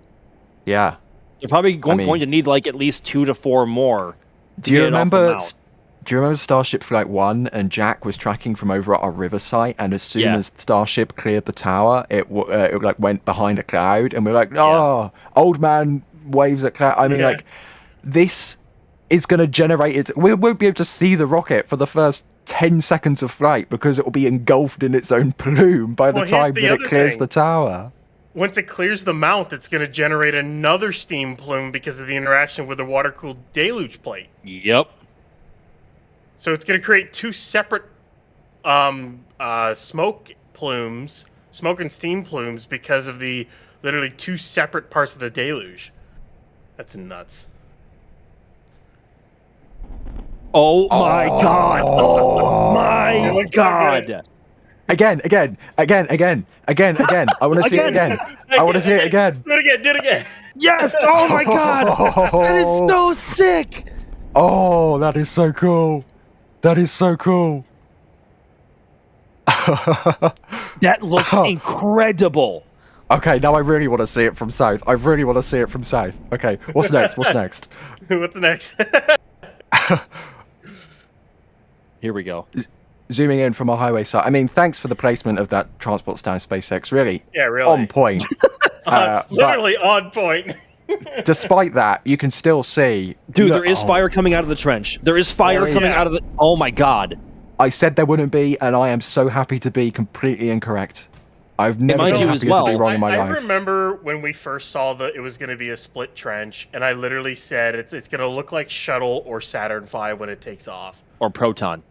Yeah. You're probably going to need like at least 2 to 4 more. Do you remember Starship Flight 1 and Jack was tracking from over at our river site, and as soon as Starship cleared the tower, it like went behind a cloud, and we're like, old man waves at cloud. I mean, like, this is going to generate it. We won't be able to see the rocket for the first 10 seconds of flight because it will be engulfed in its own plume by the time that it clears the tower. Once it clears the mount, it's going to generate another steam plume because of the interaction with the water-cooled deluge plate. Yep. So it's going to create 2 separate smoke and steam plumes because of the literally 2 separate parts of the deluge. That's nuts. Oh my god! Oh my god! Again. I want to see it again. I want to see it again. Do it again. Yes! Oh my god! That is so sick! Oh, that is so cool. That is so cool. That looks incredible. Okay, now I really want to see it from south. I really want to see it from south. Okay, what's next? What's next? What's next? Here we go. Zooming in from a highway side. I mean, thanks for the placement of that transport stand, SpaceX. Really, Yeah, really. on point. Literally on point. Despite that, you can still see. Dude, Look- there is fire coming out of the trench. There is fire There is. coming out of the... Oh my god. I said there wouldn't be, and I am so happy to be completely incorrect. I've never mind been you as happier to be well, wrong in my I life. remember when we first saw that it was going to be a split trench, and I literally said it's going to look like Shuttle or Saturn V when it takes off. Or Proton.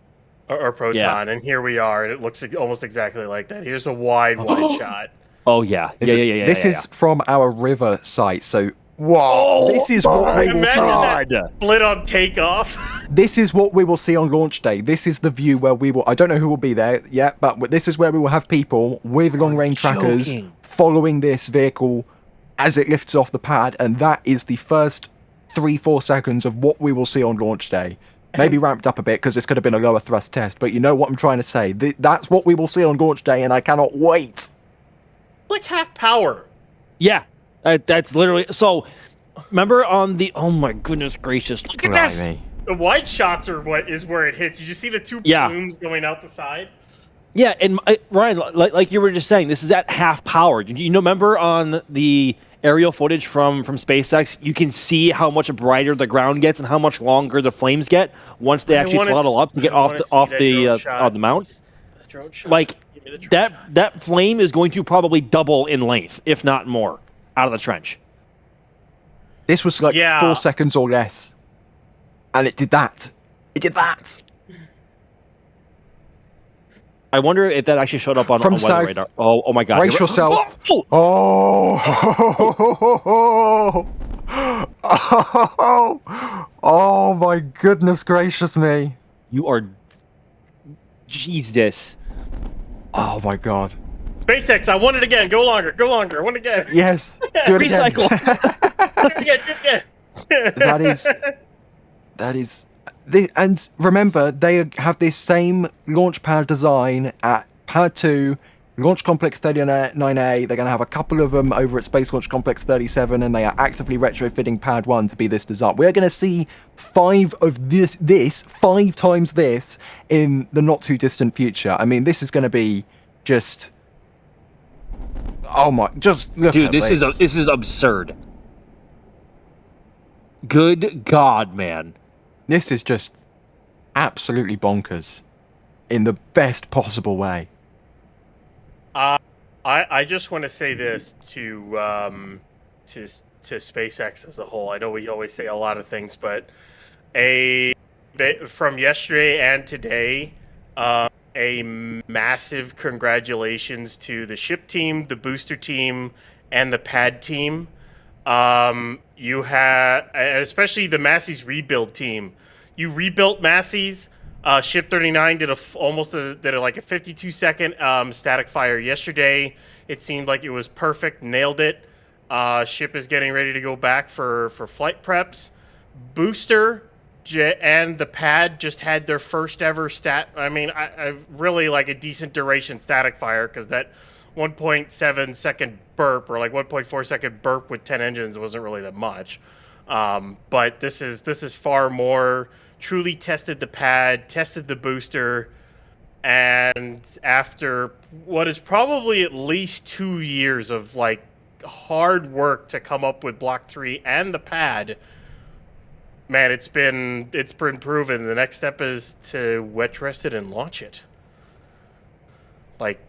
Or Proton, Yeah. and here we are, and it looks almost exactly like that. Here's a wide shot. Oh yeah. Yeah. This is from our river site, so whoa! This is what we will Imagine see. that split on takeoff. This is what we will see on launch day. This is the view where we will. I don't know who will be there yet, but this is where we will have people with long-range trackers joking. following this vehicle as it lifts off the pad, and that is the first 3-4 seconds of what we will see on launch day. Maybe ramped up a bit because this could have been a lower thrust test, but you know what I'm trying to say. That's what we will see on launch day, and I cannot wait. Like half power. Yeah. That's literally... So, remember on the... Oh my goodness gracious. Look at this! Blimey. The wide shots are what is where it hits. You just see the two Yeah. plumes going out the side. Yeah, and Ryan, like you were just saying, this is at half power. You know, remember on the aerial footage from SpaceX, you can see how much brighter the ground gets and how much longer the flames get once they actually throttle up to get off the mount. The drone shot. Like Give me the drone shot. that flame is going to probably double in length, if not more, out of the trench. This was like Yeah. 4 seconds or less. And it did that. It did that. I wonder if that actually showed up on From weather south. radar. Oh my god! Brace Here we- yourself. Oh my goodness gracious me. You are Jesus. Oh my god. SpaceX, I want it again. Go longer. Go longer. I want it again. Yes. Do it again. Recycle. Do it again. Do it again. That is and remember, they have this same launch pad design at Pad 2, Launch Complex 39A. They're going to have a couple of them over at Space Launch Complex 37, and they are actively retrofitting Pad 1 to be this design. We're going to see 5 times this in the not too distant future. I mean, this is going to be just... Oh my... Just look Dude, at this is absurd. Good God, man. This is just absolutely bonkers in the best possible way. I just want to say this to SpaceX as a whole. I know we always say a lot of things, but from yesterday and today, a massive congratulations to the ship team, the booster team, and the pad team. You had, especially the Massey's rebuild team. You rebuilt Massey's. Ship 39 did almost a 52-second static fire yesterday. It seemed like it was perfect, nailed it. Ship is getting ready to go back for flight preps. Booster and the pad just had their first ever I really like a decent duration static fire, because that 1.7 second burp, or like 1.4 second burp with 10 engines wasn't really that much. But this is far more. Truly tested the pad, tested the booster, and after what is probably at least 2 years of like hard work to come up with Block 3 and the pad, man, it's been proven. The next step is to wet rest it and launch it. Like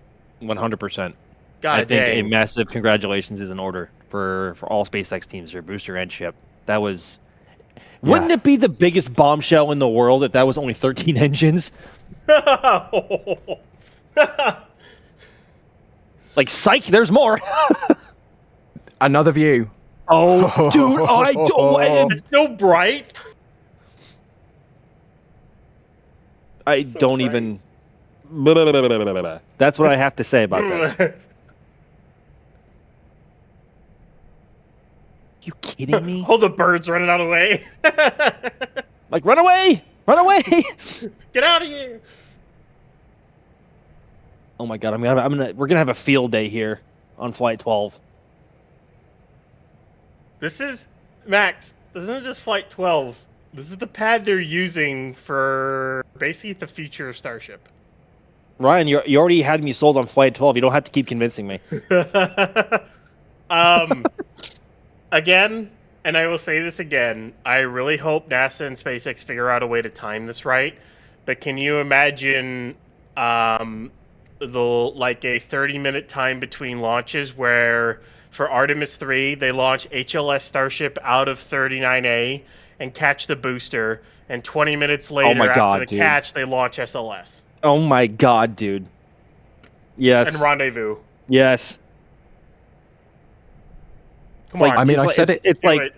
100%. God I think dang. a massive congratulations is in order for all SpaceX teams, their booster and ship. That was... Wouldn't it be the biggest bombshell in the world if that was only 13 engines? Like, psych, there's more. Another view. Oh, dude, It's so bright. I So don't bright. even... That's what I have to say about this. You kidding me? Oh, the bird's running out of the way. Like, run away! Run away! Get out of here. Oh my god, we're gonna have a field day here on Flight 12. This is Max. This isn't just Flight 12. This is the pad they're using for basically the future of Starship. Ryan, you already had me sold on Flight 12. You don't have to keep convincing me. Again, and I will say this again, I really hope NASA and SpaceX figure out a way to time this right. But can you imagine a 30-minute time between launches where for Artemis 3 they launch HLS Starship out of 39A and catch the booster, and 20 minutes later after the catch they launch SLS. Oh my god, dude. Yes. And rendezvous. Yes. Come on. I mean, I said it. It's like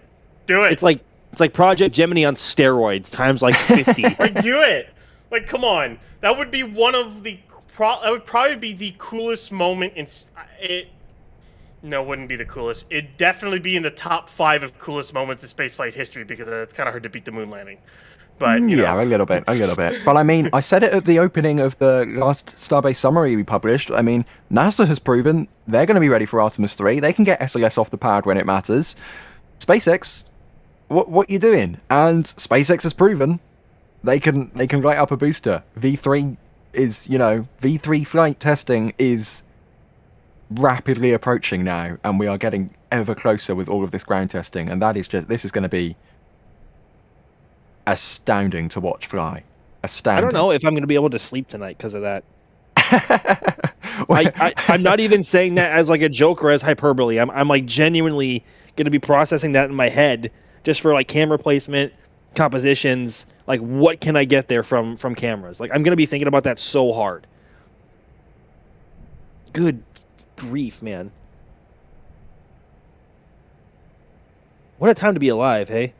do it. It's like Project Gemini on steroids times like 50. Like, do it. Like, come on. That would be one of the. That would probably be the coolest moment in it. No, it wouldn't be the coolest. It'd definitely be in the top 5 of coolest moments in spaceflight history because it's kind of hard to beat the moon landing. But you know. A little bit. But I mean, I said it at the opening of the last Starbase summary we published. I mean, NASA has proven they're going to be ready for Artemis 3. They can get SLS off the pad when it matters. SpaceX, what you doing? And SpaceX has proven they can light up a booster. V3 is, V3 flight testing is rapidly approaching now, and we are getting ever closer with all of this ground testing, and this is going to be astounding to watch fly. Astounding. I don't know if I'm going to be able to sleep tonight because of that. I'm not even saying that as like a joke or as hyperbole. I'm like genuinely going to be processing that in my head just for like camera placement, compositions, like what can I get there from cameras? Like I'm going to be thinking about that so hard. Good grief, man. What a time to be alive, hey?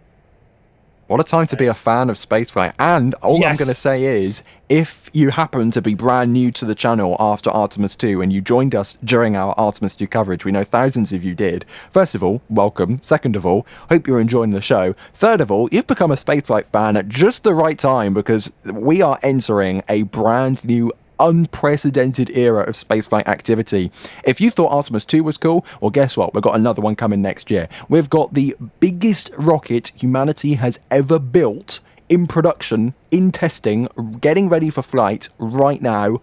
What a time to be a fan of spaceflight. And all I'm going to say is, if you happen to be brand new to the channel after Artemis 2 and you joined us during our Artemis 2 coverage, we know thousands of you did. First of all, welcome. Second of all, hope you're enjoying the show. Third of all, you've become a spaceflight fan at just the right time because we are entering a brand new unprecedented era of spaceflight activity. If you thought Artemis 2 was cool, well, guess what? We've got another one coming next year. We've got the biggest rocket humanity has ever built in production, in testing, getting ready for flight right now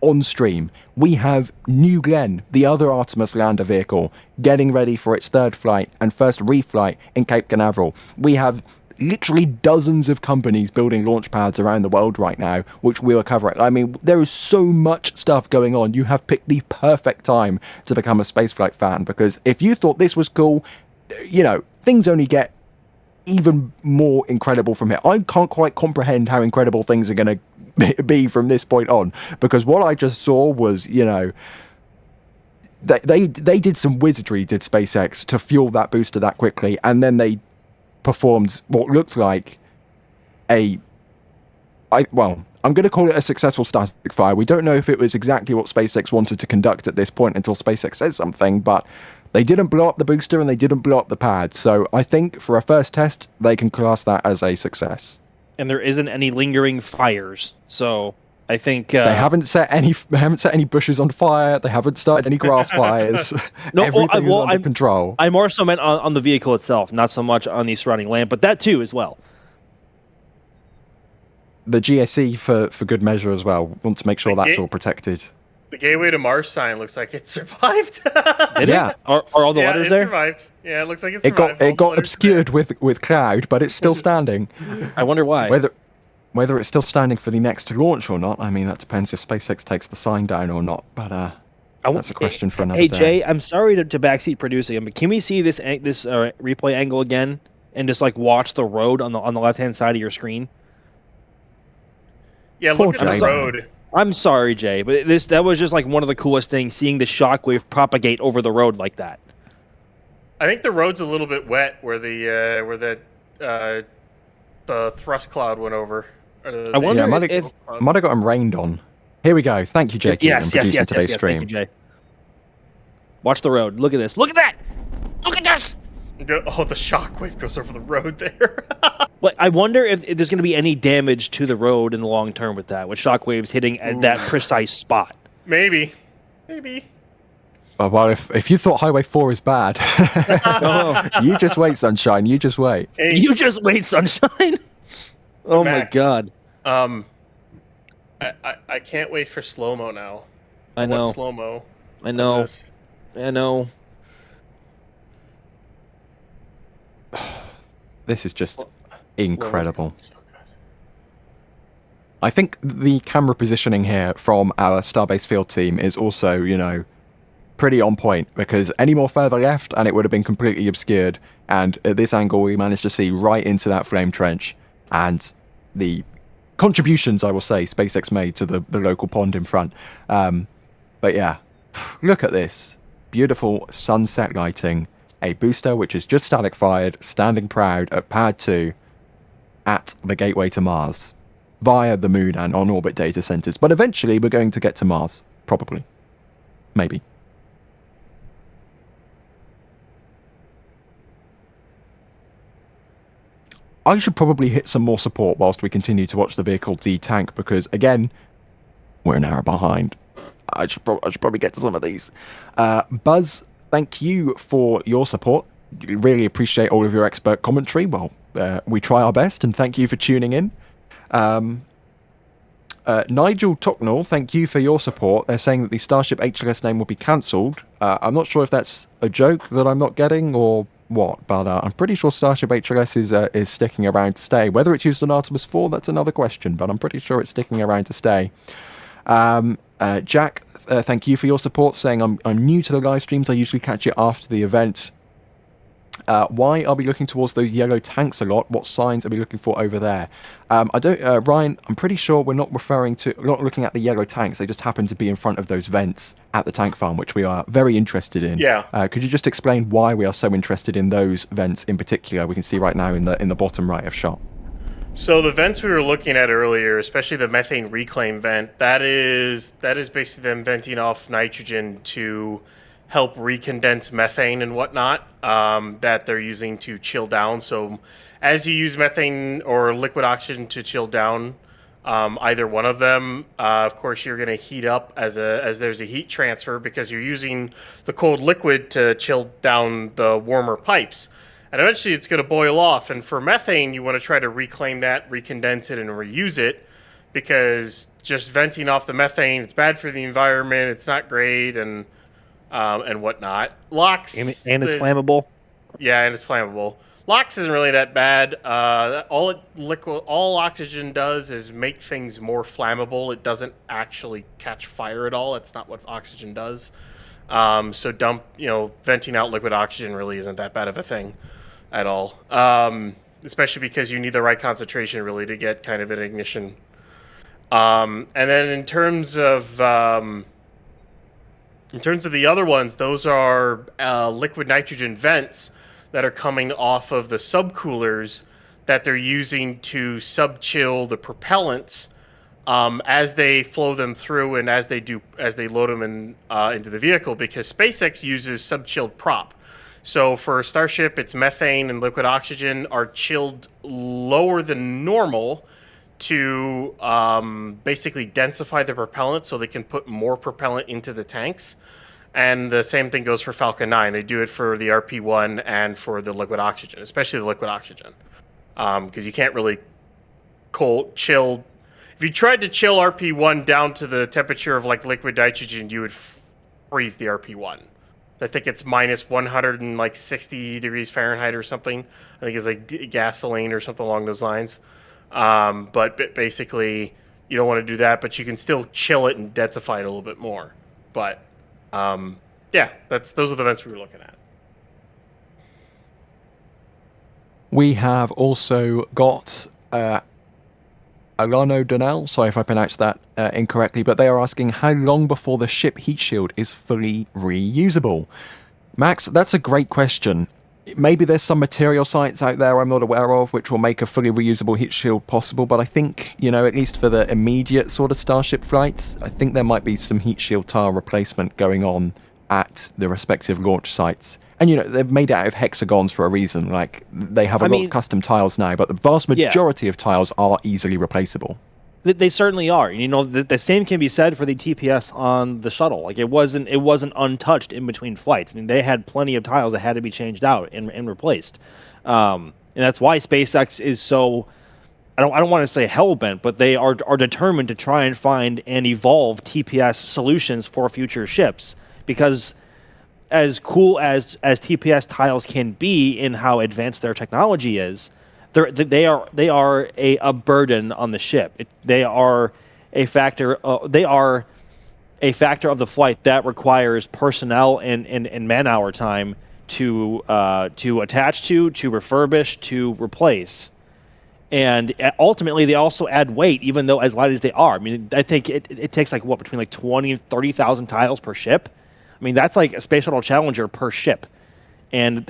on stream. We have New Glenn, the other Artemis lander vehicle, getting ready for its third flight and first reflight in Cape Canaveral. We have literally dozens of companies building launch pads around the world right now, which we are covering. I mean, there is so much stuff going on. You have picked the perfect time to become a spaceflight fan, because if you thought this was cool, things only get even more incredible from here. I can't quite comprehend how incredible things are going to be from this point on, because what I just saw was, they did some wizardry, did SpaceX, to fuel that booster that quickly, and then they performed what looked like I'm going to call it a successful static fire. We don't know if it was exactly what SpaceX wanted to conduct at this point until SpaceX says something, but they didn't blow up the booster and they didn't blow up the pad. So I think for a first test, they can class that as a success. And there isn't any lingering fires, so I think they haven't set any bushes on fire. They haven't started any grass fires. No, everything is under control. I more so meant on the vehicle itself, not so much on the surrounding land, but that too as well. The GSE for good measure as well. Want to make sure that's all protected. The Gateway to Mars sign looks like it survived. Yeah, are all the letters there? It survived. Yeah, it looks like it survived. It got obscured with cloud, but it's still standing. I wonder why. Whether it's still standing for the next launch or not, I mean, that depends if SpaceX takes the sign down or not. But that's a question for another day. Hey, Jay, I'm sorry to backseat producing, but can we see this replay angle again and just like watch the road on the left-hand side of your screen? Yeah, look at the road. I'm sorry, Jay, but that was just like one of the coolest things, seeing the shockwave propagate over the road like that. I think the road's a little bit wet where the thrust cloud went over. I wonder if might have got him rained on. Here we go. Thank you, Jake. Yes. Today's stream. Thank you, Jay. Watch the road. Look at this. Look at that. Look at this. Oh, the shockwave goes over the road there. But I wonder if there's going to be any damage to the road in the long term with shockwaves hitting at that precise spot. Maybe. Well, if you thought Highway 4 is bad, you just wait, sunshine. You just wait. Hey, You just wait, sunshine. Oh Max. my god. I can't wait for slow-mo now. I know. Want slow-mo. I know. This. I know. This is just incredible. So good. I think the camera positioning here from our Starbase field team is also, pretty on point, because any more further left and it would have been completely obscured. And at this angle, we managed to see right into that flame trench, and the contributions, I will say, SpaceX made to the local pond in front. But yeah, look at this. Beautiful sunset lighting. A booster which is just static fired, standing proud at Pad 2 at the gateway to Mars, via the moon and on-orbit data centers. But eventually we're going to get to Mars. Probably. Maybe. I should probably hit some more support whilst we continue to watch the vehicle detank, because, again, we're an hour behind. I should probably get to some of these. Buzz, thank you for your support. Really appreciate all of your expert commentary. Well, we try our best, and thank you for tuning in. Nigel Tucknell, thank you for your support. They're saying that the Starship HLS name will be cancelled. I'm not sure if that's a joke that I'm not getting or what, but I'm pretty sure Starship HLS is sticking around to stay. Whether it's used on Artemis 4, that's another question, but I'm pretty sure it's sticking around to stay. Jack, thank you for your support, saying I'm new to the live streams. I usually catch it after the event. Why are we looking towards those yellow tanks a lot? What signs are we looking for over there? Ryan, I'm pretty sure we're not looking at the yellow tanks. They just happen to be in front of those vents at the tank farm, which we are very interested in. Yeah. Could you just explain why we are so interested in those vents in particular? We can see right now in the bottom right of shot. So the vents we were looking at earlier, especially the methane reclaim vent, that is basically them venting off nitrogen to help recondense methane and whatnot that they're using to chill down. So as you use methane or liquid oxygen to chill down, either one of them, of course, you're going to heat up as there's a heat transfer, because you're using the cold liquid to chill down the warmer pipes. And eventually it's going to boil off. And for methane, you want to try to reclaim that, recondense it, and reuse it, because just venting off the methane, it's bad for the environment. It's not great, and whatnot. LOX And it's flammable. Yeah, and it's flammable. LOX isn't really that bad. All oxygen does is make things more flammable. It doesn't actually catch fire at all. That's not what oxygen does. So venting out liquid oxygen really isn't that bad of a thing at all. Especially because you need the right concentration really to get kind of an ignition. And then in terms of the other ones, those are liquid nitrogen vents that are coming off of the subcoolers that they're using to sub-chill the propellants as they flow them through and as they load them into the vehicle, because SpaceX uses sub-chilled prop. So for Starship, it's methane and liquid oxygen are chilled lower than normal to basically densify the propellant so they can put more propellant into the tanks. And the same thing goes for Falcon 9. They do it for the RP-1 and for the liquid oxygen, especially the liquid oxygen, because you can't really chill. If you tried to chill RP-1 down to the temperature of like liquid nitrogen, you would freeze the RP-1. I think it's minus 160 degrees Fahrenheit or something. I think it's like gasoline or something along those lines. But basically, you don't want to do that, but you can still chill it and densify it a little bit more. But yeah, those are the vents we were looking at. We have also got Alano Donnell, sorry if I pronounced that incorrectly, but they are asking how long before the ship heat shield is fully reusable. Max, that's a great question. Maybe there's some material science out there I'm not aware of which will make a fully reusable heat shield possible, but I think, at least for the immediate sort of Starship flights, I think there might be some heat shield tile replacement going on at the respective launch sites. And, they've made it out of hexagons for a reason. Like, they have a lot of custom tiles now, but the vast majority of tiles are easily replaceable. They certainly are. You know, the same can be said for the TPS on the shuttle. Like it wasn't untouched in between flights. I mean, they had plenty of tiles that had to be changed out and replaced. And that's why SpaceX is so, I don't want to say hell-bent, but they are determined to try and find and evolve TPS solutions for future ships, because as cool as TPS tiles can be in how advanced their technology is, they are a burden on the ship. They are a factor. They are a factor of the flight that requires personnel and man-hour time to attach to refurbish, to replace, and ultimately they also add weight. Even though as light as they are, I mean, I think it takes like between like 20 and 30,000 tiles per ship. I mean, that's like a Space Shuttle Challenger per ship, and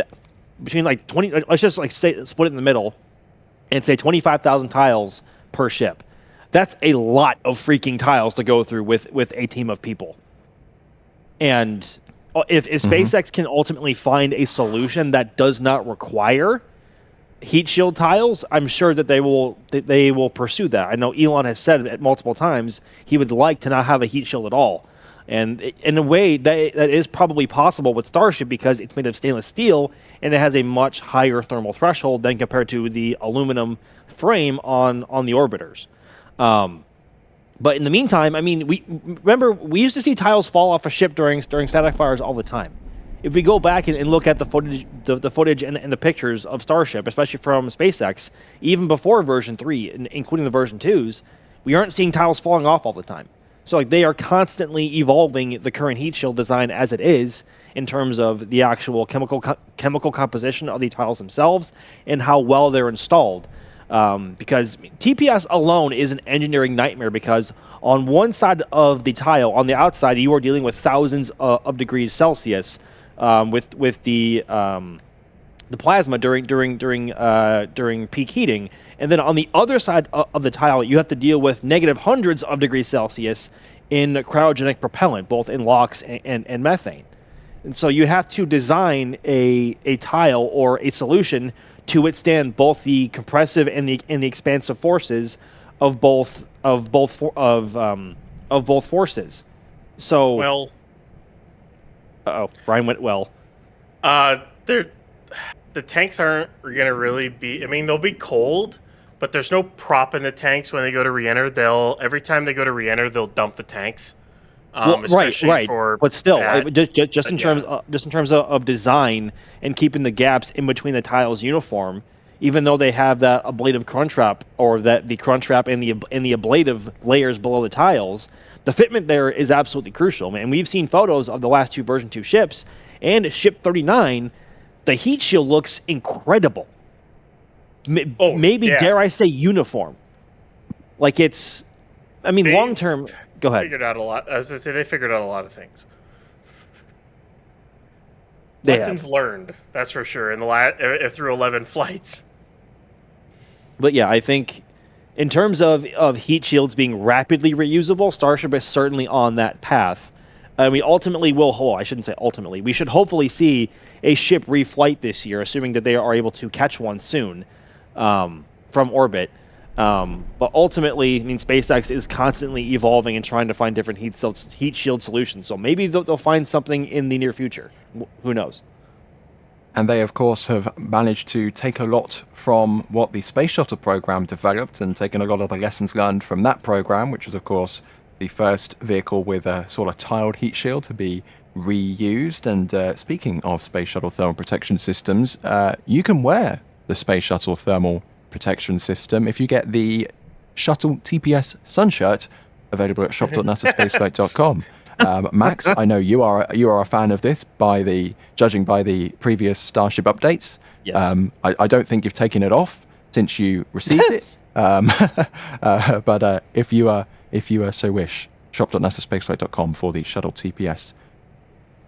between like 20. Let's just like say split it in the middle, and say 25,000 tiles per ship. That's a lot of freaking tiles to go through with a team of people. And if SpaceX can ultimately find a solution that does not require heat shield tiles, I'm sure that they will pursue that. I know Elon has said it multiple times he would like to not have a heat shield at all. And in a way, that is probably possible with Starship because it's made of stainless steel and it has a much higher thermal threshold than compared to the aluminum frame on the orbiters. But in the meantime, I mean, we used to see tiles fall off a ship during static fires all the time. If we go back and look at the footage and the pictures of Starship, especially from SpaceX, even before version 3, including the version 2s, we aren't seeing tiles falling off all the time. So like they are constantly evolving the current heat shield design as it is in terms of the actual chemical composition of the tiles themselves and how well they're installed. Because TPS alone is an engineering nightmare because on one side of the tile, on the outside, you are dealing with thousands of degrees Celsius with the plasma during peak heating, and then on the other side of the tile, you have to deal with negative hundreds of degrees Celsius in cryogenic propellant, both in LOX and methane. And so you have to design a tile or a solution to withstand both the compressive and the expansive forces of both forces. So Well, Ryan went well. The tanks aren't going to really be. I mean, they'll be cold, but there's no prop in the tanks when they go to re-enter. Every time they go to re-enter, they'll dump the tanks. Right. But still, just in terms of design and keeping the gaps in between the tiles uniform, even though they have that ablative crunch wrap or that the crunch wrap and the ablative layers below the tiles, the fitment there is absolutely crucial. And we've seen photos of the last two version 2 ships and ship 39. The heat shield looks incredible. Dare I say, uniform. Like it's, I mean, long term. Go ahead. Figured out a lot. As I say, they figured out a lot of things. Lessons learned. That's for sure. In through 11 flights. But yeah, I think in terms of heat shields being rapidly reusable, Starship is certainly on that path. We ultimately will. I shouldn't say ultimately. We should hopefully see a ship reflight this year, assuming that they are able to catch one soon from orbit. But ultimately, I mean, SpaceX is constantly evolving and trying to find different heat shield solutions. So maybe they'll find something in the near future. Who knows? And they, of course, have managed to take a lot from what the Space Shuttle program developed and taken a lot of the lessons learned from that program, which was, of course, the first vehicle with a sort of tiled heat shield to be reused. And speaking of Space Shuttle thermal protection systems, you can wear the Space Shuttle thermal protection system if you get the Shuttle TPS Sun Shirt, available at shop.nasaspaceflight.com. Max, I know you are a fan of this judging by the previous Starship updates. Yes. I don't think you've taken it off since you received it. But if you so wish, shop.nasaspaceflight.com for the Shuttle TPS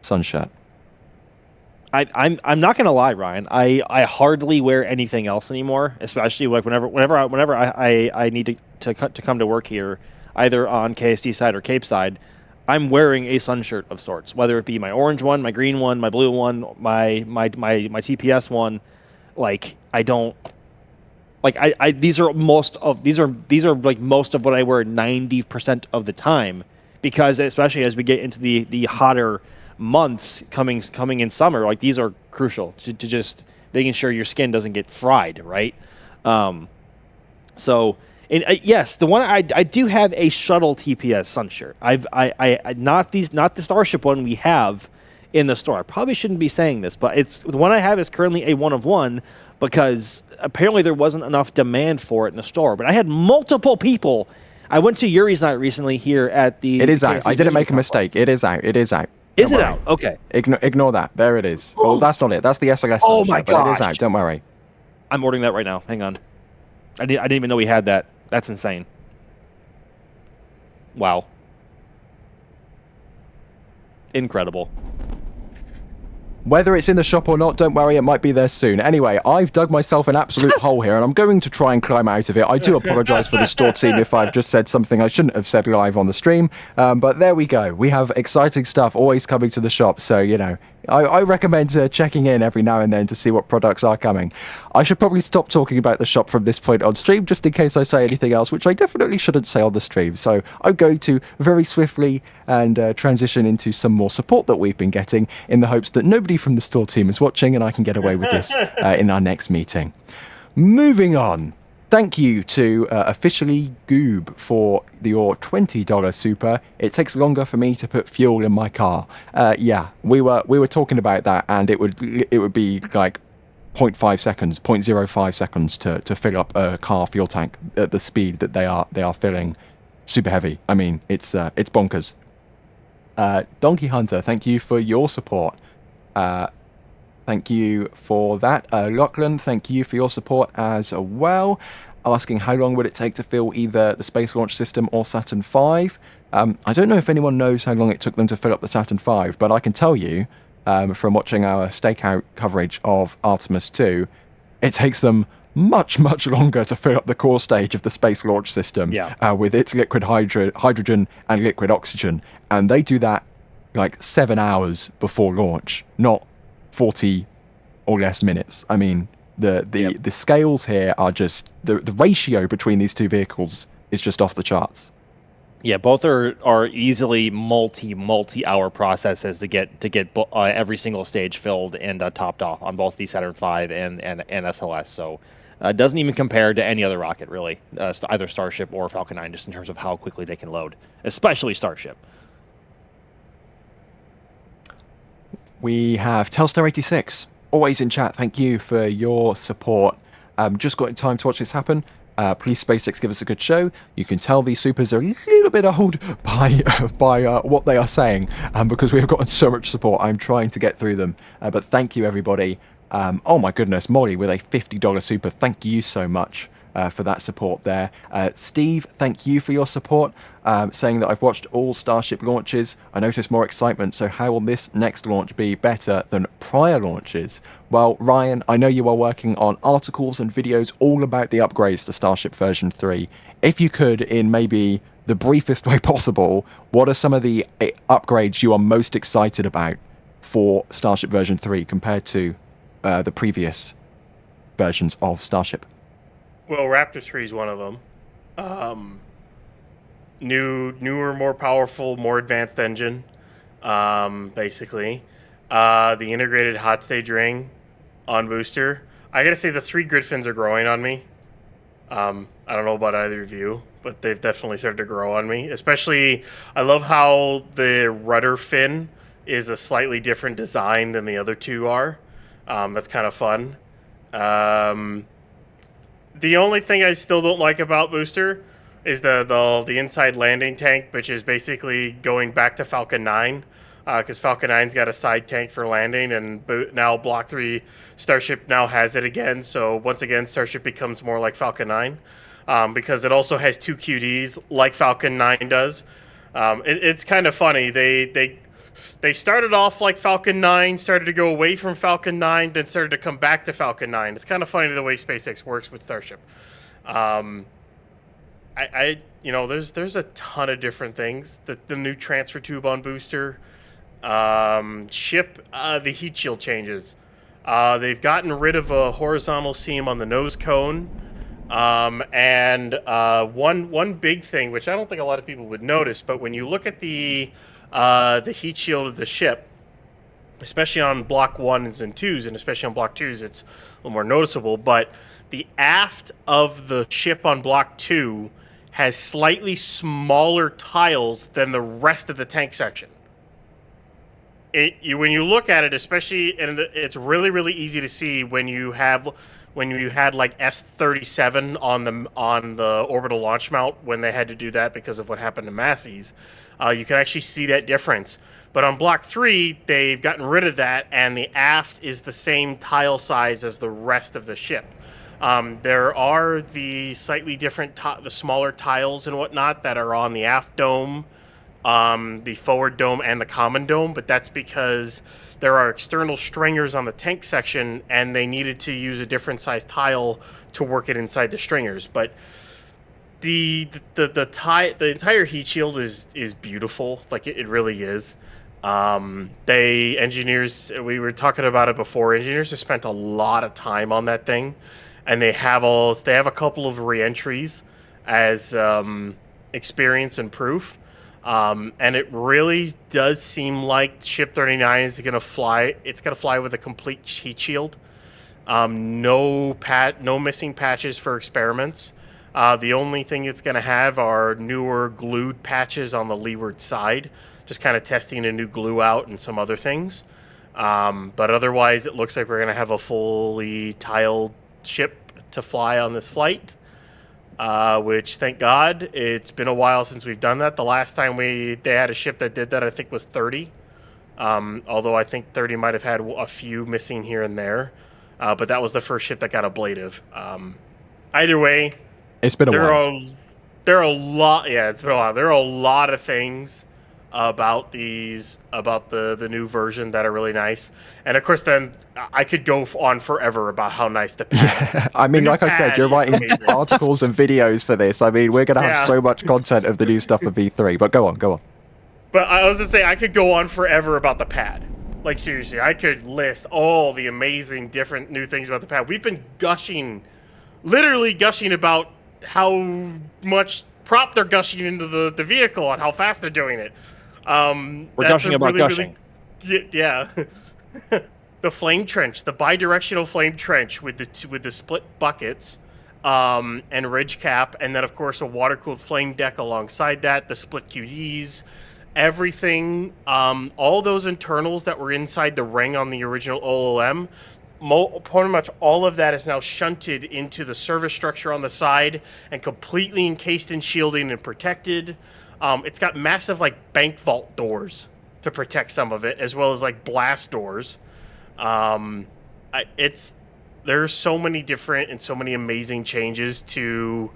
Sun Shirt. I'm not gonna lie, Ryan. I hardly wear anything else anymore, especially like whenever I need to come to work here, either on KSD side or Cape side. I'm wearing a sun shirt of sorts, whether it be my orange one, my green one, my blue one, my TPS one. Like I don't Like these are most of like most of what I wear 90% of the time, because especially as we get into the hotter months coming in summer, like these are crucial to just making sure your skin doesn't get fried, right? So, and yes, the one I do have a shuttle TPS sun shirt. I not the Starship one we have in the store. I probably shouldn't be saying this, but it's the one I have is currently a 1 of 1 because apparently there wasn't enough demand for it in the store. But I had multiple people. I went to Yuri's night recently here at the. It is out. I didn't make a mistake. It is out. It is out. Is it out? Okay. Ignore that. There it is. Oh, that's not it. That's the SLS. Oh my gosh. But it is out. Don't worry. I'm ordering that right now. Hang on. I didn't even know we had that. That's insane. Wow. Incredible. Whether it's in the shop or not, don't worry, it might be there soon. Anyway, I've dug myself an absolute hole here, and I'm going to try and climb out of it. I do apologize for the store team if I've just said something I shouldn't have said live on the stream, but there we go. We have exciting stuff always coming to the shop, so, you know, I recommend checking in every now and then to see what products are coming. I should probably stop talking about the shop from this point on stream, just in case I say anything else, which I definitely shouldn't say on the stream. So I'm going to very swiftly and transition into some more support that we've been getting in the hopes that nobody from the store team is watching and I can get away with this in our next meeting. Moving on. Thank you to Officially Goob for your $20 super. It takes longer for me to put fuel in my car. Yeah, we were talking about that, and it would be like 0.5 seconds, 0.05 seconds to fill up a car fuel tank at the speed that they are filling. Super heavy. I mean, it's bonkers. Donkey Hunter, thank you for your support. Thank you for that. Lachlan, thank you for your support as well. Asking how long would it take to fill either the Space Launch System or Saturn V. I don't know if anyone knows how long it took them to fill up the Saturn V, but I can tell you from watching our stakeout coverage of Artemis 2, it takes them much longer to fill up the core stage of the Space Launch System with its liquid hydrogen and liquid oxygen. And they do that like 7 hours before launch, not 40 or less minutes. I mean, the scales here are just the ratio between these two vehicles is just off the charts. Yeah, both are easily multi-hour processes to get every single stage filled and topped off on both the Saturn V and SLS. So it doesn't even compare to any other rocket really, either Starship or Falcon 9, just in terms of how quickly they can load, especially Starship. We have Telstar86, always in chat. Thank you for your support. Just got in time to watch this happen. Please, SpaceX, give us a good show. You can tell these supers are a little bit old by what they are saying, because we have gotten so much support. I'm trying to get through them. But thank you, everybody. Oh my goodness, Molly with a $50 super. Thank you so much for that support there. Steve, thank you for your support, saying that I've watched all Starship launches. I noticed more excitement, so how will this next launch be better than prior launches? Well, Ryan, I know you are working on articles and videos all about the upgrades to Starship version 3. If you could, in maybe the briefest way possible, what are some of the upgrades you are most excited about for Starship version 3 compared to the previous versions of Starship? Well, Raptor 3 is one of them. Newer, more powerful, more advanced engine, basically. The integrated hot stage ring on booster. I gotta say, the 3 grid fins are growing on me. I don't know about either of you, but they've definitely started to grow on me. Especially, I love how the rudder fin is a slightly different design than the other 2 are. That's kind of fun. The only thing I still don't like about Booster is the inside landing tank, which is basically going back to Falcon 9, because Falcon 9's got a side tank for landing, and now Block 3 Starship now has it again. So once again, Starship becomes more like Falcon 9, because it also has 2 QDs like Falcon 9 does. It's kind of funny. They started off like Falcon 9, started to go away from Falcon 9, then started to come back to Falcon 9. It's kind of funny the way SpaceX works with Starship. There's a ton of different things. The new transfer tube on booster, the heat shield changes. They've gotten rid of a horizontal seam on the nose cone, One big thing, which I don't think a lot of people would notice, but when you look at the heat shield of the ship, especially on block 1s and 2s, and especially on block 2s, it's a little more noticeable. But the aft of the ship on block 2 has slightly smaller tiles than the rest of the tank section. When you look at it, especially, and it's really, really easy to see when you had like S-37 on the orbital launch mount, when they had to do that because of what happened to Massey's. You can actually see that difference. But on Block 3, they've gotten rid of that, and the aft is the same tile size as the rest of the ship. There are the slightly different, the smaller tiles and whatnot that are on the aft dome, the forward dome, and the common dome, but that's because there are external stringers on the tank section, and they needed to use a different size tile to work it inside the stringers. But the entire heat shield is beautiful, like it really is. Engineers, we were talking about it before, engineers have spent a lot of time on that thing, and they have a couple of re-entries as experience and proof. And it really does seem like Ship 39 is going to fly. It's going to fly with a complete heat shield. No missing patches for experiments. The only thing it's going to have are newer glued patches on the leeward side, just kind of testing a new glue out and some other things. But otherwise, it looks like we're going to have a fully tiled ship to fly on this flight. Which, thank God, it's been a while since we've done that. The last time they had a ship that did that, I think, was 30. Although I think 30 might have had a few missing here and there. But that was the first ship that got ablative. Either way, it's been a while. There are a lot. Yeah, it's been a while. There are a lot of things about the new version that are really nice. And of course, then I could go on forever about how nice the pad. Yeah. I mean, like I said, you're writing articles and videos for this. I mean, we're going to have so much content of the new stuff for V3. But go on. But I was going to say, I could go on forever about the pad. Like, seriously, I could list all the amazing different new things about the pad. We've been literally gushing about how much prop they're gushing into the vehicle and how fast they're doing it. We're gushing about gushing. Yeah. The flame trench, the bidirectional flame trench with the split buckets, and ridge cap, and then of course a water-cooled flame deck alongside that, the split QDs, everything, all those internals that were inside the ring on the original OLM, pretty much all of that is now shunted into the service structure on the side and completely encased in shielding and protected. It's got massive like bank vault doors to protect some of it, as well as like blast doors. There's so many different and so many amazing changes to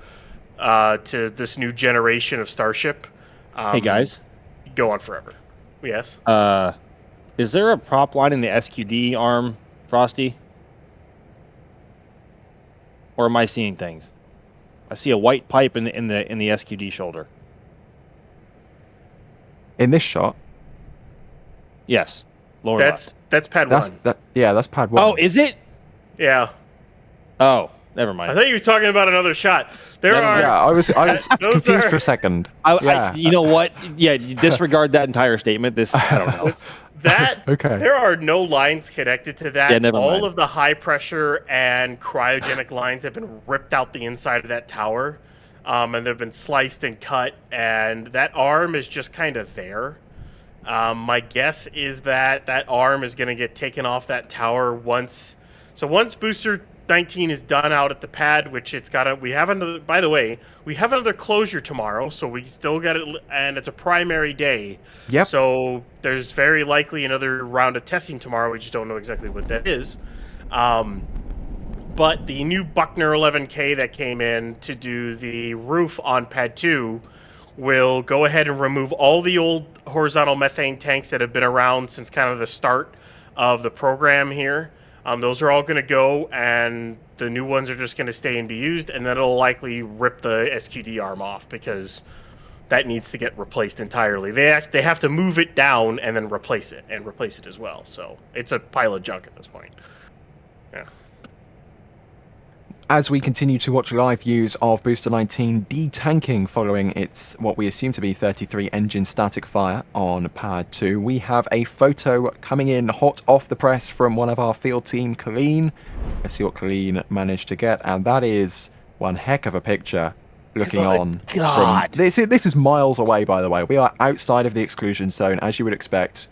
this new generation of Starship. Hey guys, go on forever. Yes. Is there a prop line in the SQD arm, Frosty? Or am I seeing things? I see a white pipe in the SQD shoulder. In this shot? Yes. Lower left. That's pad 1. That's pad 1. Oh, is it? Yeah. Oh, never mind. I thought you were talking about another shot. I was confused for a second. You know what? Yeah, disregard that entire statement. I don't know. Okay. There are no lines connected to that. Yeah, never mind. All of the high pressure and cryogenic lines have been ripped out the inside of that tower, and they've been sliced and cut, and that arm is just kind of there. My guess is that arm is going to get taken off that tower once Booster 19 is done out at the pad, which we have another closure tomorrow, so we still got it, and it's a primary day. Yep. So there's very likely another round of testing tomorrow. We just don't know exactly what that is. But the new Buckner 11K that came in to do the roof on pad 2 will go ahead and remove all the old horizontal methane tanks that have been around since kind of the start of the program here. Those are all going to go, and the new ones are just going to stay and be used, and then it'll likely rip the SQD arm off because that needs to get replaced entirely. They have to move it down and then replace it as well. So it's a pile of junk at this point. Yeah. as we continue to watch live views of Booster 19 detanking following its what we assume to be 33 engine static fire on pad 2, we have a photo coming in hot off the press from one of our field team, Colleen. Let's see what Colleen managed to get, and that is one heck of a picture looking on from this is miles away, by the way. We are outside of the exclusion zone, as you would expect.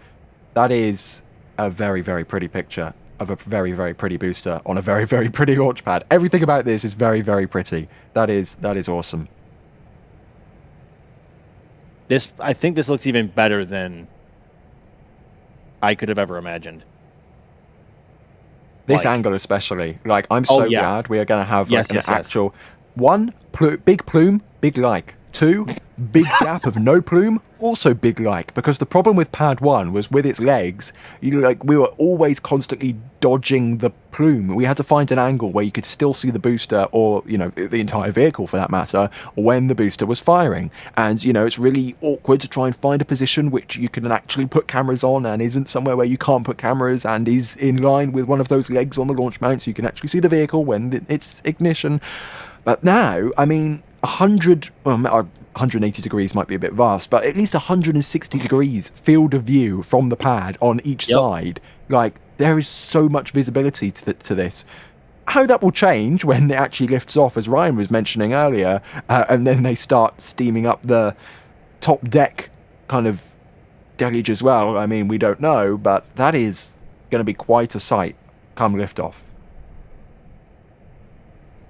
That is a very, very pretty picture of a very, very pretty booster on a very, very pretty launch pad. Everything about this is very, very pretty. That is awesome. I think this looks even better than I could have ever imagined. This angle especially. Like, I'm so glad we are going to have an actual... One, big plume, big like. Two, big gap of no plume, also big like. Because the problem with pad 1 was with its legs, we were always constantly dodging the plume. We had to find an angle where you could still see the booster, or, you know, the entire vehicle for that matter, when the booster was firing. And, you know, it's really awkward to try and find a position which you can actually put cameras on and isn't somewhere where you can't put cameras and is in line with one of those legs on the launch mount so you can actually see the vehicle when it's ignition. But now, I mean, 180 degrees might be a bit vast, but at least 160 degrees field of view from the pad on each side. Like, there is so much visibility to this. How that will change when it actually lifts off, as Ryan was mentioning earlier, and then they start steaming up the top deck kind of deluge as well. I mean, we don't know, but that is going to be quite a sight come liftoff.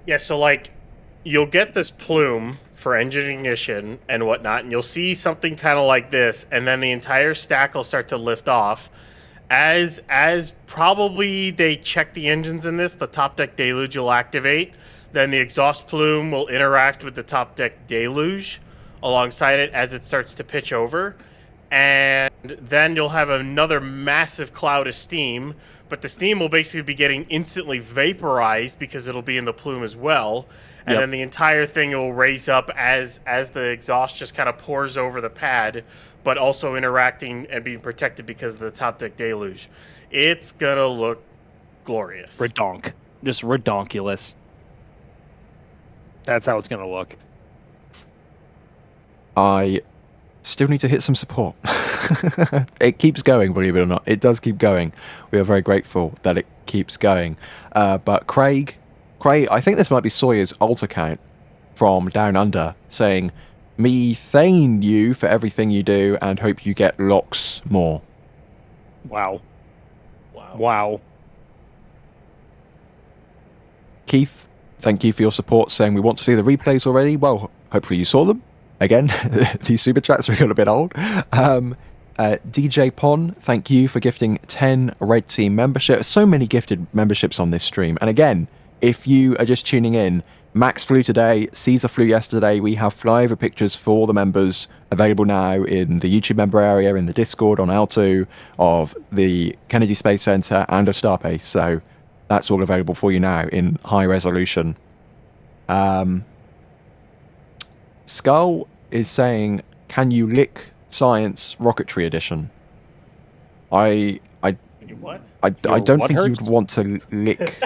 Yeah, so like, you'll get this plume for engine ignition and whatnot, and you'll see something kind of like this, and then the entire stack will start to lift off. As probably they check the engines in this, the top deck deluge will activate. Then the exhaust plume will interact with the top deck deluge alongside it as it starts to pitch over. And then you'll have another massive cloud of steam, but the steam will basically be getting instantly vaporized because it'll be in the plume as well. And then the entire thing will raise up as the exhaust just kind of pours over the pad, but also interacting and being protected because of the top deck deluge. It's going to look glorious. Redonk. Just redonkulous. That's how it's going to look. I still need to hit some support. It keeps going, believe it or not. It does keep going. We are very grateful that it keeps going. But Craig, I think this might be Sawyer's alt account from Down Under, saying, "Me thank you for everything you do and hope you get locks more." Wow. Keith, thank you for your support, saying we want to see the replays already. Well, hopefully you saw them. Again, these super chats are a little bit old. DJ Pon, thank you for gifting 10 Red Team memberships. So many gifted memberships on this stream. And again, if you are just tuning in, Max flew today, Caesar flew yesterday. We have flyover pictures for the members available now in the YouTube member area, in the Discord, on L2, of the Kennedy Space Center and of Starbase. So that's all available for you now in high resolution. Skull is saying, "Can you lick Science Rocketry Edition?" I don't think you'd want to lick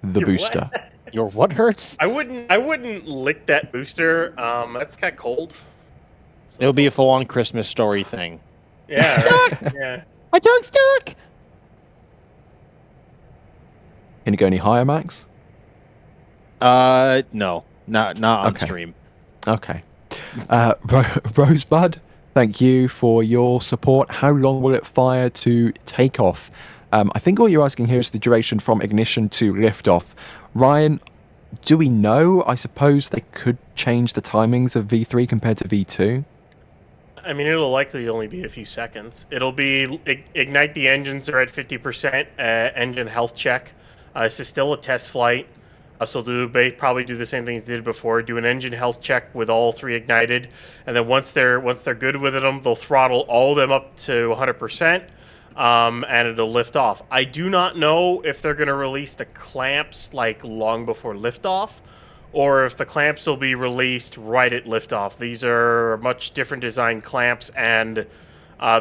the booster. What? Your what hurts? I wouldn't lick that booster. That's kind of cold. It'll be a full-on Christmas story thing. Yeah. Yeah. My tongue's stuck. Can you go any higher, Max? No, not on stream. Okay. Rosebud, thank you for your support. How long will it fire to take off? I think all you're asking here is the duration from ignition to liftoff. Ryan, do we know? I suppose they could change the timings of V3 compared to V2. I mean, it'll likely only be a few seconds. It'll be ignite the engines are at 50% engine health check. This is still a test flight. So probably do the same things they did before. Do an engine health check with all three ignited, and then once they're good with them, they'll throttle all of them up to 100%, and it'll lift off. I do not know if they're going to release the clamps like long before liftoff, or if the clamps will be released right at liftoff. These are much different design clamps, and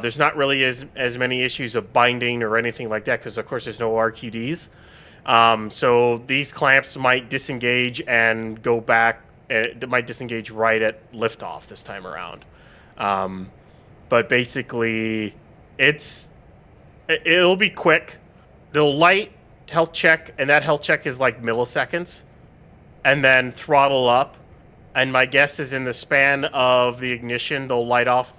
there's not really as many issues of binding or anything like that because of course there's no RQDs. So these clamps might disengage and go back. It might disengage right at liftoff this time around. But basically, it'll be quick. They'll light, health check, and that health check is like milliseconds, and then throttle up. And my guess is in the span of the ignition, they'll light off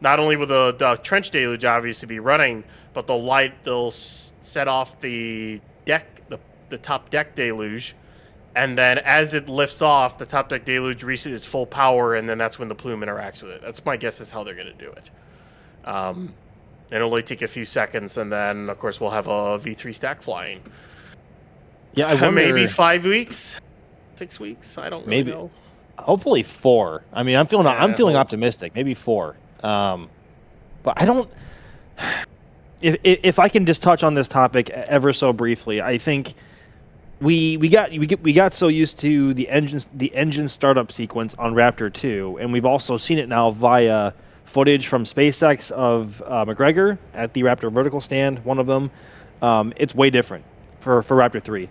not only will the trench deluge obviously be running, but they'll set off the deck, the top deck deluge, and then as it lifts off, the top deck deluge reaches its full power, and then that's when the plume interacts with it. That's my guess is how they're going to do it. It'll only take a few seconds, and then of course we'll have a V3 stack flying. Yeah, I wonder, maybe 5 weeks, 6 weeks. I don't really know. Hopefully 4. I mean, I'm feeling optimistic. Maybe 4. But I don't. If I can just touch on this topic ever so briefly, I think we got so used to the engine startup sequence on Raptor 2, and we've also seen it now via footage from SpaceX of McGregor at the Raptor vertical stand. One of them, it's way different for Raptor 3.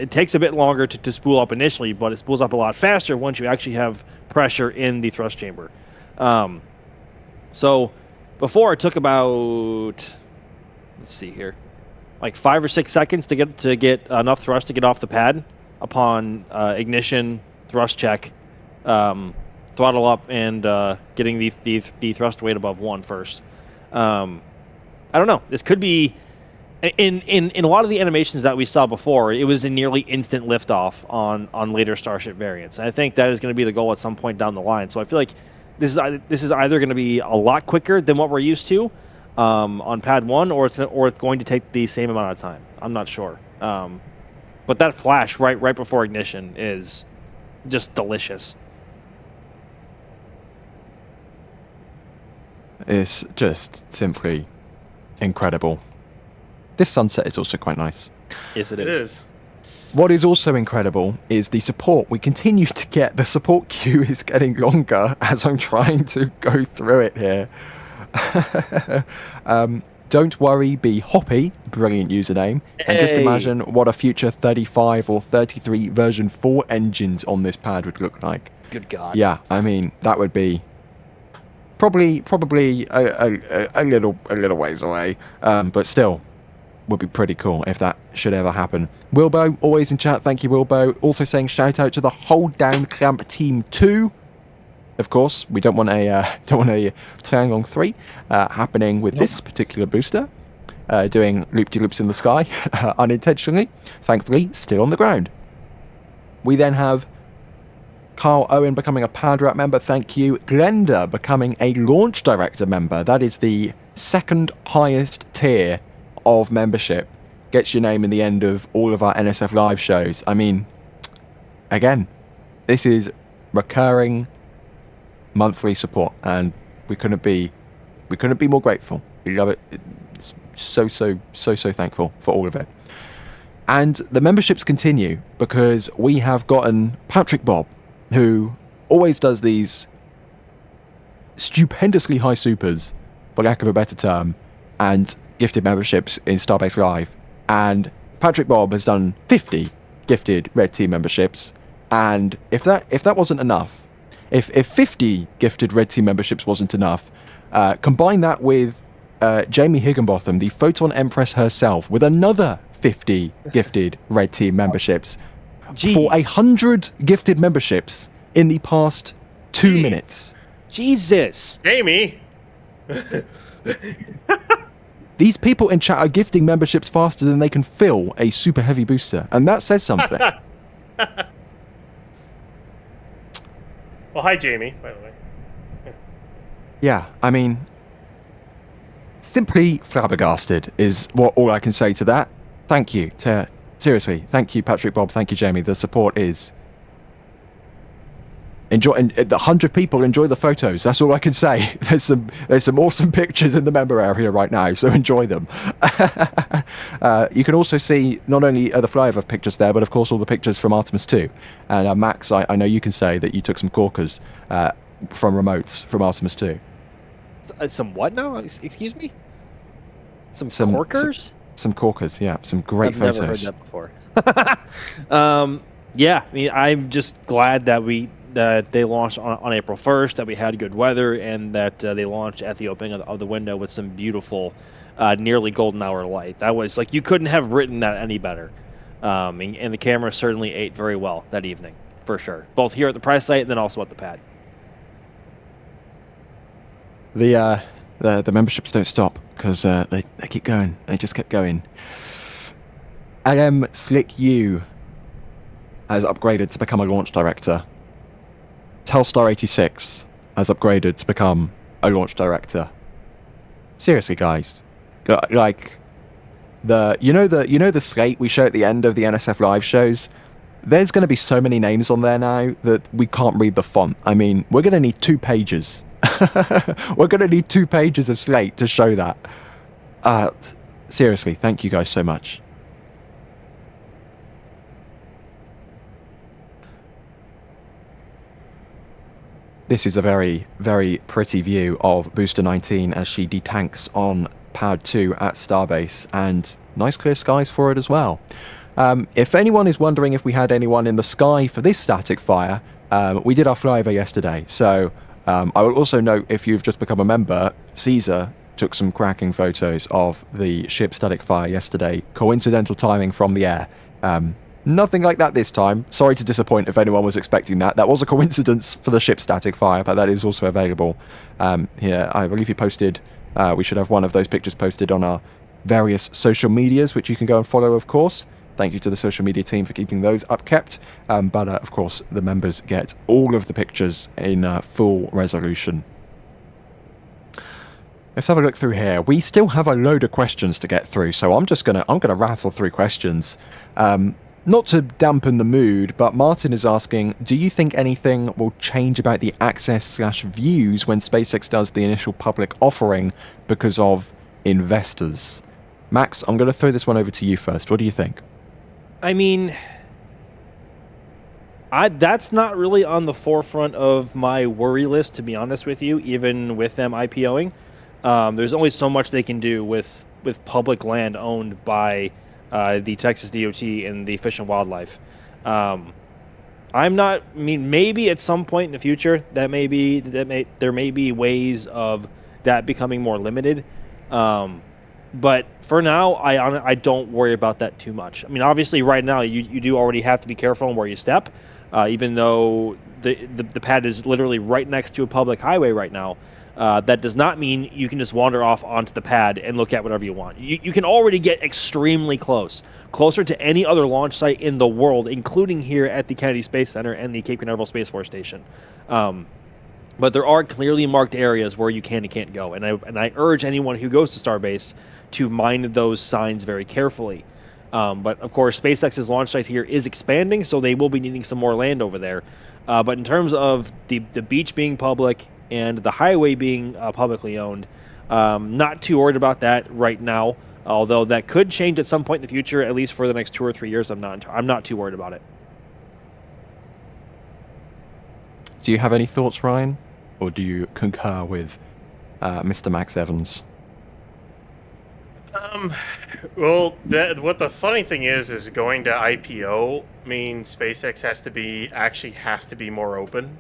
It takes a bit longer to spool up initially, but it spools up a lot faster once you actually have pressure in the thrust chamber. So before it took about, let's see here, like 5 or 6 seconds to get enough thrust to get off the pad upon ignition, thrust check, throttle up, and getting the thrust weight above 1 first. I don't know. This could be in a lot of the animations that we saw before. It was a nearly instant liftoff on later Starship variants. And I think that is going to be the goal at some point down the line. So I feel like this is either going to be a lot quicker than what we're used to on Pad 1, or it's going to take the same amount of time. I'm not sure. But that flash right before ignition is just delicious. It's just simply incredible. This sunset is also quite nice. Yes, it It is. is. What is also incredible is the support we continue to get. The support queue is getting longer as I'm trying to go through it here. Don't worry, be hoppy. Brilliant username. And just imagine what a future 35 or 33 version 4 engines on this pad would look like. Good God. Yeah, I mean, that would be probably a little ways away, but still would be pretty cool if that should ever happen. Wilbo, always in chat. Thank you, Wilbo. Also saying shout out to the Hold Down Clamp Team 2. Of course, we don't want a Triangle 3 happening with this particular booster. Doing loop-de-loops in the sky unintentionally. Thankfully, still on the ground. We then have Carl Owen becoming a Padrat member, thank you. Glenda becoming a Launch Director member. That is the second highest tier of membership. Gets your name in the end of all of our NSF live shows. I mean, again, this is recurring monthly support, and we couldn't be more grateful. We love it. It's so thankful for all of it. And the memberships continue because we have gotten Patrick Bob, who always does these stupendously high supers, for lack of a better term, and gifted memberships in Starbase Live. And Patrick Bob has done 50 gifted Red Team memberships. And if that wasn't enough, if 50 gifted Red Team memberships wasn't enough, combine that with Jamie Higginbotham, the Photon Empress herself, with another 50 gifted Red Team memberships. For 100 gifted memberships in the past 2 minutes. Jesus. Jamie. These people in chat are gifting memberships faster than they can fill a super heavy booster, and that says something. Well, hi, Jamie, by the way. Yeah, I mean, simply flabbergasted is all I can say to that. Thank you. Seriously, thank you, Patrick Bob. Thank you, Jamie. The support is... Enjoy, and the 100 people enjoy the photos. That's all I can say. There's some awesome pictures in the member area right now, so enjoy them. You can also see not only the flyover pictures there, but of course all the pictures from Artemis 2. And Max, I know you can say that you took some corkers from remotes from Artemis 2. Some what now? Excuse me? Some corkers? some corkers. Yeah, some great I've photos. never heard that before. Yeah, I mean, I'm just glad that they launched on April 1st, that we had good weather, and that they launched at the opening of the window with some beautiful, nearly golden hour light. That was like, you couldn't have written that any better. And the camera certainly ate very well that evening, for sure. Both here at the press site and then also at the pad. The memberships don't stop because they keep going. They just kept going. LM Slick U has upgraded to become a launch director. Telstar86 has upgraded to become a launch director. Seriously, guys, like the slate we show at the end of the NSF live shows. There's going to be so many names on there now that we can't read the font. I mean, we're going to need 2 pages. We're going to need 2 pages of slate to show that. Seriously, thank you guys so much. This is a very, very pretty view of Booster 19 as she detanks on Pad 2 at Starbase, and nice clear skies for it as well. If anyone is wondering if we had anyone in the sky for this static fire, we did our flyover yesterday, so I will also note, if you've just become a member, Caesar took some cracking photos of the ship static fire yesterday. Coincidental timing from the air. Nothing like that this time. Sorry to disappoint if anyone was expecting that. That was a coincidence for the ship static fire, but that is also available here. I believe he posted, we should have one of those pictures posted on our various social medias, which you can go and follow, of course. Thank you to the social media team for keeping those upkept. But of course, the members get all of the pictures in full resolution. Let's have a look through here. We still have a load of questions to get through, so I'm gonna rattle through questions. Not to dampen the mood, but Martin is asking, do you think anything will change about the access/views when SpaceX does the initial public offering because of investors? Max, I'm going to throw this one over to you first. What do you think? I mean, that's not really on the forefront of my worry list, to be honest with you, even with them IPOing. There's only so much they can do with public land owned by the Texas DOT and the Fish and Wildlife. Maybe at some point in the future there may be ways of that becoming more limited. But for now, I don't worry about that too much. I mean, obviously, right now you do already have to be careful on where you step, even though the pad is literally right next to a public highway right now. That does not mean you can just wander off onto the pad and look at whatever you want. You can already get extremely closer to any other launch site in the world, including here at the Kennedy Space Center and the Cape Canaveral Space Force Station. But there are clearly marked areas where you can and can't go, and I urge anyone who goes to Starbase to mind those signs very carefully. But of course, SpaceX's launch site here is expanding, so they will be needing some more land over there. But in terms of the beach being public and the highway being publicly owned, not too worried about that right now. Although that could change at some point in the future, at least for the next 2 or 3 years. I'm not too worried about it. Do you have any thoughts, Ryan, or do you concur with Mr. Max Evans? Well, what the funny thing is going to IPO means SpaceX has to be more open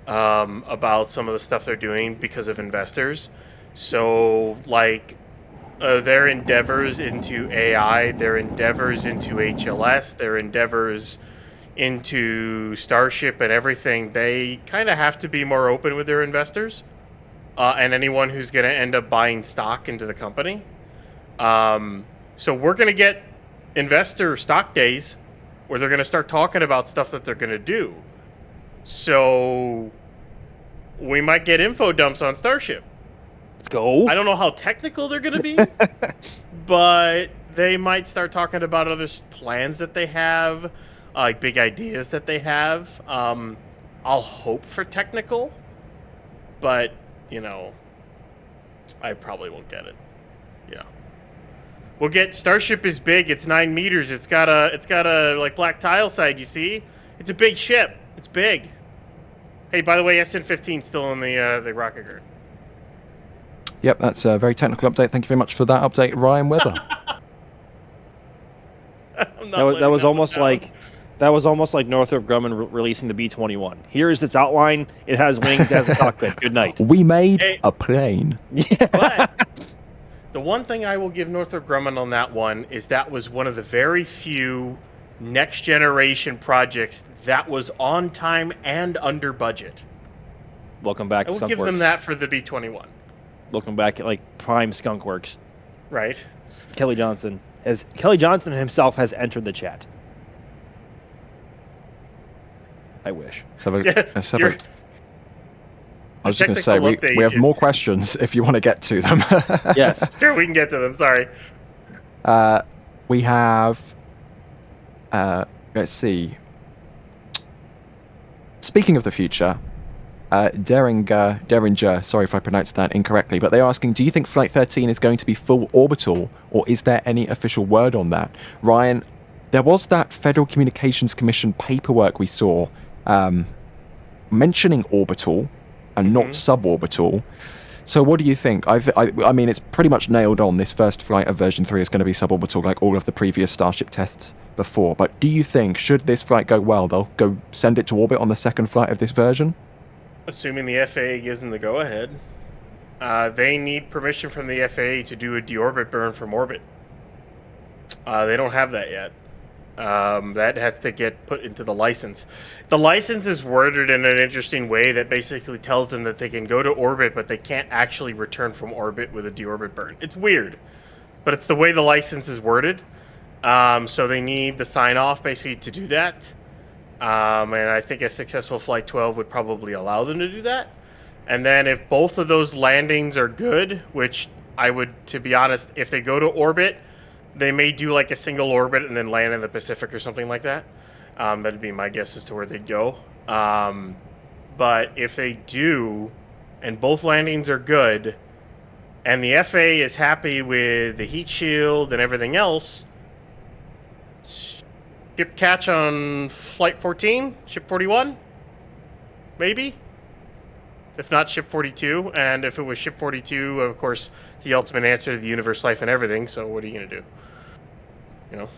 about some of the stuff they're doing because of investors. So, like, their endeavors into AI, their endeavors into HLS, their endeavors into Starship and everything, they kind of have to be more open with their investors and anyone who's going to end up buying stock into the company. So we're going to get investor stock days where they're going to start talking about stuff that they're going to do. So we might get info dumps on Starship. Let's go. I don't know how technical they're going to be, but they might start talking about other plans that they have, like big ideas that they have. I'll hope for technical, but, you know, I probably won't get it. Yeah. We'll get Starship is big. It's 9 meters. It's got a like black tile side. You see, it's a big ship. It's big. Hey, by the way, SN-15 still in the rocket guard. Yep, that's a very technical update. Thank you very much for that update, Ryan Weather. That was almost like Northrop Grumman releasing the B-21. Here is its outline. It has wings, it has a cockpit. Good night. We made a plane. Yeah. But the one thing I will give Northrop Grumman on that one is that was one of the very few next generation projects that was on time and under budget. Welcome back I to will give them Skunkworks. that for the B-21. Welcome back at like prime Skunkworks. Right. Kelly Johnson himself has entered the chat. I wish. I was Your just going to say, technical we have update more is- questions if you want to get to them. Yes. Sure, we can get to them. Sorry. We have, let's see. Speaking of the future, Derringer, sorry if I pronounced that incorrectly, but they're asking, do you think Flight 13 is going to be full orbital, or is there any official word on that? Ryan, there was that Federal Communications Commission paperwork we saw mentioning orbital and not suborbital. So what do you think? I mean, it's pretty much nailed on. This first flight of version 3 is going to be suborbital like all of the previous Starship tests before. But do you think, should this flight go well, they'll go send it to orbit on the second flight of this version? Assuming the FAA gives them the go-ahead. They need permission from the FAA to do a deorbit burn from orbit. They don't have that yet. That has to get put into the license. The license is worded in an interesting way that basically tells them that they can go to orbit, but they can't actually return from orbit with a deorbit burn. It's weird, but it's the way the license is worded. So they need the sign-off basically to do that. And I think a successful Flight 12 would probably allow them to do that. And then if both of those landings are good, which I would, to be honest, if they go to orbit, they may do like a single orbit and then land in the Pacific or something like that. That'd be my guess as to where they'd go. But if they do, and both landings are good, and the FAA is happy with the heat shield and everything else, ship catch on Flight 14, Ship 41, maybe? If not Ship 42, and if it was Ship 42, of course, the ultimate answer to the universe, life, and everything, so what are you going to do? You know?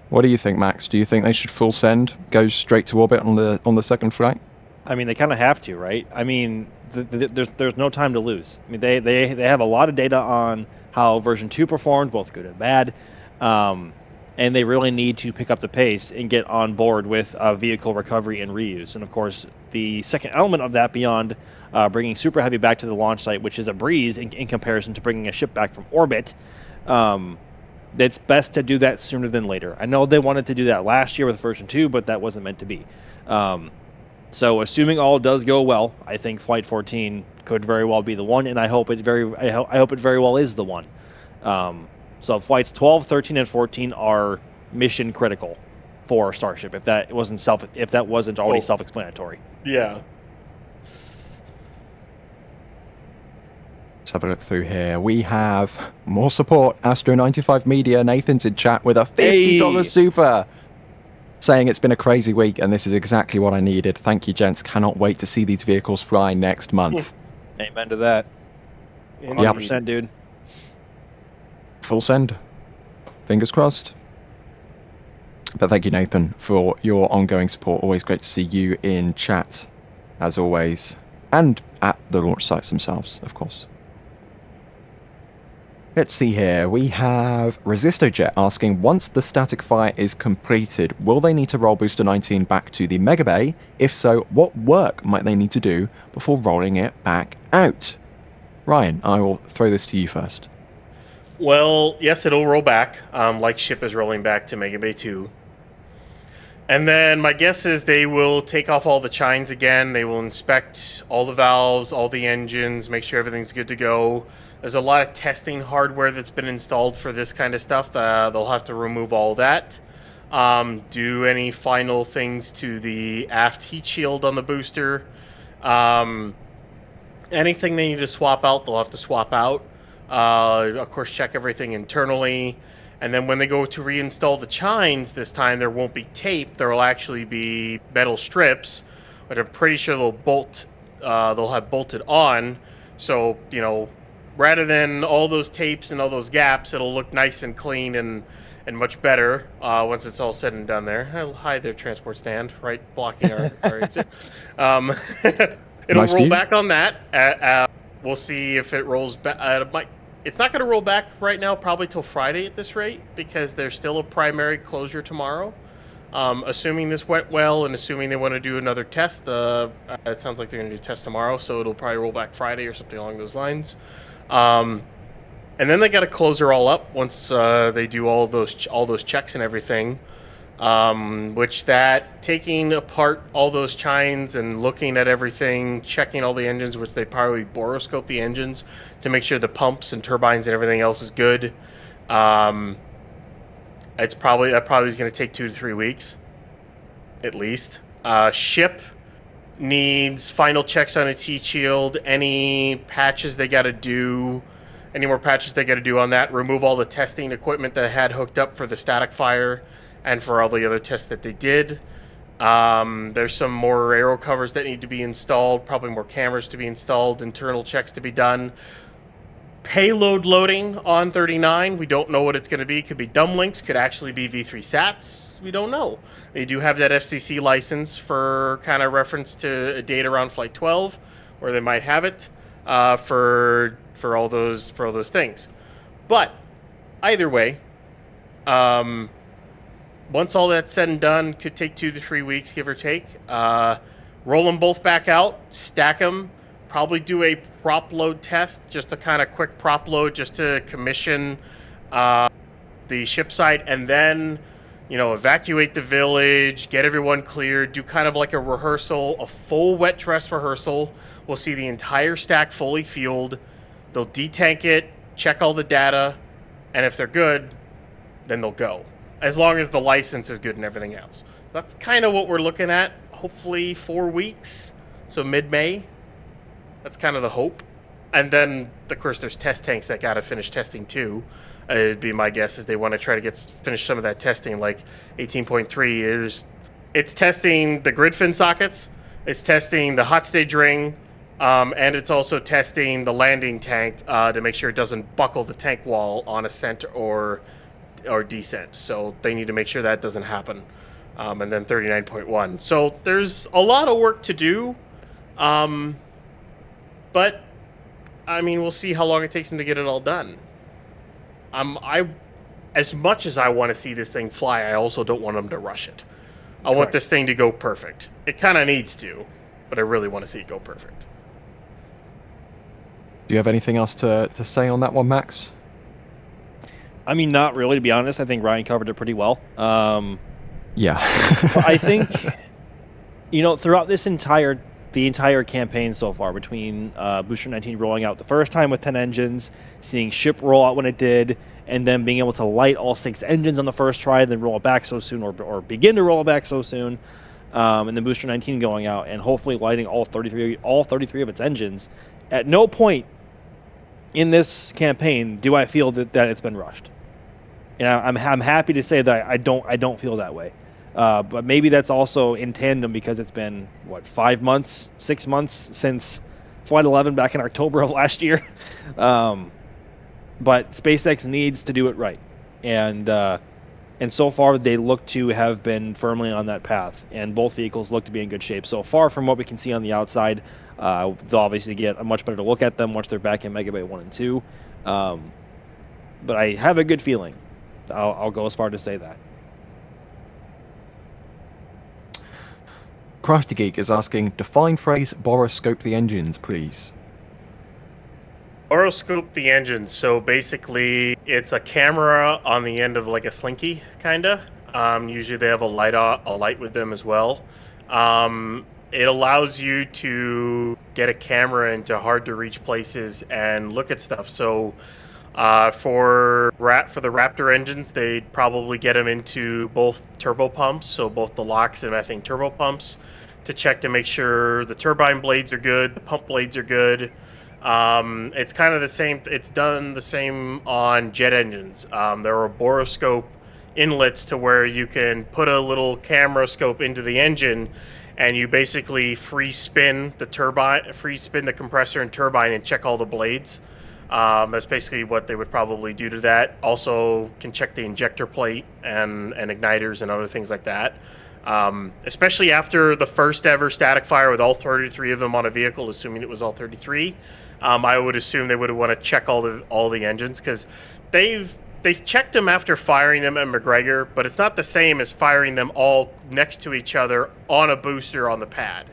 What do you think, Max? Do you think they should full send, go straight to orbit on the second flight? I mean, they kind of have to, right? I mean, there's no time to lose. I mean, they have a lot of data on how version 2 performed, both good and bad, and they really need to pick up the pace and get on board with vehicle recovery and reuse. And of course, the second element of that, beyond bringing Super Heavy back to the launch site, which is a breeze in comparison to bringing a ship back from orbit, it's best to do that sooner than later. I know they wanted to do that last year with version 2, but that wasn't meant to be. So assuming all does go well, I think Flight 14 could very well be the one, and I hope it very well is the one. So flights 12, 13, and 14 are mission critical for Starship. If that wasn't already self-explanatory. Yeah. Let's have a look through here. We have more support. Astro95 Media. Nathan's in chat with a $50 super, saying it's been a crazy week and this is exactly what I needed. Thank you, gents. Cannot wait to see these vehicles fly next month. Amen to that. 100%, dude. Full send. Fingers crossed. But thank you, Nathan, for your ongoing support. Always great to see you in chat, as always. And at the launch sites themselves, of course. Let's see here. We have ResistoJet asking, once the static fire is completed, will they need to roll Booster 19 back to the Mega Bay? If so, what work might they need to do before rolling it back out? Ryan, I will throw this to you first. Well, yes, it'll roll back, like ship is rolling back to Mega Bay 2. And then my guess is they will take off all the chines again. They will inspect all the valves, all the engines, make sure everything's good to go. There's a lot of testing hardware that's been installed for this kind of stuff. They'll have to remove all that. Do any final things to the aft heat shield on the booster. Anything they need to swap out, they'll have to swap out. Of course, check everything internally. And then when they go to reinstall the chines this time, there won't be tape. There will actually be metal strips, but I'm pretty sure they'll have bolted on. So, you know, rather than all those tapes and all those gaps, it'll look nice and clean and much better once it's all said and done there. Oh, hi there, transport stand, right, blocking our exit. It'll Nice roll view. back on that. We'll see if it rolls back. It's not going to roll back right now, probably till Friday at this rate, because there's still a primary closure tomorrow. Assuming this went well and assuming they want to do another test, it sounds like they're going to do a test tomorrow, so it'll probably roll back Friday or something along those lines. And then they got to close her all up once they do all those checks and everything. Which that taking apart all those chines and looking at everything, checking all the engines, which they probably boroscope the engines to make sure the pumps and turbines and everything else is good. That probably is going to take 2 to 3 weeks, at least. Ship needs final checks on its heat shield. Any patches they got to do. Any more patches they got to do on that. Remove all the testing equipment that had hooked up for the static fire and for all the other tests that they did. There's some more aero covers that need to be installed, probably more cameras to be installed, internal checks to be done. Payload loading on 39, we don't know what it's going to be. Could be dumb links, could actually be V3 sats. We don't know. They do have that FCC license for kind of reference to a date around Flight 12, where they might have it for all those things. But either way, once all that's said and done, could take 2 to 3 weeks, give or take. Roll them both back out, stack them, probably do a prop load test, just a kind of quick prop load, just to commission the ship site, and then evacuate the village, get everyone cleared, do kind of like a rehearsal, a full wet dress rehearsal. We'll see the entire stack fully fueled. They'll detank it, check all the data, and if they're good, then they'll go. As long as the license is good and everything else. So that's kind of what we're looking at. Hopefully 4 weeks, so mid-May. That's kind of the hope. And then, of course, there's test tanks that got to finish testing too. It'd be my guess is they want to try to finish some of that testing, like 18.3. It's testing the grid fin sockets, it's testing the hot stage ring, and it's also testing the landing tank to make sure it doesn't buckle the tank wall on ascent or descent. So they need to make sure that doesn't happen. And then 39.1. So there's a lot of work to do. But I mean, we'll see how long it takes them to get it all done. As much as I want to see this thing fly, I also don't want them to rush it. I want this thing to go perfect. It kind of needs to, but I really want to see it go perfect. Do you have anything else to say on that one, Max? I mean, not really, to be honest. I think Ryan covered it pretty well. Yeah. I think, throughout the entire campaign so far, between Booster 19 rolling out the first time with 10 engines, seeing ship roll out when it did, and then being able to light all 6 engines on the first try, then roll it back so soon, or begin to roll it back so soon, and then Booster 19 going out and hopefully lighting all 33 of its engines. At no point in this campaign do I feel that it's been rushed. And I'm happy to say that I don't feel that way. But maybe that's also in tandem because it's been 6 months since Flight 11 back in October of last year. But SpaceX needs to do it right, and so far they look to have been firmly on that path, and both vehicles look to be in good shape so far. From what we can see on the outside, they'll obviously get a much better look at them once they're back in Megabay 1 and 2. But I have a good feeling. I'll go as far to say that. Crafty Geek is asking, define phrase boroscope the engines, please. Boroscope the engines. So basically, it's a camera on the end of like a slinky, kinda. Usually they have a light with them as well. It allows you to get a camera into hard to reach places and look at stuff. So for the Raptor engines, they'd probably get them into both turbo pumps, so both the LOX and methane turbo pumps, to check to make sure the turbine blades are good, the pump blades are good. It's kind of the same. It's done the same on jet engines. There are boroscope inlets to where you can put a little camera scope into the engine, and you basically free spin the compressor and turbine, and check all the blades. That's basically what they would probably do to that. Also can check the injector plate and igniters and other things like that. Especially after the first ever static fire with all 33 of them on a vehicle, assuming it was all 33. I would assume they would want to check all the engines, because they've checked them after firing them at McGregor, but it's not the same as firing them all next to each other on a booster on the pad.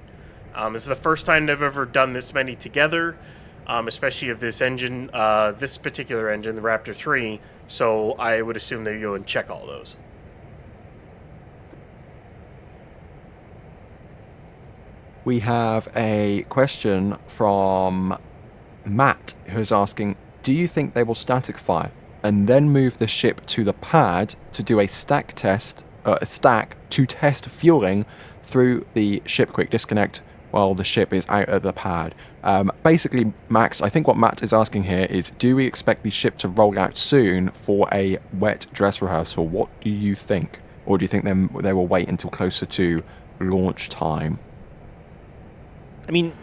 This is the first time they've ever done this many together, especially of this engine, this particular engine, the Raptor 3. So I would assume they go and check all those. We have a question from Matt, who's asking, do you think they will static fire and then move the ship to the pad to do a stack to test fueling through the ship quick disconnect while the ship is out at the pad? Basically, Max, I think what Matt is asking here is, do we expect the ship to roll out soon for a wet dress rehearsal? What do you think? Or do you think they will wait until closer to launch time? I mean,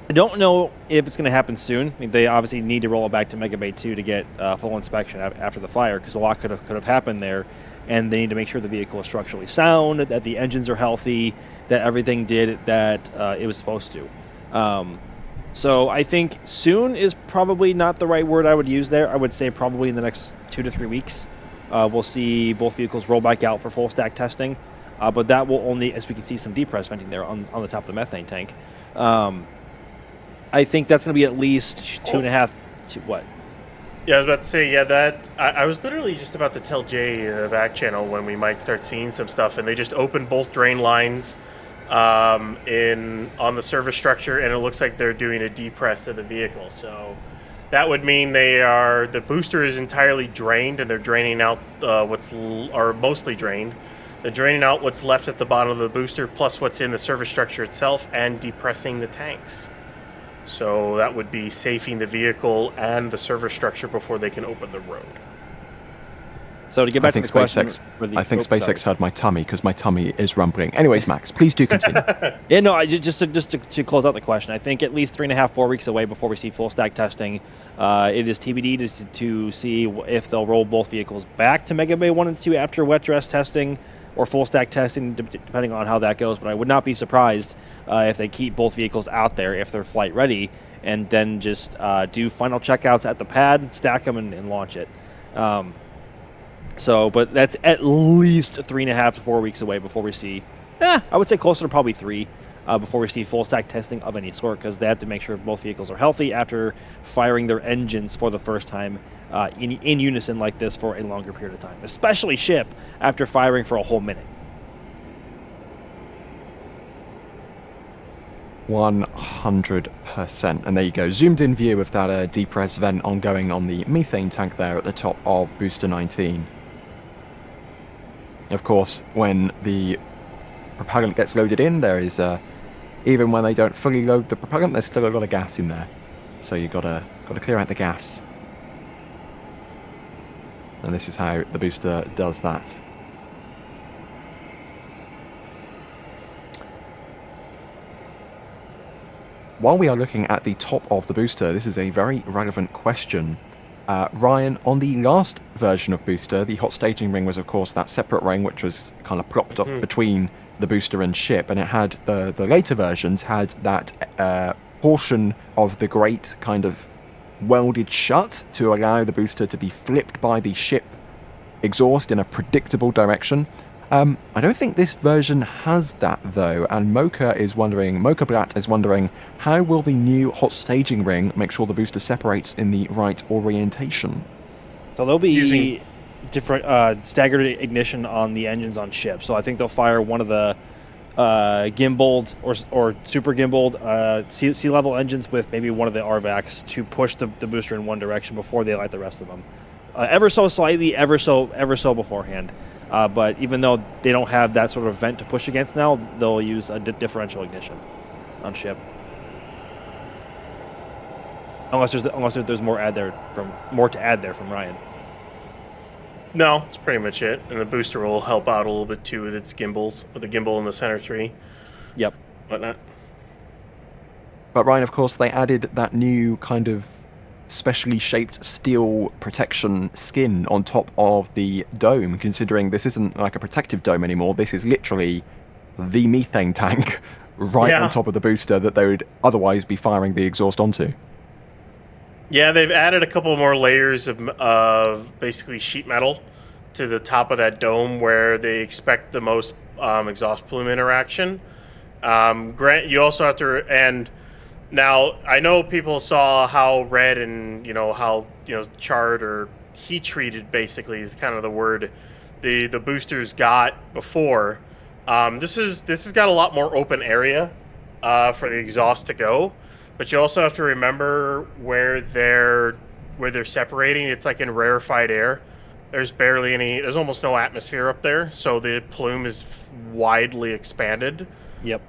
I don't know if it's going to happen soon. I mean, they obviously need to roll it back to Mega Bay 2 to get full inspection after the fire, because a lot could have happened there, and they need to make sure the vehicle is structurally sound, that the engines are healthy, that everything did that it was supposed to. So I think soon is probably not the right word I would use there. I would say probably in the next 2 to 3 weeks, we'll see both vehicles roll back out for full stack testing, but that will only, as we can see some depress venting there on the top of the methane tank. I think that's going to be at least 2.5 to what? Yeah, I was about to say, yeah, that I was literally just about to tell Jay in the back channel when we might start seeing some stuff, and they just opened both drain lines on the service structure, and it looks like they're doing a depress of the vehicle. So that would mean the booster is entirely drained, and they're draining out mostly drained. They're draining out what's left at the bottom of the booster, plus what's in the service structure itself, and depressing the tanks. So that would be safing the vehicle and the service structure before they can open the road. So to get back to the question... I think SpaceX heard my tummy, because my tummy is rumbling. Anyways, Max, please do continue. Yeah, no, just to close out the question, I think at least 3.5, 4 weeks away before we see full stack testing. It is TBD to see if they'll roll both vehicles back to Mega Bay 1 and 2 after wet dress testing, or full stack testing, depending on how that goes. But I would not be surprised if they keep both vehicles out there if they're flight ready, and then just do final checkouts at the pad, stack them, and launch it. But that's at least 3.5 to 4 weeks away before we see, I would say closer to probably 3, before we see full stack testing of any sort, because they have to make sure both vehicles are healthy after firing their engines for the first time in unison like this for a longer period of time, especially ship after firing for a whole minute. 100%. And there you go, zoomed in view of that depress vent ongoing on the methane tank there at the top of Booster 19. Of course, when the propellant gets loaded in, there is, even when they don't fully load the propellant, there's still a lot of gas in there. So you gotta clear out the gas. And this is how the booster does that. While we are looking at the top of the booster, this is a very relevant question. Ryan, on the last version of Booster, the hot staging ring was, of course, that separate ring which was kind of plopped up between the booster and ship, and it had the later versions had that portion of the grate kind of welded shut to allow the booster to be flipped by the ship exhaust in a predictable direction. I don't think this version has that though, and Mocha Blatt is wondering, how will the new hot staging ring make sure the booster separates in the right orientation? So there'll be different staggered ignition on the engines on ship. So I think they'll fire one of the gimbaled or super gimbaled sea level engines with maybe one of the RVACs to push the booster in one direction before they light the rest of them. Ever so slightly, ever so beforehand. But even though they don't have that sort of vent to push against now, they'll use a differential ignition on ship. Unless there's more to add there from Ryan. No, that's pretty much it. And the booster will help out a little bit too with its gimbals, with the gimbal in the center 3. Yep. Whatnot. But Ryan, of course, they added that new kind of specially shaped steel protection skin on top of the dome, considering this isn't like a protective dome anymore. This is literally the methane tank right on top of the booster that they would otherwise be firing the exhaust onto. Yeah, they've added a couple more layers of basically sheet metal to the top of that dome where they expect the most exhaust plume interaction. Grant, you also have to, and now I know people saw how red and how charred or heat treated basically is kind of the word the boosters got before. This has got a lot more open area for the exhaust to go, but you also have to remember where they're separating. It's like in rarefied air. There's almost no atmosphere up there, so the plume is widely expanded. Yep.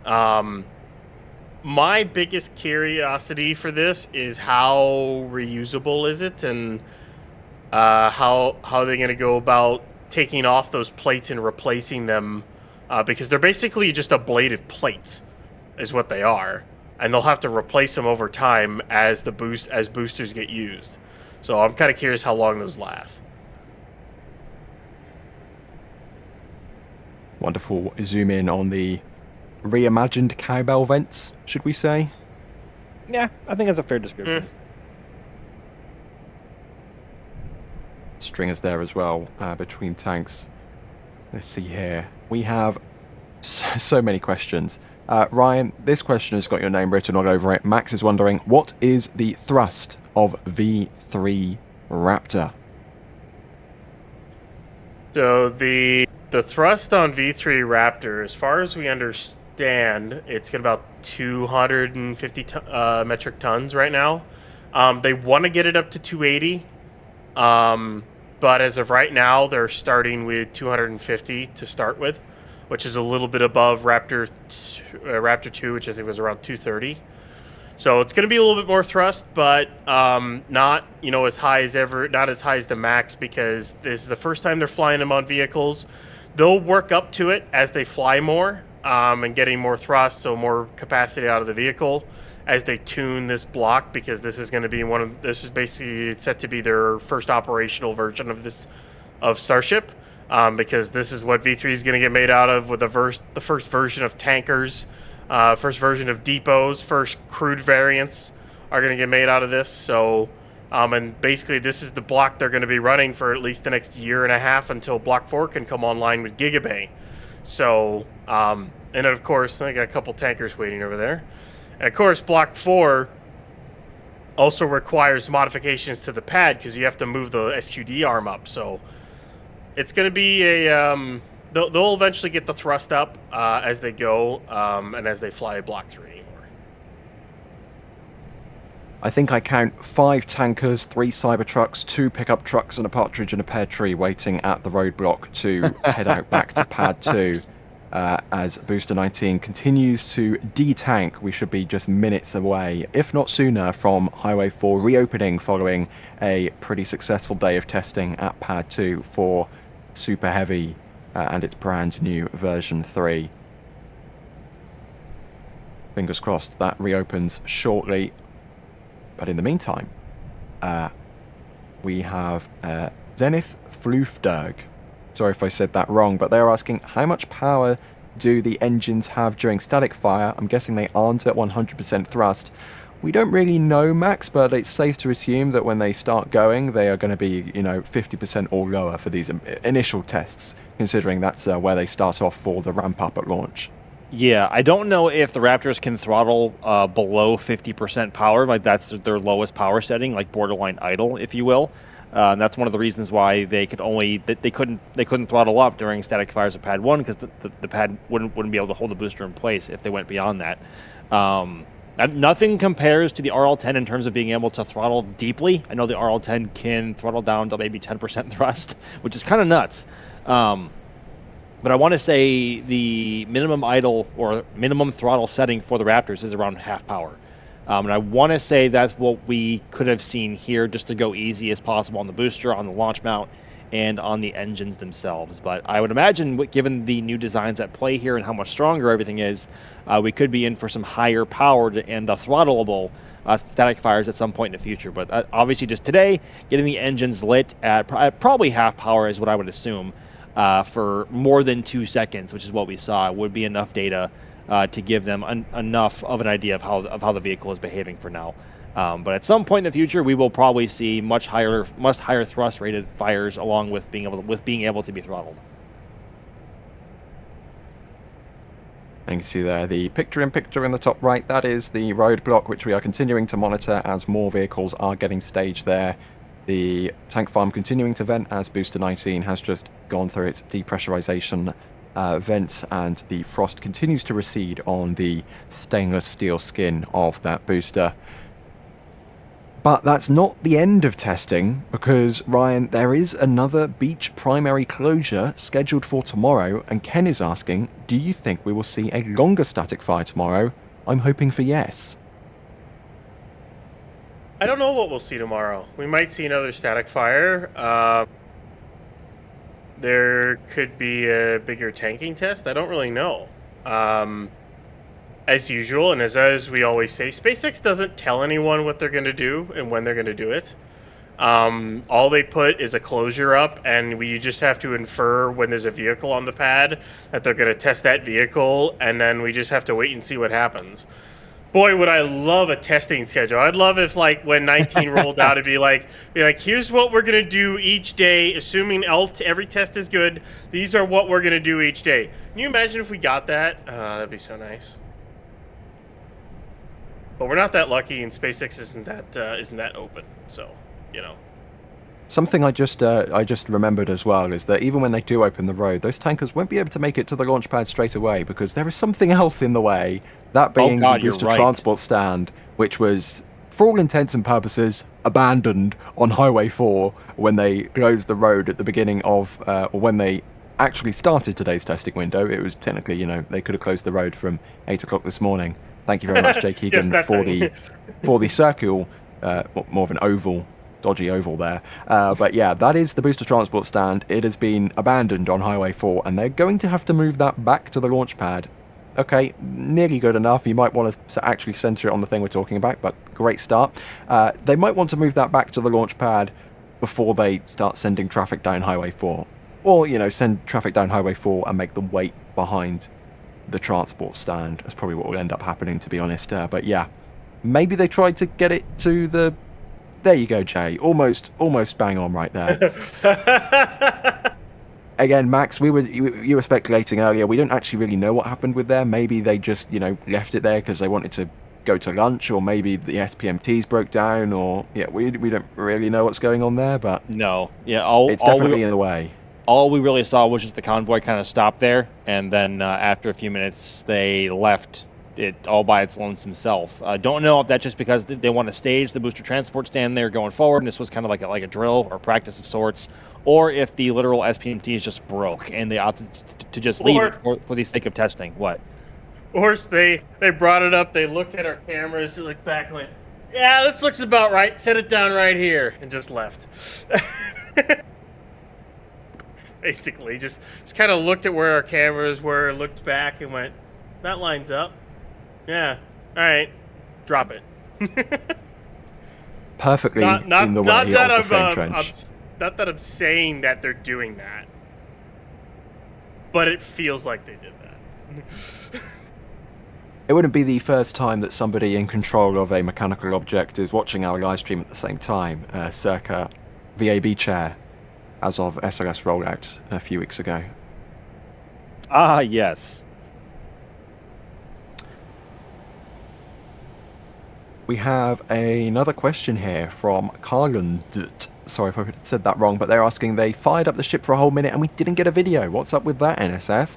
My biggest curiosity for this is how reusable is it, and how they're going to go about taking off those plates and replacing them, because they're basically just ablative plates, is what they are, and they'll have to replace them over time as boosters get used. So I'm kind of curious how long those last. Wonderful zoom in on the reimagined cowbell vents, should we say? Yeah, I think that's a fair description. Stringers there as well, between tanks. Let's see here. We have so many questions. Ryan, this question has got your name written all over it. Max is wondering, what is the thrust of V3 Raptor? So the thrust on V3 Raptor, as far as we understand, it's got about 250 metric tons right now. They want to get it up to 280, but as of right now, they're starting with 250 to start with, which is a little bit above Raptor 2, which I think was around 230. So it's going to be a little bit more thrust, but not as high as the max, because this is the first time they're flying them on vehicles. They'll work up to it as they fly more and getting more thrust, so more capacity out of the vehicle as they tune this block, because this is going to be this is basically set to be their first operational version of Starship, because this is what V3 is going to get made out of with the first version of tankers, first version of depots, first crewed variants are going to get made out of this. So and basically this is the block they're going to be running for at least the next year and a half until Block 4 can come online with Gigabay. So and then of course I got a couple tankers waiting over there, and of course Block 4 also requires modifications to the pad, because you have to move the SQD arm up. So it's going to be they'll eventually get the thrust up as they go, and as they fly Block 3 anymore. I think I count 5 tankers, 3 Cybertrucks, 2 pickup trucks, and a partridge in a pear tree waiting at the roadblock to head out back to Pad 2. As Booster 19 continues to de-tank, we should be just minutes away, if not sooner, from Highway 4 reopening following a pretty successful day of testing at Pad 2 for Super Heavy and its brand new version 3. Fingers crossed that reopens shortly. But in the meantime, we have Zenith Flufderg. Sorry if I said that wrong, but they're asking, how much power do the engines have during static fire? I'm guessing they aren't at 100% thrust. We don't really know, Max, but it's safe to assume that when they start going, they are going to be, 50% or lower for these initial tests, considering that's where they start off for the ramp up at launch. Yeah, I don't know if the Raptors can throttle below 50% power, like that's their lowest power setting, like borderline idle, if you will. And that's one of the reasons why they couldn't throttle up during static fires of Pad 1, because the pad wouldn't be able to hold the booster in place if they went beyond that. Nothing compares to the RL-10 in terms of being able to throttle deeply. I know the RL-10 can throttle down to maybe 10% thrust, which is kind of nuts. But I want to say the minimum idle or minimum throttle setting for the Raptors is around half power. And I want to say that's what we could have seen here, just to go easy as possible on the booster, on the launch mount, and on the engines themselves. But I would imagine, given the new designs at play here and how much stronger everything is, we could be in for some higher powered and throttleable static fires at some point in the future. But obviously just today, getting the engines lit at probably half power is what I would assume for more than 2 seconds, which is what we saw, would be enough data to give them enough of an idea of how the vehicle is behaving for now. But at some point in the future, we will probably see much higher thrust rated fires, along with being able to be throttled. And you can see there the picture-in-picture in the top right. That is the roadblock, which we are continuing to monitor as more vehicles are getting staged there. The tank farm continuing to vent as Booster 19 has just gone through its depressurization vents, and the frost continues to recede on the stainless steel skin of that booster. But that's not the end of testing, because, Ryan, there is another beach primary closure scheduled for tomorrow, and Ken is asking, do you think we will see a longer static fire tomorrow? I'm hoping for yes. I don't know what we'll see tomorrow. We might see another static fire. There could be a bigger tanking test. I don't really know. As usual, and as we always say, SpaceX doesn't tell anyone what they're going to do and when they're going to do it. All they put is a closure up, and we just have to infer when there's a vehicle on the pad that they're going to test that vehicle, and then we just have to wait and see what happens. Boy, would I love a testing schedule. I'd love if, like, when 19 rolled out, it'd be like, here's what we're going to do each day, assuming every test is good. These are what we're going to do each day. Can you imagine if we got that? That'd be so nice. But we're not that lucky, and SpaceX isn't that open. So, you know. Something I just remembered as well is that even when they do open the road, those tankers won't be able to make it to the launch pad straight away, because there is something else in the way. That being the booster transport stand, which was, for all intents and purposes, abandoned on Highway 4 when they closed the road at the beginning of, or when they actually started today's testing window. It was technically, you know, they could have closed the road from 8 o'clock this morning. Thank you very much, Jake Egan, yes, for the circle, more of an oval, dodgy oval there. But yeah, that is the booster transport stand. It has been abandoned on Highway 4, and they're going to have to move that back to the launch pad. Okay, nearly good enough. You might want to actually center it on the thing we're talking about, but great start. They might want to move that back to the launch pad before they start sending traffic down Highway 4. Or, you know, send traffic down Highway 4 and make them wait behind the transport stand. That's probably what will end up happening, to be honest. But yeah, maybe they tried to get it to the... There you go, Jay. Almost bang on right there. Again, Max, you were speculating earlier. We don't actually really know what happened with there. Maybe they just, you know, left it there because they wanted to go to lunch, or maybe the SPMTs broke down, or yeah, we don't really know what's going on there. But no, yeah, it's definitely in the way. All we really saw was just the convoy kind of stop there, and then after a few minutes, they left it all by its lonesome self. I don't know if that's just because they want to stage the booster transport stand there going forward, and this was kind of like a drill or practice of sorts, or if the literal SPMTs just broke and they opted to just leave it for the sake of testing. What? Or they brought it up, they looked at our cameras, they looked back and went, yeah, this looks about right, set it down right here, and just left. Basically, just kind of looked at where our cameras were, looked back and went, that lines up. Yeah, all right, drop it. Perfectly in the way of the frame trench. Not that I'm saying that they're doing that, but it feels like they did that. It wouldn't be the first time that somebody in control of a mechanical object is watching our live stream at the same time, circa VAB chair, as of SLS rollout a few weeks ago. Ah, yes. We have another question here from Carland. Sorry if I said that wrong, but they're asking, they fired up the ship for a whole minute and we didn't get a video. What's up with that, NSF?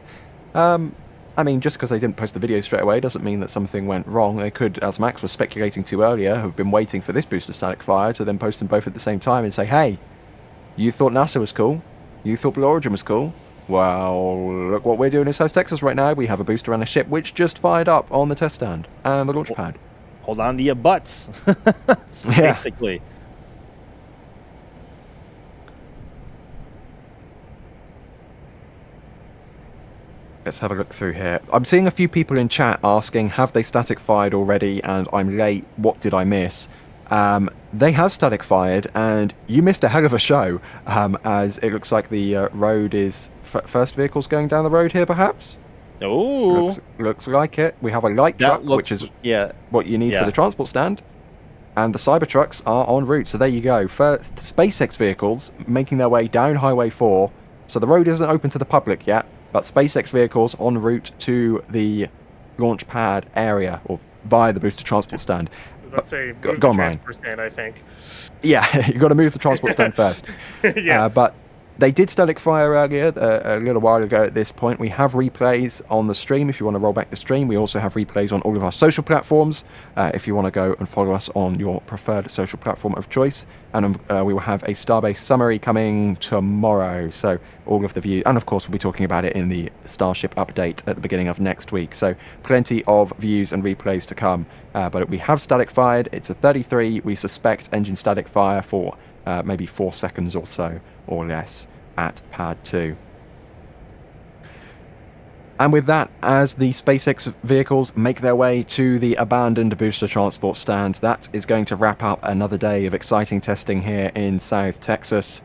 I mean, just because they didn't post the video straight away doesn't mean that something went wrong. They could, as Max was speculating to earlier, have been waiting for this booster static fire to then post them both at the same time and say, hey, you thought NASA was cool? You thought Blue Origin was cool? Well, look what we're doing in South Texas right now. We have a booster and a ship which just fired up on the test stand and the launch pad. Hold on to your butts, basically. Let's have a look through here. I'm seeing a few people in chat asking, have they static fired already? And I'm late. What did I miss? They have static fired, and you missed a hell of a show, as it looks like the road is... first vehicle's going down the road here, perhaps? Oh, Looks like it. We have a light truck, which is what you need for the transport stand. And the Cybertrucks are en route, so there you go. First, SpaceX vehicles making their way down Highway 4. So the road isn't open to the public yet, but SpaceX vehicles en route to the launch pad area, or via the booster transport stand. Let's say go on, Ryan. transport stand, I think. Yeah, you've got to move the transport stand first. Yeah. But they did static fire earlier, a little while ago at this point. We have replays on the stream if you want to roll back the stream. We also have replays on all of our social platforms if you want to go and follow us on your preferred social platform of choice. And we will have a Starbase summary coming tomorrow. So all of the views, and of course we'll be talking about it in the Starship update at the beginning of next week. So plenty of views and replays to come. But we have static fired. It's a 33. We suspect engine static fire for maybe 4 seconds or so, or less, at pad 2. And with that, as the SpaceX vehicles make their way to the abandoned booster transport stand, that is going to wrap up another day of exciting testing here in South Texas.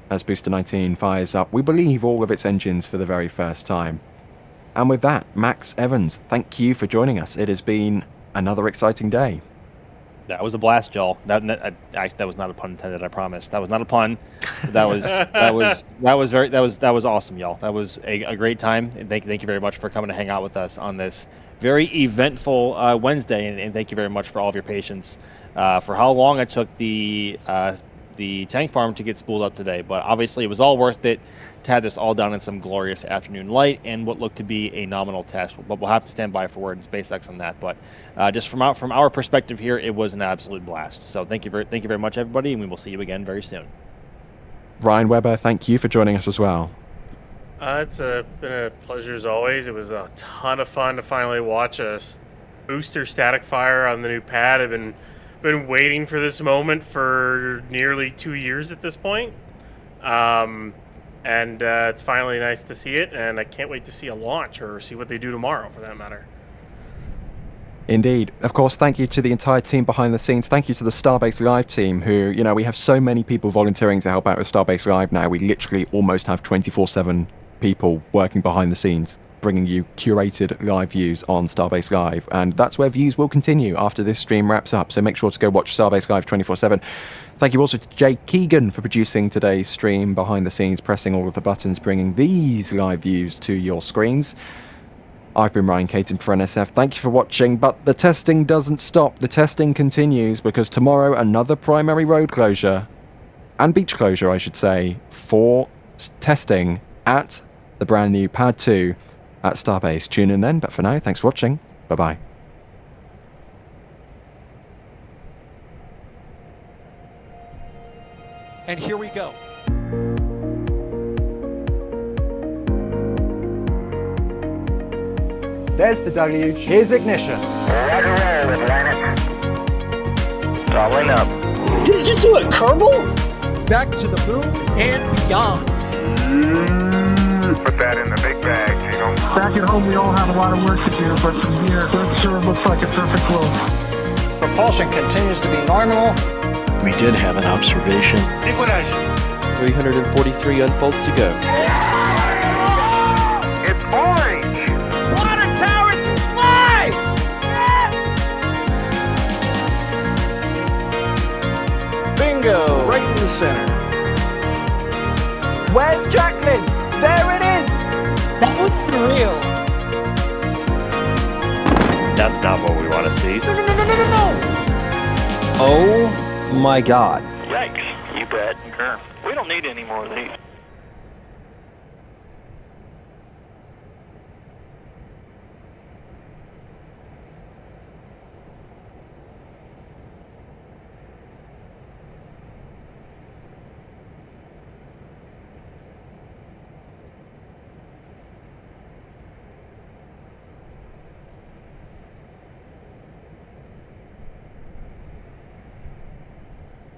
As Booster 19 fires up, we believe, all of its engines for the very first time. And with that, Max Evans, thank you for joining us. It has been another exciting day. that was a blast, y'all. That was not a pun intended. I promise. That was not a pun. That was awesome, y'all. That was a great time. And thank you very much for coming to hang out with us on this very eventful Wednesday, and thank you very much for all of your patience for how long it took the tank farm to get spooled up today. But obviously, it was all worth it to have this all done in some glorious afternoon light and what looked to be a nominal test. But we'll have to stand by for word and SpaceX on that. But just from our perspective here, it was an absolute blast. So thank you very much, everybody, and we will see you again very soon. Ryan Weber, thank you for joining us as well. It's been a pleasure as always. It was a ton of fun to finally watch a booster static fire on the new pad. I've been waiting for this moment for nearly 2 years at this point. And it's finally nice to see it, and I can't wait to see a launch or see what they do tomorrow, for that matter. Indeed. Of course, thank you to the entire team behind the scenes. Thank you to the Starbase Live team who, we have so many people volunteering to help out with Starbase Live now. We literally almost have 24/7 people working behind the scenes, bringing you curated live views on Starbase Live. And that's where views will continue after this stream wraps up. So make sure to go watch Starbase Live 24/7. Thank you also to Jay Keegan for producing today's stream behind the scenes, pressing all of the buttons, bringing these live views to your screens. I've been Ryan Caton for NSF. Thank you for watching, but the testing doesn't stop. The testing continues because tomorrow another primary road closure, and beach closure I should say, for testing at the brand new Pad 2 at Starbase. Tune in then, but for now, thanks for watching. Bye-bye. And here we go. There's the deluge. Here's ignition. Doubling up. Did it just do a Kerbal? Back to the moon and beyond. Put that in the big bag, Gino. Back at home, we all have a lot of work to do, but from here, it sure looks like a perfect world. Propulsion continues to be normal. We did have an observation. 343 unfolds to go. It's orange. Water towers fly! Bingo! Right in the center. Where's Jacqueline? There it is! That was surreal. That's not what we want to see. No! Oh my God. Yikes. You bet. We don't need any more of these.